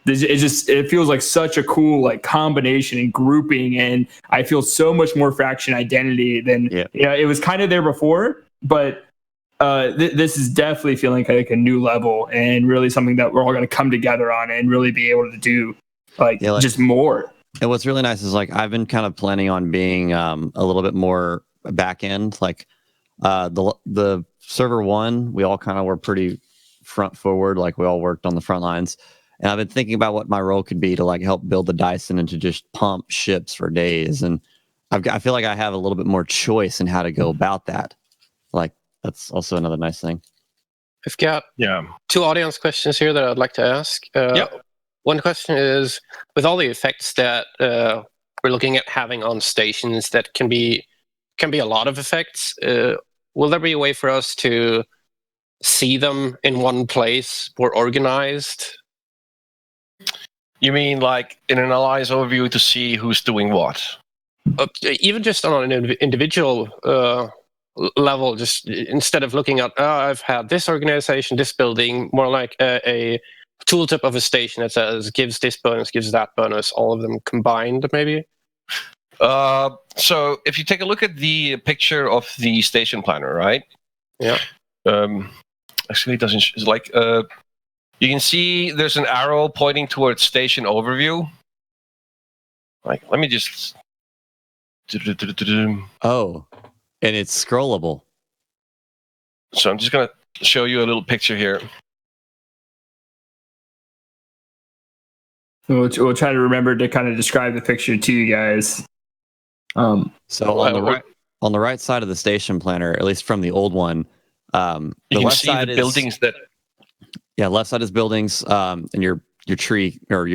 It feels like such a cool like combination and grouping, and I feel so much more faction identity than it was kind of there before, but this is definitely feeling like a new level and really something that we're all going to come together on and really be able to do just more. And what's really nice is like I've been kind of planning on being a little bit more back end, like the server 1, we all kind of were pretty front forward, like we all worked on the front lines. And I've been thinking about what my role could be to like help build the Dyson and to just pump ships for days. And I feel like I have a little bit more choice in how to go about that. Like that's also another nice thing. I've got 2 audience questions here that I'd like to ask. One question is, with all the effects that we're looking at having on stations, that can be a lot of effects. Will there be a way for us to see them in one place, more organized? You mean like in an alliance overview to see who's doing what? Even just on an individual level, just instead of looking at, I've had this organization, this building, more like a tooltip of a station that says gives this bonus, gives that bonus, all of them combined maybe? So if you take a look at the picture of the station planner, right? Yeah. Actually, it doesn't. It's like you can see there's an arrow pointing towards station overview. Like, let me just. Oh, and it's scrollable. So I'm just gonna show you a little picture here. We'll try to remember to kind of describe the picture to you guys. So on the right side of the station planner, at least from the old one, the left side is buildings that. Yeah, left side is buildings, and your tree or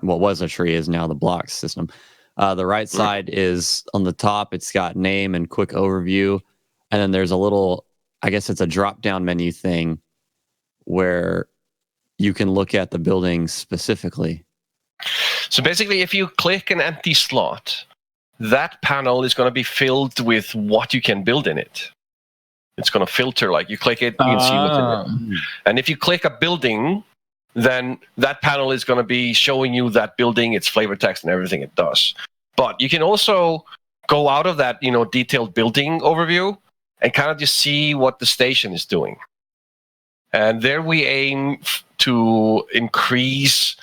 what was a tree is now the block system. The right side is on the top. It's got name and quick overview, and then there's a little, I guess it's a drop down menu thing where you can look at the buildings specifically. So basically, if you click an empty slot, that panel is going to be filled with what you can build in it. It's going to filter, like you click it, you can see what's in it. And if you click a building, then that panel is going to be showing you that building, its flavor text, and everything it does. But you can also go out of that, detailed building overview and kind of just see what the station is doing. And there we aim to increase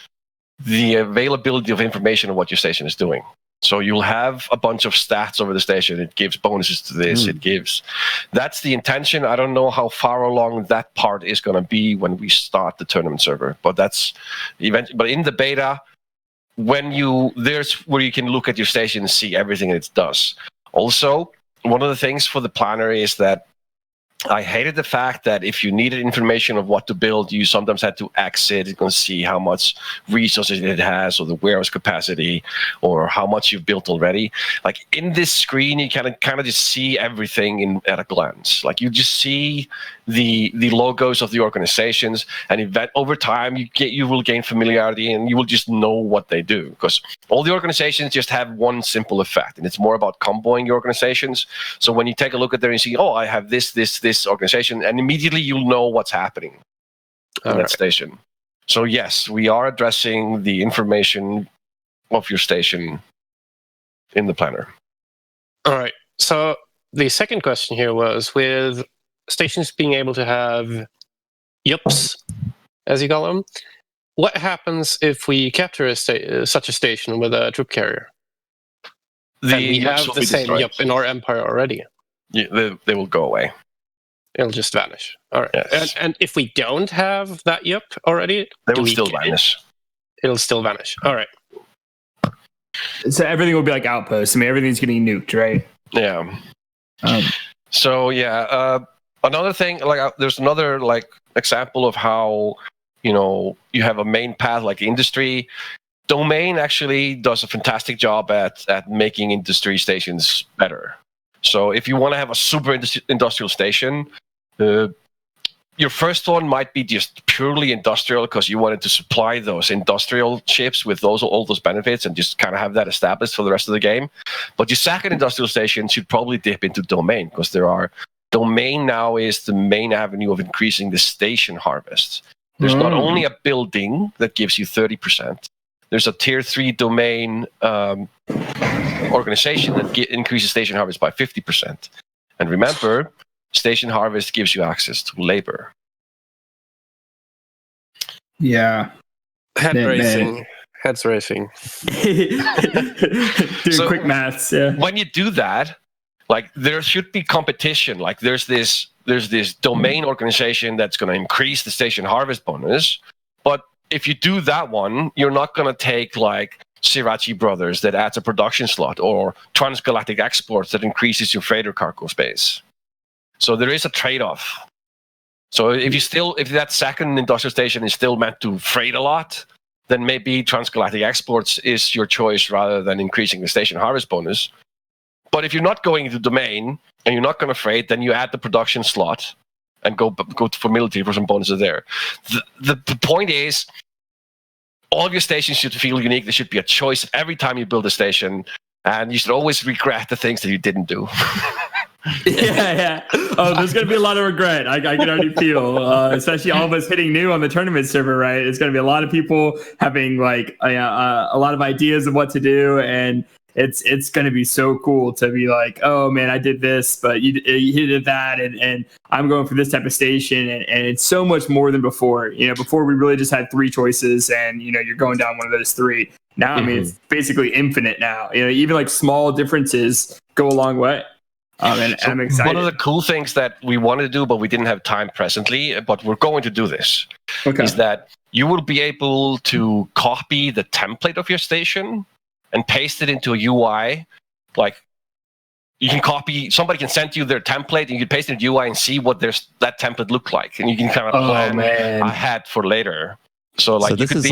the availability of information on what your station is doing. So you'll have a bunch of stats over the station. It gives bonuses to this. It gives. That's the intention. I don't know how far along that part is going to be when we start the tournament server, but that's eventually. But in the beta, there's where you can look at your station and see everything it does. Also, one of the things for the planner is that I hated the fact that if you needed information of what to build, you sometimes had to exit and see how much resources it has, or the warehouse capacity, or how much you've built already. Like in this screen, you kind of just see everything at a glance. Like you just see the logos of the organizations, and over time you will gain familiarity, and you will just know what they do, because all the organizations just have one simple effect, and it's more about comboing your organizations. So when you take a look at there and see, oh, I have this organization, and immediately you'll know what's happening in that station. So yes, we are addressing the information of your station in the planner. All right. So the second question here was, with stations being able to have yups, as you call them, what happens if we capture such a station with a troop carrier? And we have the same yup in our empire already. Yeah, they will go away. It'll just vanish. All right. Yes. And if we don't have that yup already, they will still vanish. It'll still vanish. All right. So everything will be like Outposts. I mean, everything's getting nuked, right? Yeah. So yeah, another thing, there's another example of how you have a main path like industry. Domain actually does a fantastic job at making industry stations better. So if you want to have a super industrial station, your first one might be just purely industrial because you wanted to supply those industrial ships with all those benefits and just kind of have that established for the rest of the game. But your second industrial station should probably dip into domain, because domain now is the main avenue of increasing the station harvest. There's not only a building that gives you 30%. There's a tier 3 domain organization that increases station harvest by 50%. And remember, station harvest gives you access to labor. Yeah. Heads racing. Doing quick maths. Yeah. When you do that, there should be competition. There's this domain organization that's going to increase the station harvest bonus, but if you do that one, you're not going to take Sriracha Brothers that adds a production slot, or Transgalactic Exports that increases your freighter cargo space. So there is a trade-off. So if that second industrial station is still meant to freight a lot, then maybe Transgalactic Exports is your choice rather than increasing the station harvest bonus. But if you're not going into domain and you're not going to freight, then you add the production slot and go for military for some bonuses there. The point is, all of your stations should feel unique. There should be a choice every time you build a station, and you should always regret the things that you didn't do. Yeah. Oh, there's going to be a lot of regret. I can already feel, especially all of us hitting new on the tournament server, right? It's going to be a lot of people having a lot of ideas of what to do, and it's going to be so cool to be like, oh man, I did this, but you did that, and I'm going for this type of station, and it's so much more than before. Before we really just had 3 choices, and you're going down one of those 3. Now, I mean, it's basically infinite now. Even small differences go a long way. And I'm excited. One of the cool things that we wanted to do, but we didn't have time presently, but we're going to do this, is that you will be able to copy the template of your station and paste it into a UI. You can copy, somebody can send you their template, and you can paste it in UI and see what that template look like, and you can kind of plan ahead for later. So this is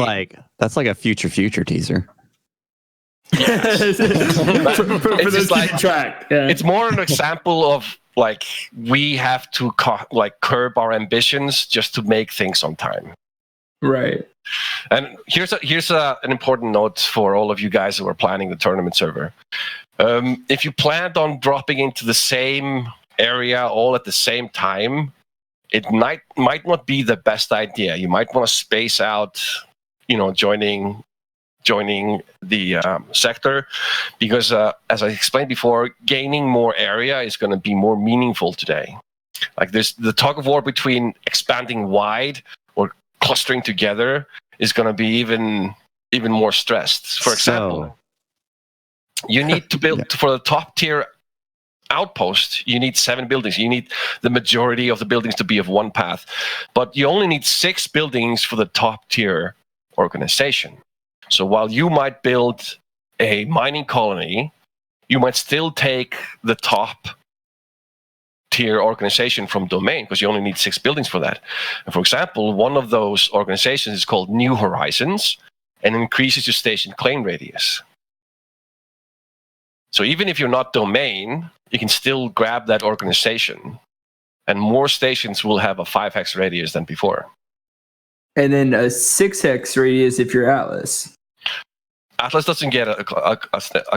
that's like a future teaser. Yes. for those keeping track. Yeah. It's more an example of we have to curb our ambitions just to make things on time. Right. And here's an important note for all of you guys who are planning the tournament server. If you planned on dropping into the same area all at the same time, it might not be the best idea. You might want to space out, joining the sector, because as I explained before, gaining more area is going to be more meaningful today. Like there's the tug of war between expanding wide or clustering together is going to be even more stressed. For example, you need to build for the top tier outpost, you need 7 buildings. You need the majority of the buildings to be of one path, but you only need 6 buildings for the top tier organization. So while you might build a mining colony, you might still take the top tier organization from domain because you only need 6 buildings for that. And for example, one of those organizations is called New Horizons and increases your station claim radius. So even if you're not domain, you can still grab that organization, and more stations will have a 5 hex radius than before. And then a 6 hex radius if you're Atlas. Atlas doesn't get a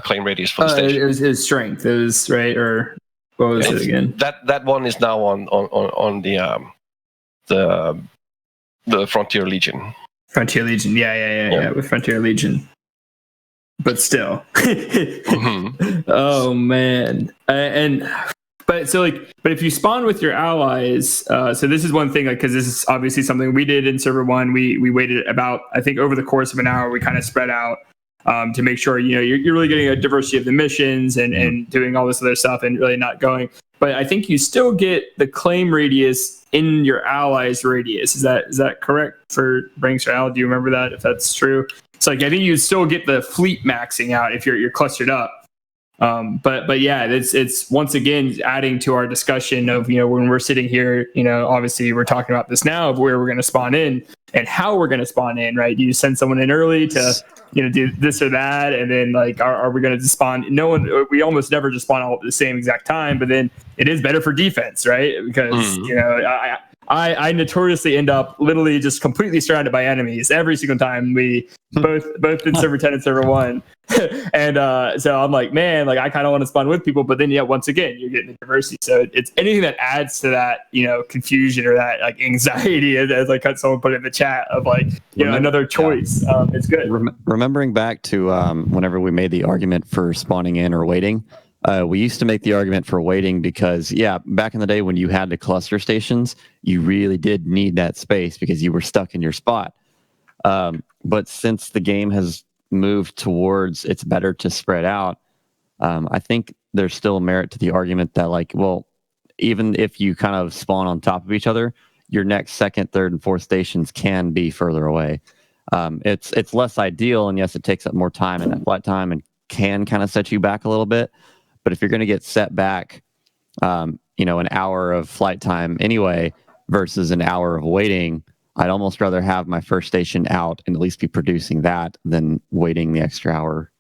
claim radius for the station. It was strength. It was right, or what was it again? That one is now on the Frontier Legion. Frontier Legion, yeah, with Frontier Legion. But still, oh man, but if you spawn with your allies, so this is one thing, like, because this is obviously something we did in server 1. We waited about, I think, over the course of an hour. We kind of spread out to make sure you're really getting a diversity of the missions and doing all this other stuff and really not going. But I think you still get the claim radius in your allies' radius. Is that correct for Branxbro? Do you remember that? If that's true. So I think you still get the fleet maxing out if you're clustered up. But yeah, it's once again adding to our discussion of, when we're sitting here, obviously we're talking about this now of where we're going to spawn in and how we're going to spawn in, right? Do you send someone in early to, do this or that? And then like, are we going to spawn? We almost never just spawn all at the same exact time, but then it is better for defense, right? Because, I notoriously end up literally just completely surrounded by enemies every single time we both in server 10 and server 1. And so I'm like, man, like I kind of want to spawn with people, but then once again, you're getting the diversity. So it's anything that adds to that, confusion or that like anxiety, as like someone put it in the chat of like, another choice. It's good. Remembering back to whenever we made the argument for spawning in or waiting, we used to make the argument for waiting because, back in the day when you had the cluster stations, you really did need that space because you were stuck in your spot. But since the game has moved towards it's better to spread out, I think there's still merit to the argument that, like, well, even if you kind of spawn on top of each other, your next, second, third, and fourth stations can be further away. It's less ideal, and yes, it takes up more time and flight time and can kind of set you back a little bit. But if you're going to get set back, an hour of flight time anyway versus an hour of waiting, I'd almost rather have my first station out and at least be producing that than waiting the extra hour.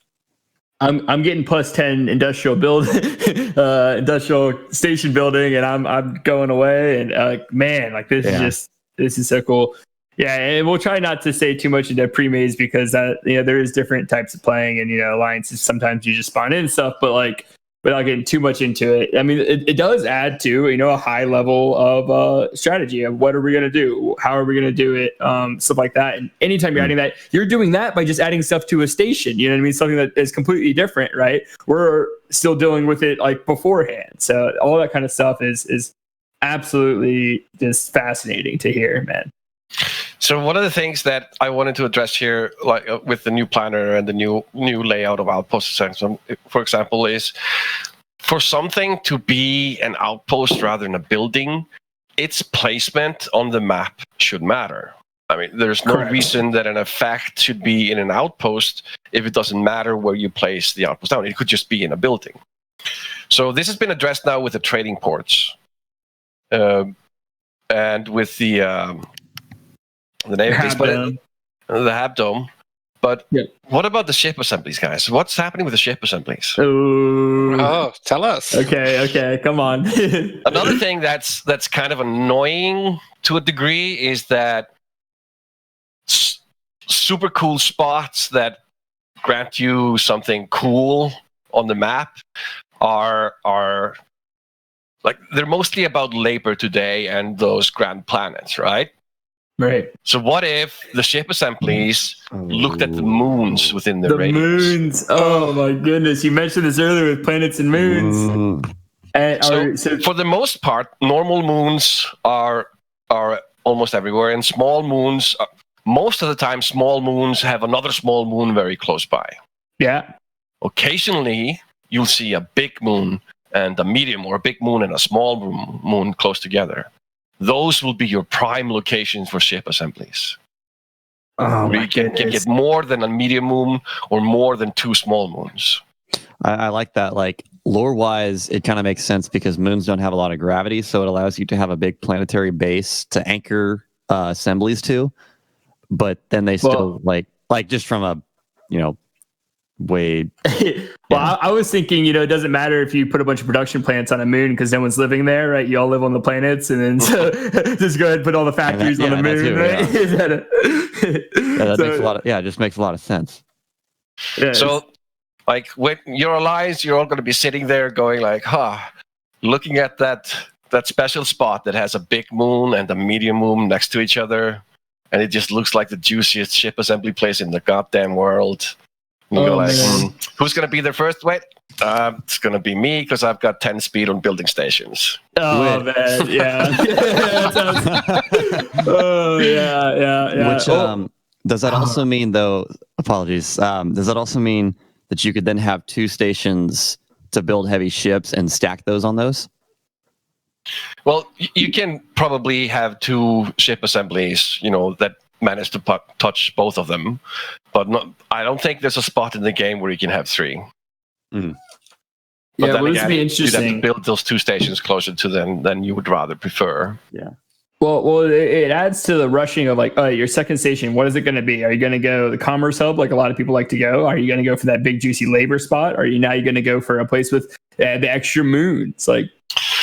I'm getting plus 10 industrial industrial station building, and I'm going away. And this is so cool. Yeah, and we'll try not to say too much into pre-maze because there is different types of playing, and alliances sometimes you just spawn in and stuff, but like without getting too much into it, I mean, it does add to a high level of strategy of what are we going to do, how are we going to do it, stuff like that. And anytime you're adding that, you're doing that by just adding stuff to a station. You know what I mean? Something that is completely different, right? We're still dealing with it like beforehand. So all that kind of stuff is absolutely just fascinating to hear, man. So one of the things that I wanted to address here, like with the new planner and the new layout of outposts, for example, is for something to be an outpost rather than a building, its placement on the map should matter. I mean, there's no reason that an effect should be in an outpost if it doesn't matter where you place the outpost down. It could just be in a building. So this has been addressed now with the trading ports and with the name of this, but the Hab Dome. But what about the ship assemblies, guys? What's happening with the ship assemblies? Oh, tell us. Okay, come on. Another thing that's kind of annoying to a degree is that super cool spots that grant you something cool on the map are like they're mostly about labor today and those grand planets, right? Right. So what if the ship assemblies looked at the moons within their radius? The moons. Oh my goodness. You mentioned this earlier with planets and moons. So for the most part, normal moons are almost everywhere, and small moons, most of the time, small moons have another small moon very close by. Yeah. Occasionally, you'll see a big moon and a medium, or a big moon and a small moon close together. Those will be your prime locations for ship assemblies. Oh, where you can get more than a medium moon or more than 2 small moons. I like that. Like, lore-wise, it kind of makes sense because moons don't have a lot of gravity, so it allows you to have a big planetary base to anchor assemblies to. But then they still like just from a way. I was thinking, it doesn't matter if you put a bunch of production plants on a moon because no one's living there, right? You all live on the planets, and then so just go ahead and put all the factories on the moon, too, right? That makes a lot of, it just makes a lot of sense. Yeah, so, like, when your alliance, you're all going to be sitting there going like, looking at that special spot that has a big moon and a medium moon next to each other, and it just looks like the juiciest ship assembly place in the goddamn world. And you go like, who's going to be there first? Wait, it's going to be me because I've got 10 speed on building stations. Oh, man, yeah. Which, does that also mean, though, apologies, does that also mean that you could then have 2 stations to build heavy ships and stack those on those? Well, you can probably have 2 ship assemblies, that manage to touch both of them, but I don't think there's a spot in the game where you can have 3. But then again, it'd be interesting. You'd have to build those 2 stations closer to them than you would rather prefer. Yeah. Well, it adds to the rushing of like, your second station, what is it going to be? Are you going to go the commerce hub like a lot of people like to go? Are you going to go for that big juicy labor spot? Or are you going to go for a place with the extra moons? Like,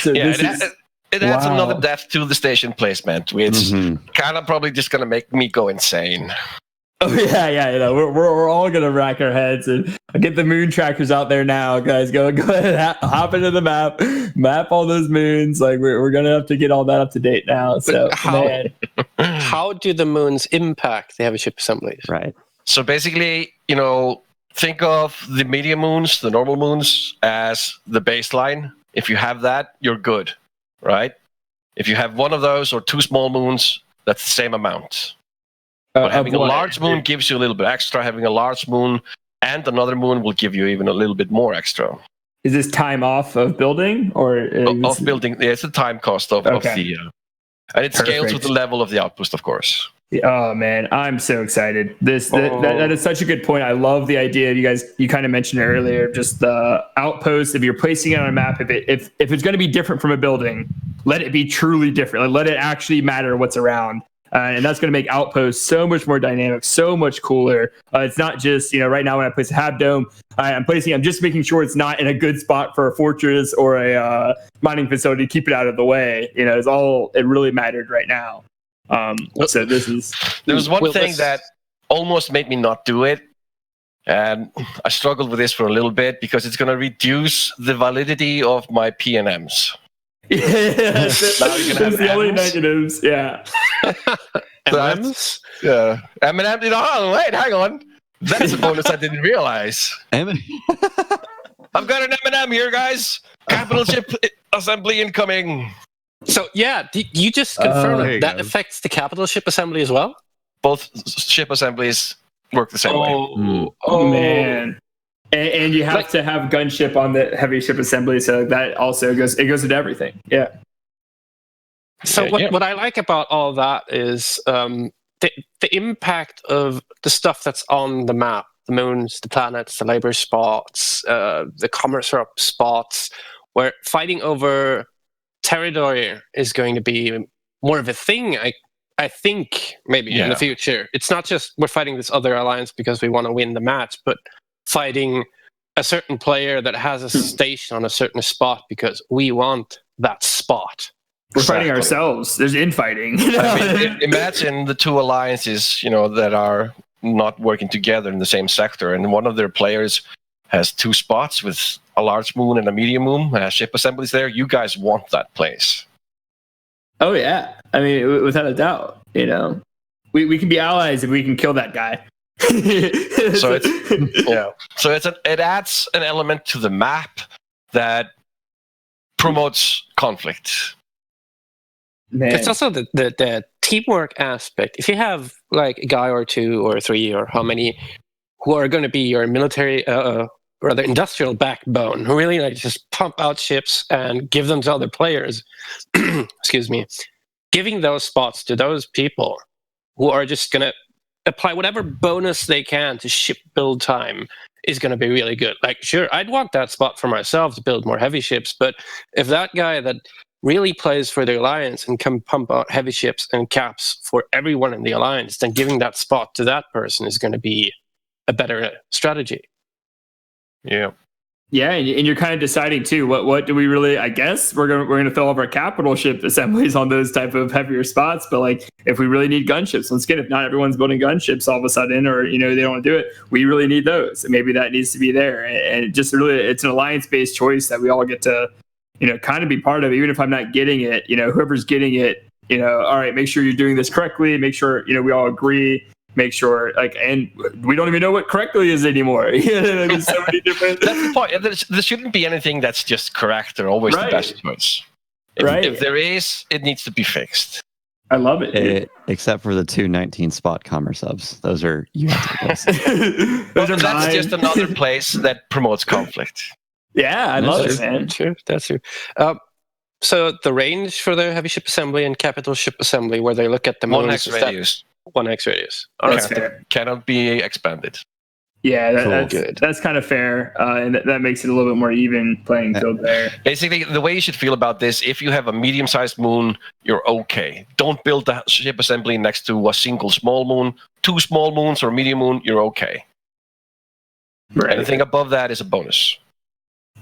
so it adds another depth to the station placement, which kind of probably just going to make me go insane. Oh yeah. We're all gonna rack our heads and get the moon trackers out there now, guys. Go ahead, hop into the map all those moons. Like we're gonna have to get all that up to date now. So how do the moons impact the heavy ship assemblies? Right. So basically, think of the medium moons, the normal moons, as the baseline. If you have that, you're good, right? If you have one of those or 2 small moons, that's the same amount. But having a large moon gives you a little bit extra. Having a large moon and another moon will give you even a little bit more extra. Is this time off of building or of building? Yeah, it's the time cost of the, and it scales with the level of the outpost, of course. Oh man, I'm so excited! That is such a good point. I love the idea. You kind of mentioned it earlier. Just the outpost. If you're placing it on a map, if it's going to be different from a building, let it be truly different. Like, let it actually matter what's around. And that's going to make Outposts so much more dynamic, so much cooler. It's not just, right now when I place a HAB dome, I'm just making sure it's not in a good spot for a fortress or a mining facility to keep it out of the way. It's all, it really mattered right now. So there was one thing that almost made me not do it. And I struggled with this for a little bit because it's going to reduce the validity of my PNMs. Yeah, that's the only negatives. Yeah. M&Ms? Yeah. M&M, wait, hang on. That's a bonus I didn't realize. I've got an M&M here, guys. Capital ship assembly incoming. So, you just confirmed that affects the capital ship assembly as well? Both ship assemblies work the same way. Oh, man. And you have to have gunship on the heavy ship assembly, so that also goes into everything. Yeah. So what I like about all that is the impact of the stuff that's on the map, the moons, the planets, the labor spots, the commerce hub spots, where fighting over territory is going to be more of a thing, I think, maybe in the future. It's not just we're fighting this other alliance because we want to win the match, but fighting a certain player that has a station on a certain spot because we want that spot. We're fighting ourselves. There's infighting. Imagine the 2 alliances, that are not working together in the same sector, and one of their players has 2 spots with a large moon and a medium moon, ship assemblies there. You guys want that place. Oh yeah, I mean, without a doubt. We can be allies if we can kill that guy. So it adds an element to the map that promotes conflict. Man. It's also the teamwork aspect. If you have like a guy or two or three or how many who are going to be your military, rather industrial backbone, who really like just pump out ships and give them to other players, excuse me, giving those spots to those people who are just going to apply whatever bonus they can to ship build time is going to be really good. Like, sure, I'd want that spot for myself to build more heavy ships, but if that guy that really plays for the Alliance and can pump out heavy ships and caps for everyone in the Alliance, then giving that spot to that person is going to be a better strategy. Yeah. Yeah, and you're kind of deciding too. What do we really? I guess we're gonna fill up our capital ship assemblies on those type of heavier spots. But like, if we really need gunships, once again, if not everyone's building gunships all of a sudden, or they don't want to do it, we really need those. And maybe that needs to be there. And it just really, it's an alliance-based choice that we all get to, kind of be part of. Even if I'm not getting it, whoever's getting it, all right, make sure you're doing this correctly. Make sure we all agree. Make sure, and we don't even know what correctly is anymore. There's so many different. That's the point. There shouldn't be anything that's just correct or always the best choice. If there is, it needs to be fixed. I love it. Except for the 219 spot commerce subs. Those are that's just another place that promotes conflict. Yeah, I love it, man. That's true. So the range for the heavy ship assembly and capital ship assembly, where they look at the One X radius. 1x radius. That's fair. Cannot be expanded. Yeah, that's kind of fair, and that makes it a little bit more even playing field there. Basically, the way you should feel about this, if you have a medium-sized moon, you're okay. Don't build the ship assembly next to a single small moon. 2 small moons or medium moon, you're okay. Right. Anything above that is a bonus.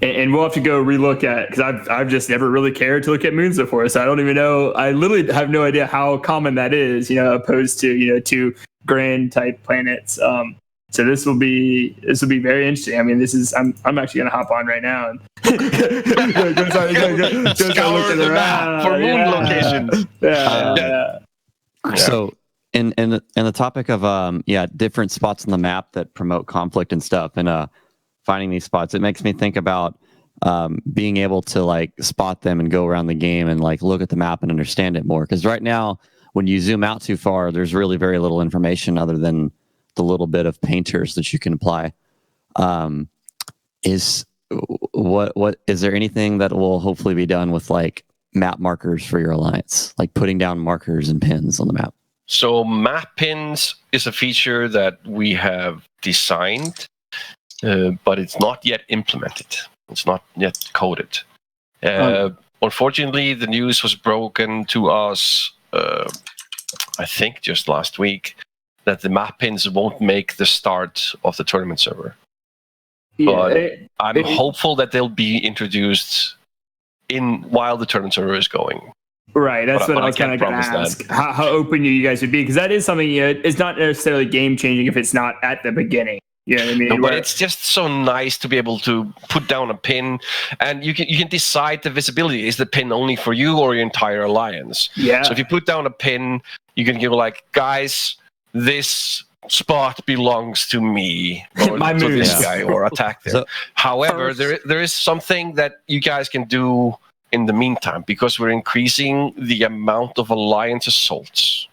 And we'll have to go relook at, because I've just never really cared to look at moons before, so I don't even know. I literally have no idea how common that is, opposed to 2 grand type planets. So this will be very interesting. I mean, I'm actually gonna hop on right now and go scour the map for moon locations. Yeah. So in the topic of different spots on the map that promote conflict and stuff, and finding these spots, it makes me think about being able to like spot them and go around the game and like look at the map and understand it more. Because right now, when you zoom out too far, there's really very little information other than the little bit of painters that you can apply. Is there anything that will hopefully be done with like map markers for your alliance, like putting down markers and pins on the map? So map pins is a feature that we have designed, but it's not yet implemented. It's not yet coded. Unfortunately, the news was broken to us, I think just last week, that the map pins won't make the start of the tournament server. But I'm hopeful that they'll be introduced while the tournament server is going. Right, that's what I was kind of going to ask. How open you guys would be, because that is something. It's not necessarily game changing if it's not at the beginning. You know what I mean? No, but it's just so nice to be able to put down a pin, and you can decide the visibility. Is the pin only for you or your entire alliance? Yeah. So if you put down a pin, you can go like, guys, this spot belongs to me, or to this guy, or attack there. However, there is something that you guys can do in the meantime, because we're increasing the amount of alliance assaults.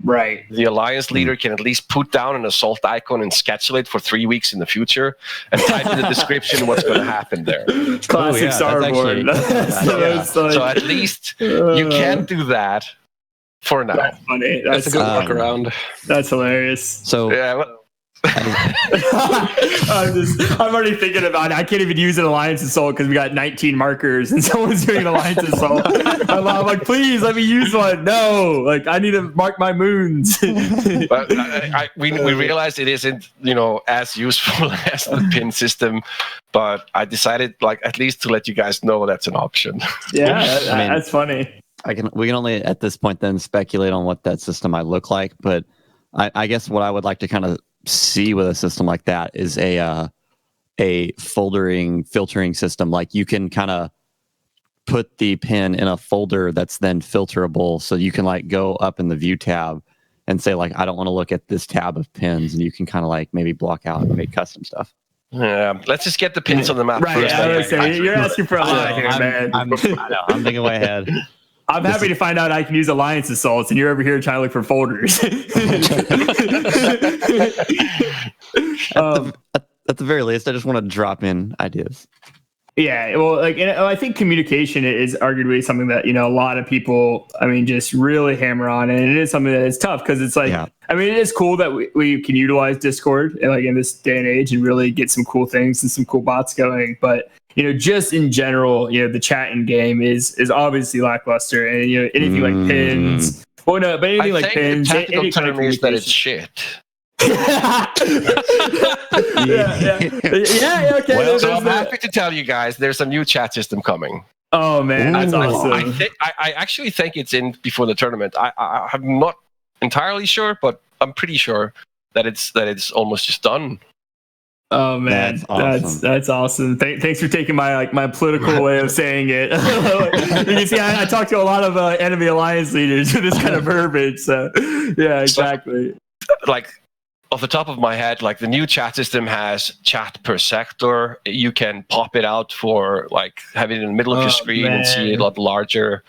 Right. The alliance leader can at least put down an assault icon and schedule it for 3 weeks in the future and type in the description what's going to happen there. Classic Starborne. So at least you can do that for now. That's funny. That's a good workaround. That's hilarious. So I'm already thinking about it. I can't even use an alliance assault because we got 19 markers and someone's doing an alliance assault. I'm like, please let me use one. No, like I need to mark my moons. But we realized it isn't as useful as the pin system, but I decided at least to let you guys know that's an option. Yeah, that's funny. We can only at this point then speculate on what that system might look like, but I guess what I would like to kind of see with a system like that is a filtering system. Like you can kind of put the pin in a folder that's then filterable, so you can like go up in the view tab and say like, I don't want to look at this tab of pins, and you can kind of like maybe block out and make custom stuff. Yeah, let's just get the pins on the map right, first. Yeah, you're asking for a lot here, man. I'm thinking way ahead. I'm happy to find out I can use alliance assaults, and you're over here trying to look for folders. At the very least, I just want to drop in ideas. Yeah, well, I think communication is arguably something that a lot of people, just really hammer on, and it is something that is tough because it's like, it is cool that we can utilize Discord in this day and age and really get some cool things and some cool bots going, but just in general, the chat in game is obviously lackluster, and anything like pins. Well, no, but anything like pins. The technical term is that it's shit. Okay. Well, so I'm happy to tell you guys there's a new chat system coming. Oh man, that's awesome. I actually think it's in before the tournament. I'm not entirely sure, but I'm pretty sure that it's almost just done. Oh man, that's awesome. Thanks for taking my political way of saying it. You see, I talked to a lot of enemy alliance leaders with this kind of verbiage. So yeah, exactly. So, off the top of my head, the new chat system has chat per sector. You can pop it out for have it in the middle of your screen and see it a lot larger.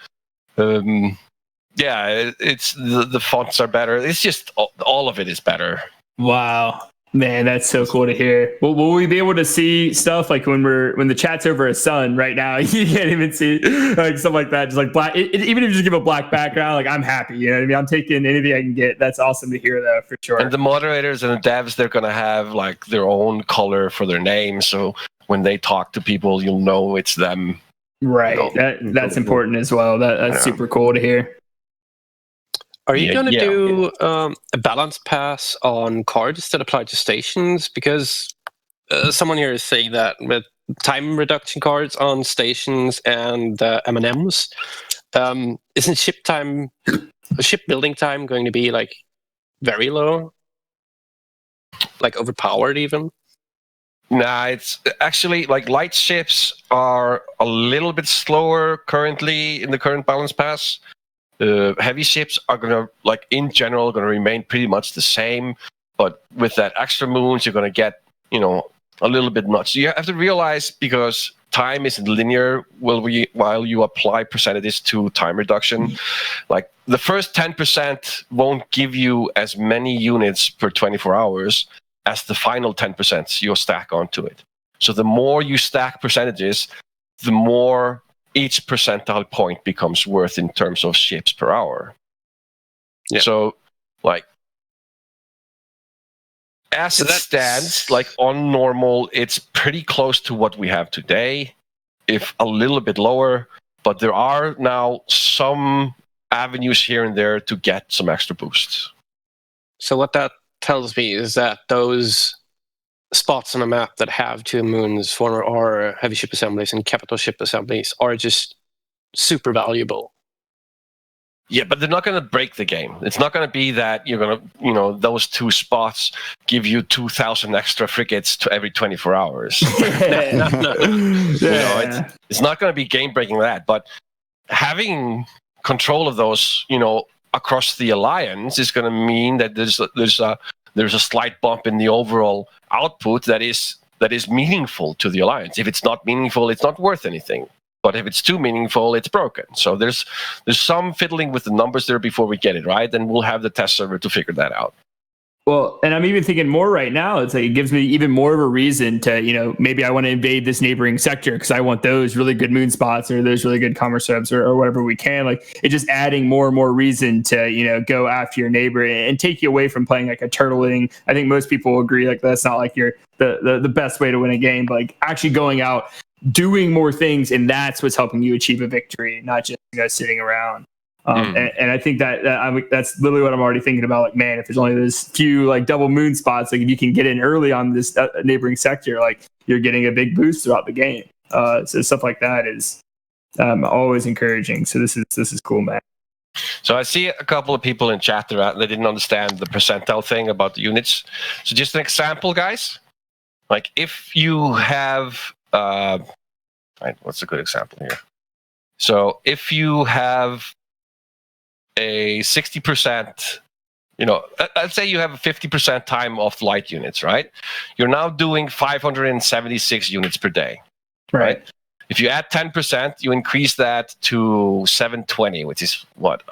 It's the fonts are better. It's just all of it is better. Wow. Man, that's so cool to hear. Will we be able to see stuff when the chat's over a sun right now? You can't even see stuff like that. Just black. Even if you just give a black background, I'm happy. You know what I mean? I'm taking anything I can get. That's awesome to hear, though, for sure. And the moderators and the devs, they're gonna have their own color for their name, so when they talk to people, you'll know it's them. Right. That's important as well. That's super cool to hear. Are you going to do a balance pass on cards that apply to stations? Because someone here is saying that with time reduction cards on stations and M&Ms, isn't ship building time going to be very low? Overpowered even? Nah, it's actually light ships are a little bit slower currently in the current balance pass. Heavy ships are gonna in general gonna remain pretty much the same, but with that extra moons, you're gonna get a little bit nuts. So you have to realize, because time isn't linear, while you apply percentages to time reduction, the first 10% won't give you as many units per 24 hours as the final 10% you'll stack onto it. So the more you stack percentages, the more each percentile point becomes worth in terms of ships per hour. Yeah. So, as it stands, on normal, it's pretty close to what we have today, if a little bit lower. But there are now some avenues here and there to get some extra boosts. So what that tells me is that those spots on a map that have 2 moons, former or heavy ship assemblies and capital ship assemblies, are just super valuable. Yeah, but they're not going to break the game. It's not going to be that you're going to, those 2 spots give you 2,000 extra frigates to every 24 hours. It's not going to be game breaking that. But having control of those, across the alliance is going to mean that there's a slight bump in the overall output that is meaningful to the alliance. If it's not meaningful, it's not worth anything. But if it's too meaningful, it's broken. So there's some fiddling with the numbers there before we get it right, and we'll have the test server to figure that out. Well, and I'm even thinking more right now. It's it gives me even more of a reason to, maybe I want to invade this neighboring sector because I want those really good moon spots or those really good commerce hubs or whatever we can. It's just adding more and more reason to, go after your neighbor and take you away from playing a turtling. I think most people will agree that's not the best way to win a game, but actually going out, doing more things, and that's what's helping you achieve a victory, not just sitting around. And I think that's literally what I'm already thinking about. Man, if there's only those few double moon spots, if you can get in early on this neighboring sector, you're getting a big boost throughout the game. So stuff like that is always encouraging. So this is cool, man. So I see a couple of people in chat that they didn't understand the percentile thing about the units. So just an example, guys. If you have what's a good example here? So if you have a 60% let's say you have a 50% time of light units, right? You're now doing 576 units per day, right? If you add 10%, you increase that to 720, which is what,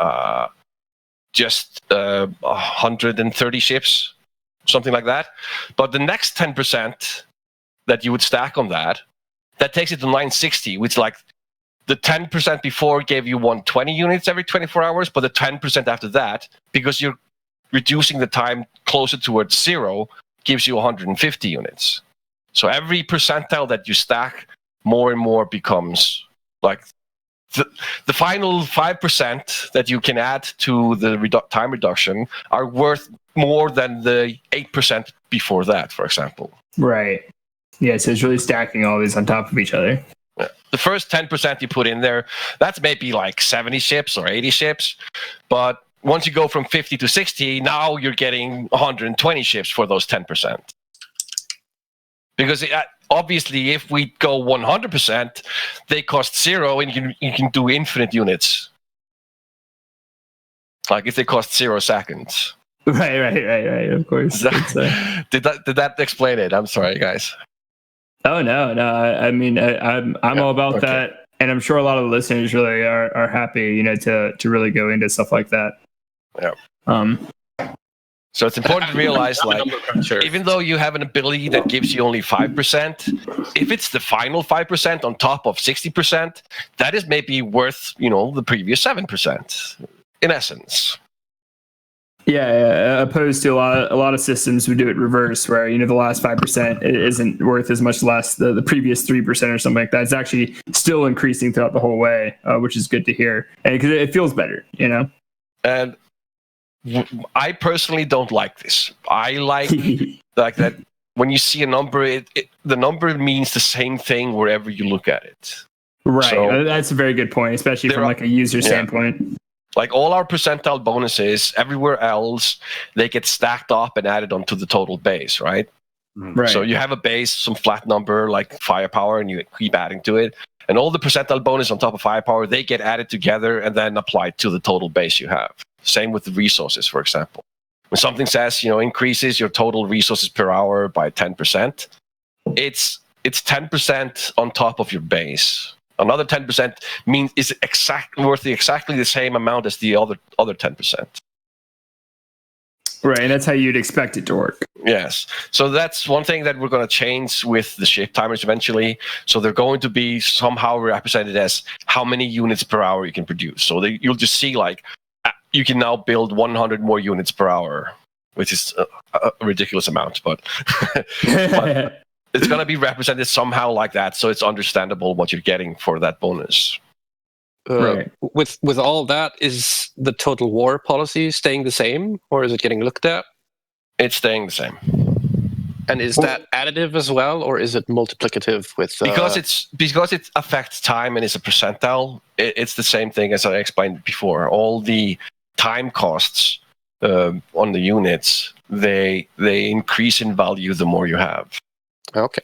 just 130 ships, something like that. But the next 10% that you would stack on that takes it to 960, which like the 10% before gave you 120 units every 24 hours, but the 10% after that, because you're reducing the time closer towards zero, gives you 150 units. So every percentile that you stack, more and more becomes like the final 5% that you can add to the time reduction are worth more than the 8% before that, for example. Right. Yeah, so it's really stacking all these on top of each other. Yeah. The first 10% you put in there, that's maybe like 70 ships or 80 ships. But once you go from 50 to 60, now you're getting 120 ships for those 10%. Because obviously, if we go 100%, they cost zero, and you can do infinite units. Like if they cost 0 seconds. Right. Of course. Did that explain it? I'm sorry, guys. Oh no. I mean, I'm all about that, and I'm sure a lot of the listeners really are happy, to really go into stuff like that. Yeah. So it's important to realize, like, even though you have an ability that gives you only 5%, if it's the final 5% on top of 60%, that is maybe worth, the previous 7%, in essence. Yeah, opposed to a lot of systems would do it reverse, where the last 5% isn't worth as much less the previous 3% or something like that. It's actually still increasing throughout the whole way, which is good to hear, and because it feels better, And I personally don't like this. I like that when you see a number, the number means the same thing wherever you look at it. Right. So, that's a very good point, especially from like a user standpoint. Like all our percentile bonuses, everywhere else, they get stacked up and added onto the total base, right? Right. So you have a base, some flat number like firepower, and you keep adding to it. And all the percentile bonus on top of firepower, they get added together and then applied to the total base you have. Same with the resources, for example. When something says, increases your total resources per hour by 10%, it's 10% on top of your base. Another 10% is worth exactly the same amount as the other 10%. Right, and that's how you'd expect it to work. Yes. So that's one thing that we're going to change with the ship timers eventually. So they're going to be somehow represented as how many units per hour you can produce. So you'll just see like you can now build 100 more units per hour, which is a ridiculous amount, but it's going to be represented somehow like that, so it's understandable what you're getting for that bonus. Right. With all that, is the total war policy staying the same, or is it getting looked at? It's staying the same. And is that additive as well, or is it multiplicative with? Because it affects time and is a percentile. It's the same thing as I explained before. All the time costs on the units, they increase in value the more you have. Okay.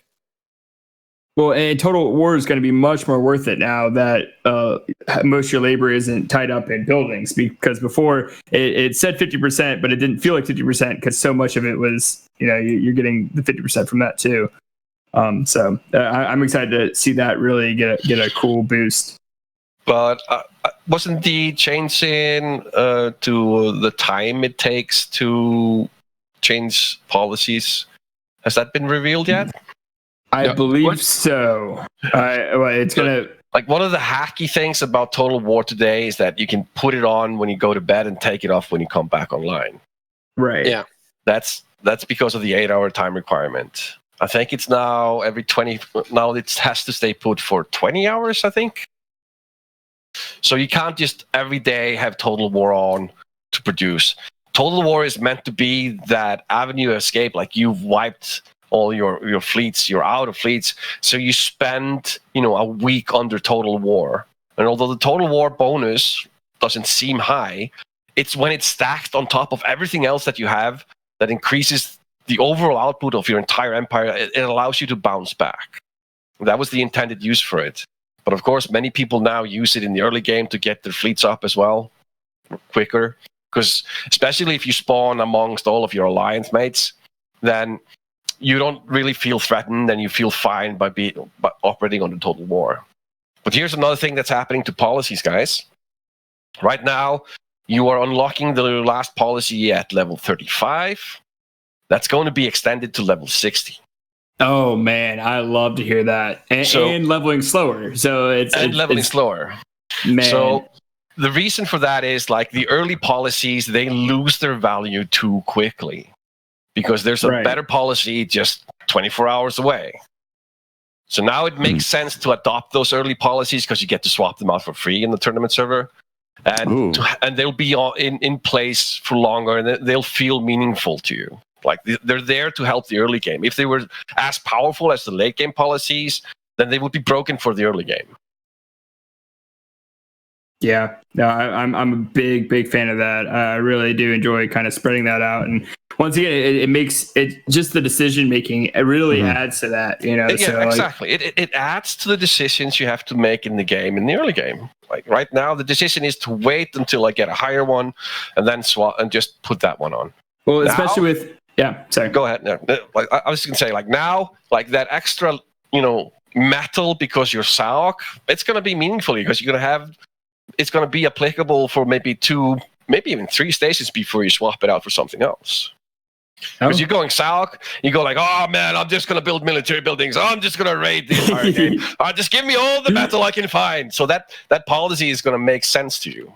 Well, and total war is going to be much more worth it now that most of your labor isn't tied up in buildings, because before it said 50%, but it didn't feel like 50% because so much of it was, you're getting the 50% from that too. So I'm excited to see that really get a cool boost. But wasn't the change in to the time it takes to change policies, has that been revealed yet? I believe so. It's gonna like one of the hacky things about Total War today is that you can put it on when you go to bed and take it off when you come back online. Right. Yeah. That's because of the 8-hour time requirement. I think it's now every 20. Now it has to stay put for 20 hours. I think. So you can't just every day have Total War on to produce. Total War is meant to be that avenue of escape. Like you've wiped all your fleets, you're out of fleets, so you spend a week under Total War. And although the Total War bonus doesn't seem high, it's when it's stacked on top of everything else that you have that increases the overall output of your entire empire. It allows you to bounce back. That was the intended use for it. But of course, many people now use it in the early game to get their fleets up as well quicker. because especially if you spawn amongst all of your alliance mates, then you don't really feel threatened and you feel fine by operating on the total war. But here's another thing that's happening to policies, guys. Right now, you are unlocking the last policy at level 35. That's going to be extended to level 60. Oh man, I love to hear that. And leveling slower. So it's leveling slower. Man. So the reason for that is like the early policies, they lose their value too quickly because there's a better policy just 24 hours away. So now it makes sense to adopt those early policies because you get to swap them out for free in the tournament server. And they'll be in place for longer, and they'll feel meaningful to you. Like they're there to help the early game. If they were as powerful as the late game policies, then they would be broken for the early game. Yeah, no, I'm a big fan of that. I really do enjoy kind of spreading that out, and once again, it makes it just the decision making. It really adds to that, you know. Yeah, so exactly. It adds to the decisions you have to make in the game, in the early game. Like right now, the decision is to wait until I get a higher one, and then swap and just put that one on. Well, especially with sorry. Go ahead. No, like I was just gonna say, like now, like that extra, metal because you're Saok, it's gonna be meaningful because you're gonna have. It's going to be applicable for maybe 2, maybe even 3 stations before you swap it out for something else. Because you're going Saok, you go like, oh man, I'm just going to build military buildings. I'm just going to raid the entire game. Just give me all the metal I can find. So that policy is going to make sense to you.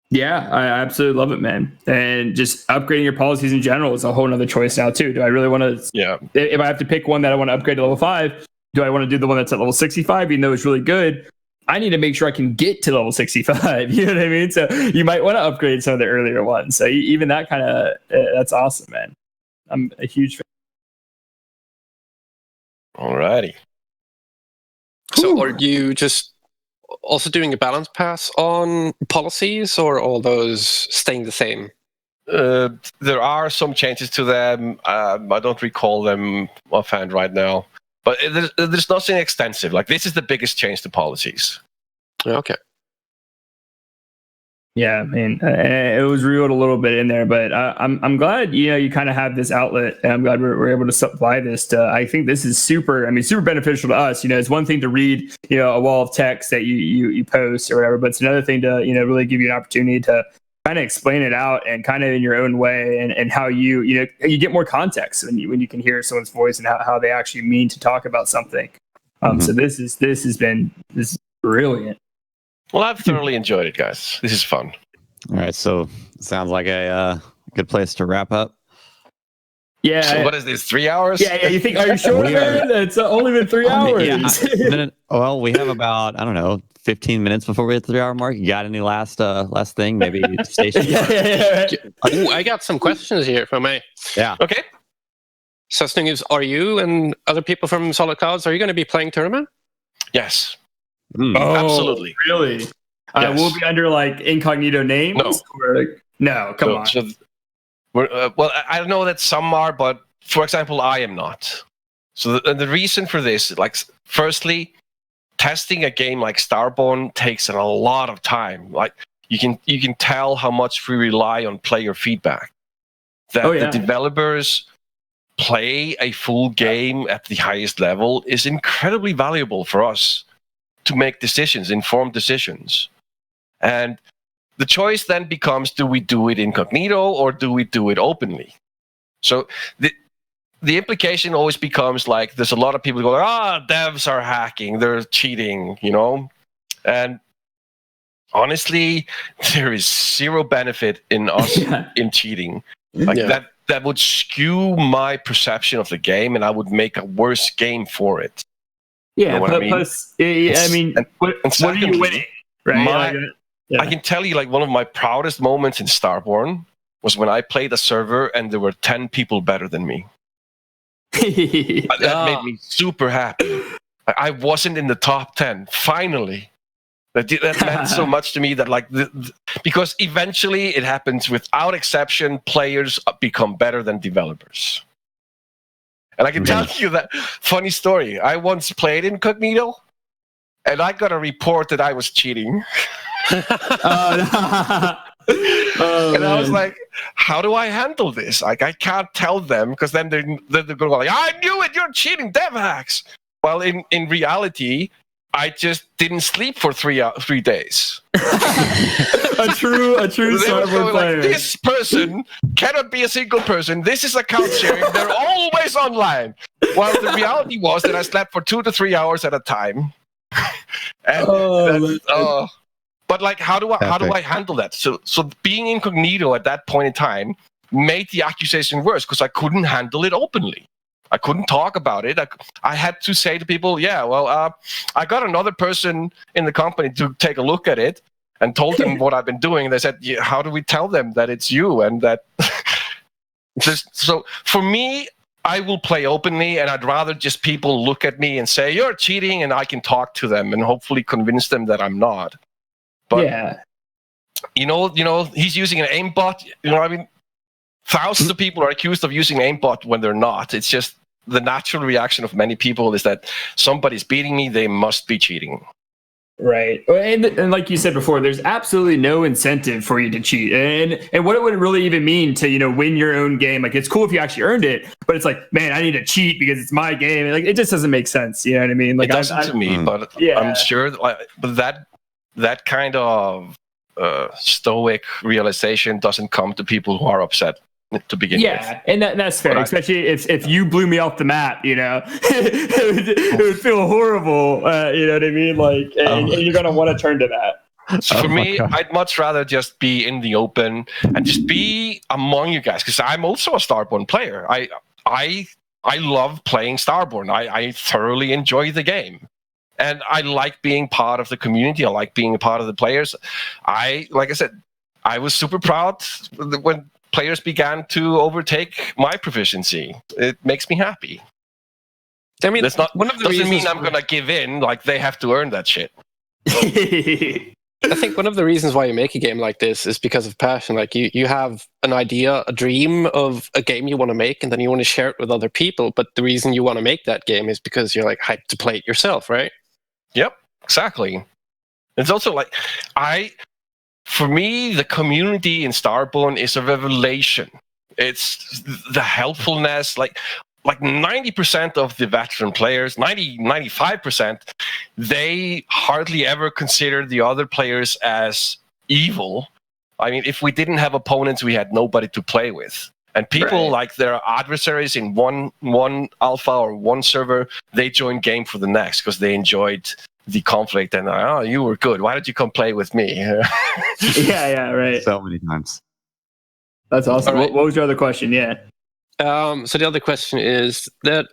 Yeah, I absolutely love it, man. And just upgrading your policies in general is a whole other choice now too. Do I really want to? Yeah. If I have to pick one that I want to upgrade to level 5, do I want to do the one that's at level 65, even though it's really good? I need to make sure I can get to level 65. You know what I mean? So you might want to upgrade some of the earlier ones. So even that kind of, that's awesome, man. I'm a huge fan. Alrighty. So are you just also doing a balance pass on policies, or all those staying the same? There are some changes to them. I don't recall them offhand right now. But there's nothing extensive. Like this is the biggest change to policies. Okay. Yeah, I mean, it was reeled a little bit in there, but I'm glad you kind of have this outlet, and I'm glad we're able to supply this. I think this is super beneficial to us. It's one thing to read a wall of text that you post or whatever, but it's another thing to really give you an opportunity to kind of explain it out and kind of in your own way, and how you get more context when you can hear someone's voice and how they actually mean to talk about something. So this is brilliant. Well, I've thoroughly enjoyed it, guys. This is fun. All right, so sounds like a good place to wrap up. Yeah. So what is this? 3 hours? Yeah. You think? Are you sure, man? It's only been 3 hours. Well, we have about 15 minutes before we hit the 3 hour mark. You got any last thing? Maybe station? Ooh, I got some questions here if I may. Yeah. Okay. So, Snoogms, are you and other people from Solid Clouds, are you going to be playing tournament? Yes. Absolutely. Really? Yes. We'll be under like incognito names? No, come on. So well, I know that some are, but for example, I am not. So the reason for this, like, firstly, testing a game like Starborne takes a lot of time. Like you can tell how much we rely on player feedback. That the developers play a full game at the highest level is incredibly valuable for us to make decisions, informed decisions. And the choice then becomes, do we do it incognito or do we do it openly? So the implication always becomes like, there's a lot of people going, devs are hacking, they're cheating, And honestly, there is zero benefit in us in cheating. That would skew my perception of the game, and I would make a worse game for it. Yeah, what are you winning? Right? I can tell you, like, one of my proudest moments in Starborne was when I played a server and there were 10 people better than me. That made me super happy. I wasn't in the top 10. Finally. That meant so much to me that, like, because eventually it happens without exception, players become better than developers. And I can tell you that funny story. I once played incognito, and I got a report that I was cheating. And I was like, how do I handle this? Like, I can't tell them because then they're going to go like, I knew it, you're cheating, dev hacks. Well, in reality, I just didn't sleep for 3 days. a true Starborne player. Like, this person cannot be a single person. This is account sharing. They're always online. Well, the reality was that I slept for 2 to 3 hours at a time. And but like, how do I handle that? So being incognito at that point in time made the accusation worse because I couldn't handle it openly. I couldn't talk about it. I had to say to people, I got another person in the company to take a look at it and told them what I've been doing. They said, how do we tell them that it's you? And that so for me, I will play openly, and I'd rather just people look at me and say, you're cheating, and I can talk to them and hopefully convince them that I'm not. But, you know, he's using an aimbot. You know, I mean, thousands of people are accused of using aimbot when they're not. It's just the natural reaction of many people is that somebody's beating me, they must be cheating. Right. And like you said before, there's absolutely no incentive for you to cheat. And what it would really even mean to, you know, win your own game. Like, it's cool if you actually earned it, but it's like, man, I need to cheat because it's my game. Like, it just doesn't make sense. You know what I mean? Like, it doesn't to me, but I'm sure that kind of stoic realization doesn't come to people who are upset to begin with. Yeah, and that's fair, especially if you blew me off the map, you know, it would feel horrible, you know what I mean? Like, and you're going to want to turn to that. So for me, I'd much rather just be in the open and just be among you guys, because I'm also a Starborne player. I love playing Starborne. I thoroughly enjoy the game. And I like being part of the community. I like being a part of the players. Like I said, I was super proud when players began to overtake my proficiency. It makes me happy. I mean, that's not one of the doesn't mean I'm going to give in. Like, they have to earn that shit. I think one of the reasons why you make a game like this is because of passion. Like, you have an idea, a dream of a game you want to make, and then you want to share it with other people. But the reason you want to make that game is because you're like hyped to play it yourself, right? Yep, exactly. It's also like, for me, the community in Starborne is a revelation. It's the helpfulness, like 90% of the veteran players, 95%, they hardly ever consider the other players as evil. I mean, if we didn't have opponents, we had nobody to play with. And people, like their adversaries in one alpha or one server, they join game for the next because they enjoyed the conflict and, oh, you were good. Why did you come play with me? yeah, right. So many times. That's awesome. Right. What was your other question? Yeah. So the other question is that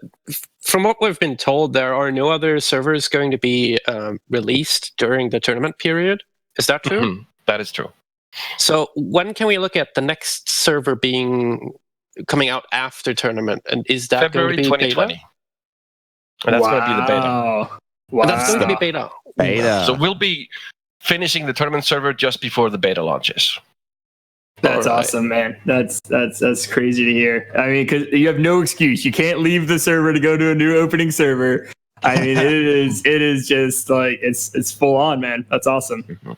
from what we've been told, there are no other servers going to be released during the tournament period. Is that true? Mm-hmm. That is true. So when can we look at the next server coming out after tournament? And is that February going to be 2020? beta? And that's going to be the beta. Wow. And that's going to be beta. So we'll be finishing the tournament server just before the beta launches. That's awesome, man. That's crazy to hear. I mean, because you have no excuse. You can't leave the server to go to a new opening server. I mean, it is just like it's full on, man. That's awesome. Mm-hmm.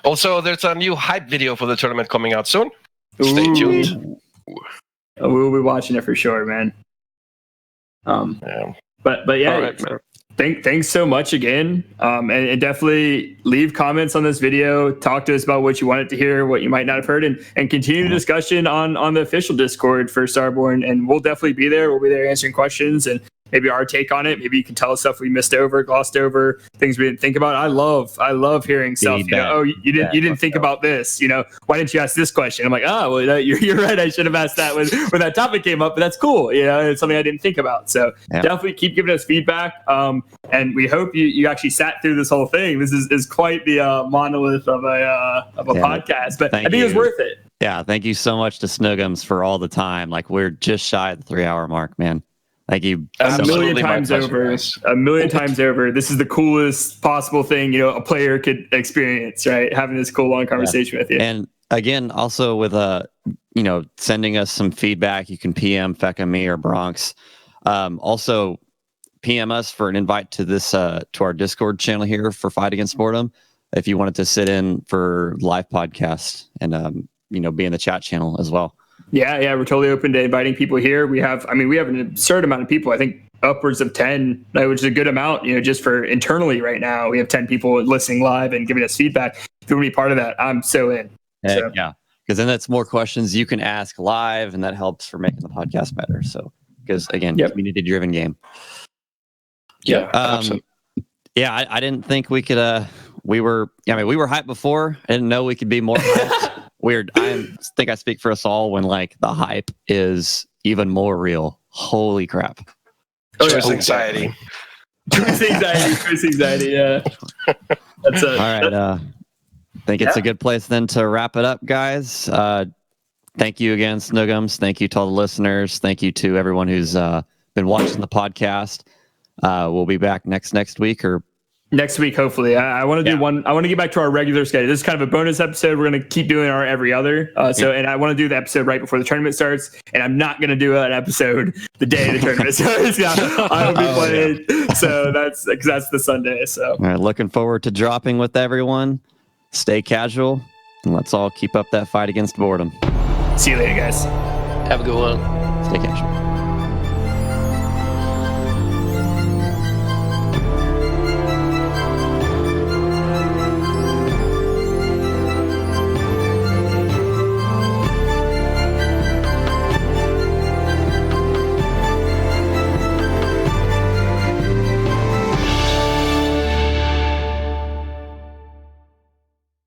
Also, there's a new hype video for the tournament coming out soon. Stay tuned. We'll be watching it for sure, man. But yeah. All right, man. Thanks so much again. And definitely leave comments on this video. Talk to us about what you wanted to hear, what you might not have heard, and continue the discussion on the official Discord for Starborne. And we'll definitely be there. We'll be there answering questions and maybe our take on it. Maybe you can tell us stuff we missed over, glossed over, things we didn't think about. I love hearing stuff. You know, you didn't think about this. You know, why didn't you ask this question? I'm like, well, you're right. I should have asked that when that topic came up. But that's cool. You know, it's something I didn't think about. So definitely keep giving us feedback. And we hope you actually sat through this whole thing. This is quite the monolith of a podcast. But I think it was worth it. Yeah, thank you so much to Snoogms for all the time. Like, we're just shy of the 3-hour mark, man. Thank you. A million times over. This is the coolest possible thing, you know, a player could experience, right? Having this cool long conversation with you. And again, also with you know, sending us some feedback, you can PM Feca, me, or Bronx. Also PM us for an invite to this to our Discord channel here for Fight Against Boredom if you wanted to sit in for live podcast and be in the chat channel as well. Yeah, we're totally open to inviting people here. We have an absurd amount of people. I think upwards of 10, which is a good amount, just for internally right now. We have 10 people listening live and giving us feedback. If you want to be part of that, I'm so in. Heck, yeah, because then that's more questions you can ask live, and that helps for making the podcast better. So, because again, community-driven game. Yeah, yeah. I didn't think we could. We were hyped before. I didn't know we could be more hyped. Weird. I think I speak for us all when the hype is even more real. Holy crap! Choice anxiety. Choice anxiety. Yeah. That's all right. I think it's a good place then to wrap it up, guys. Thank you again, Snoogms. Thank you to all the listeners. Thank you to everyone who's been watching the podcast. We'll be back next week or next week, hopefully. I want to do one. I want to get back to our regular schedule. This is kind of a bonus episode. We're going to keep doing our every other. And I want to do the episode right before the tournament starts. And I'm not going to do an episode the day the tournament starts. I will be playing. So that's the Sunday. So all right, looking forward to dropping with everyone. Stay casual, and let's all keep up that fight against boredom. See you later, guys. Have a good one. Stay casual.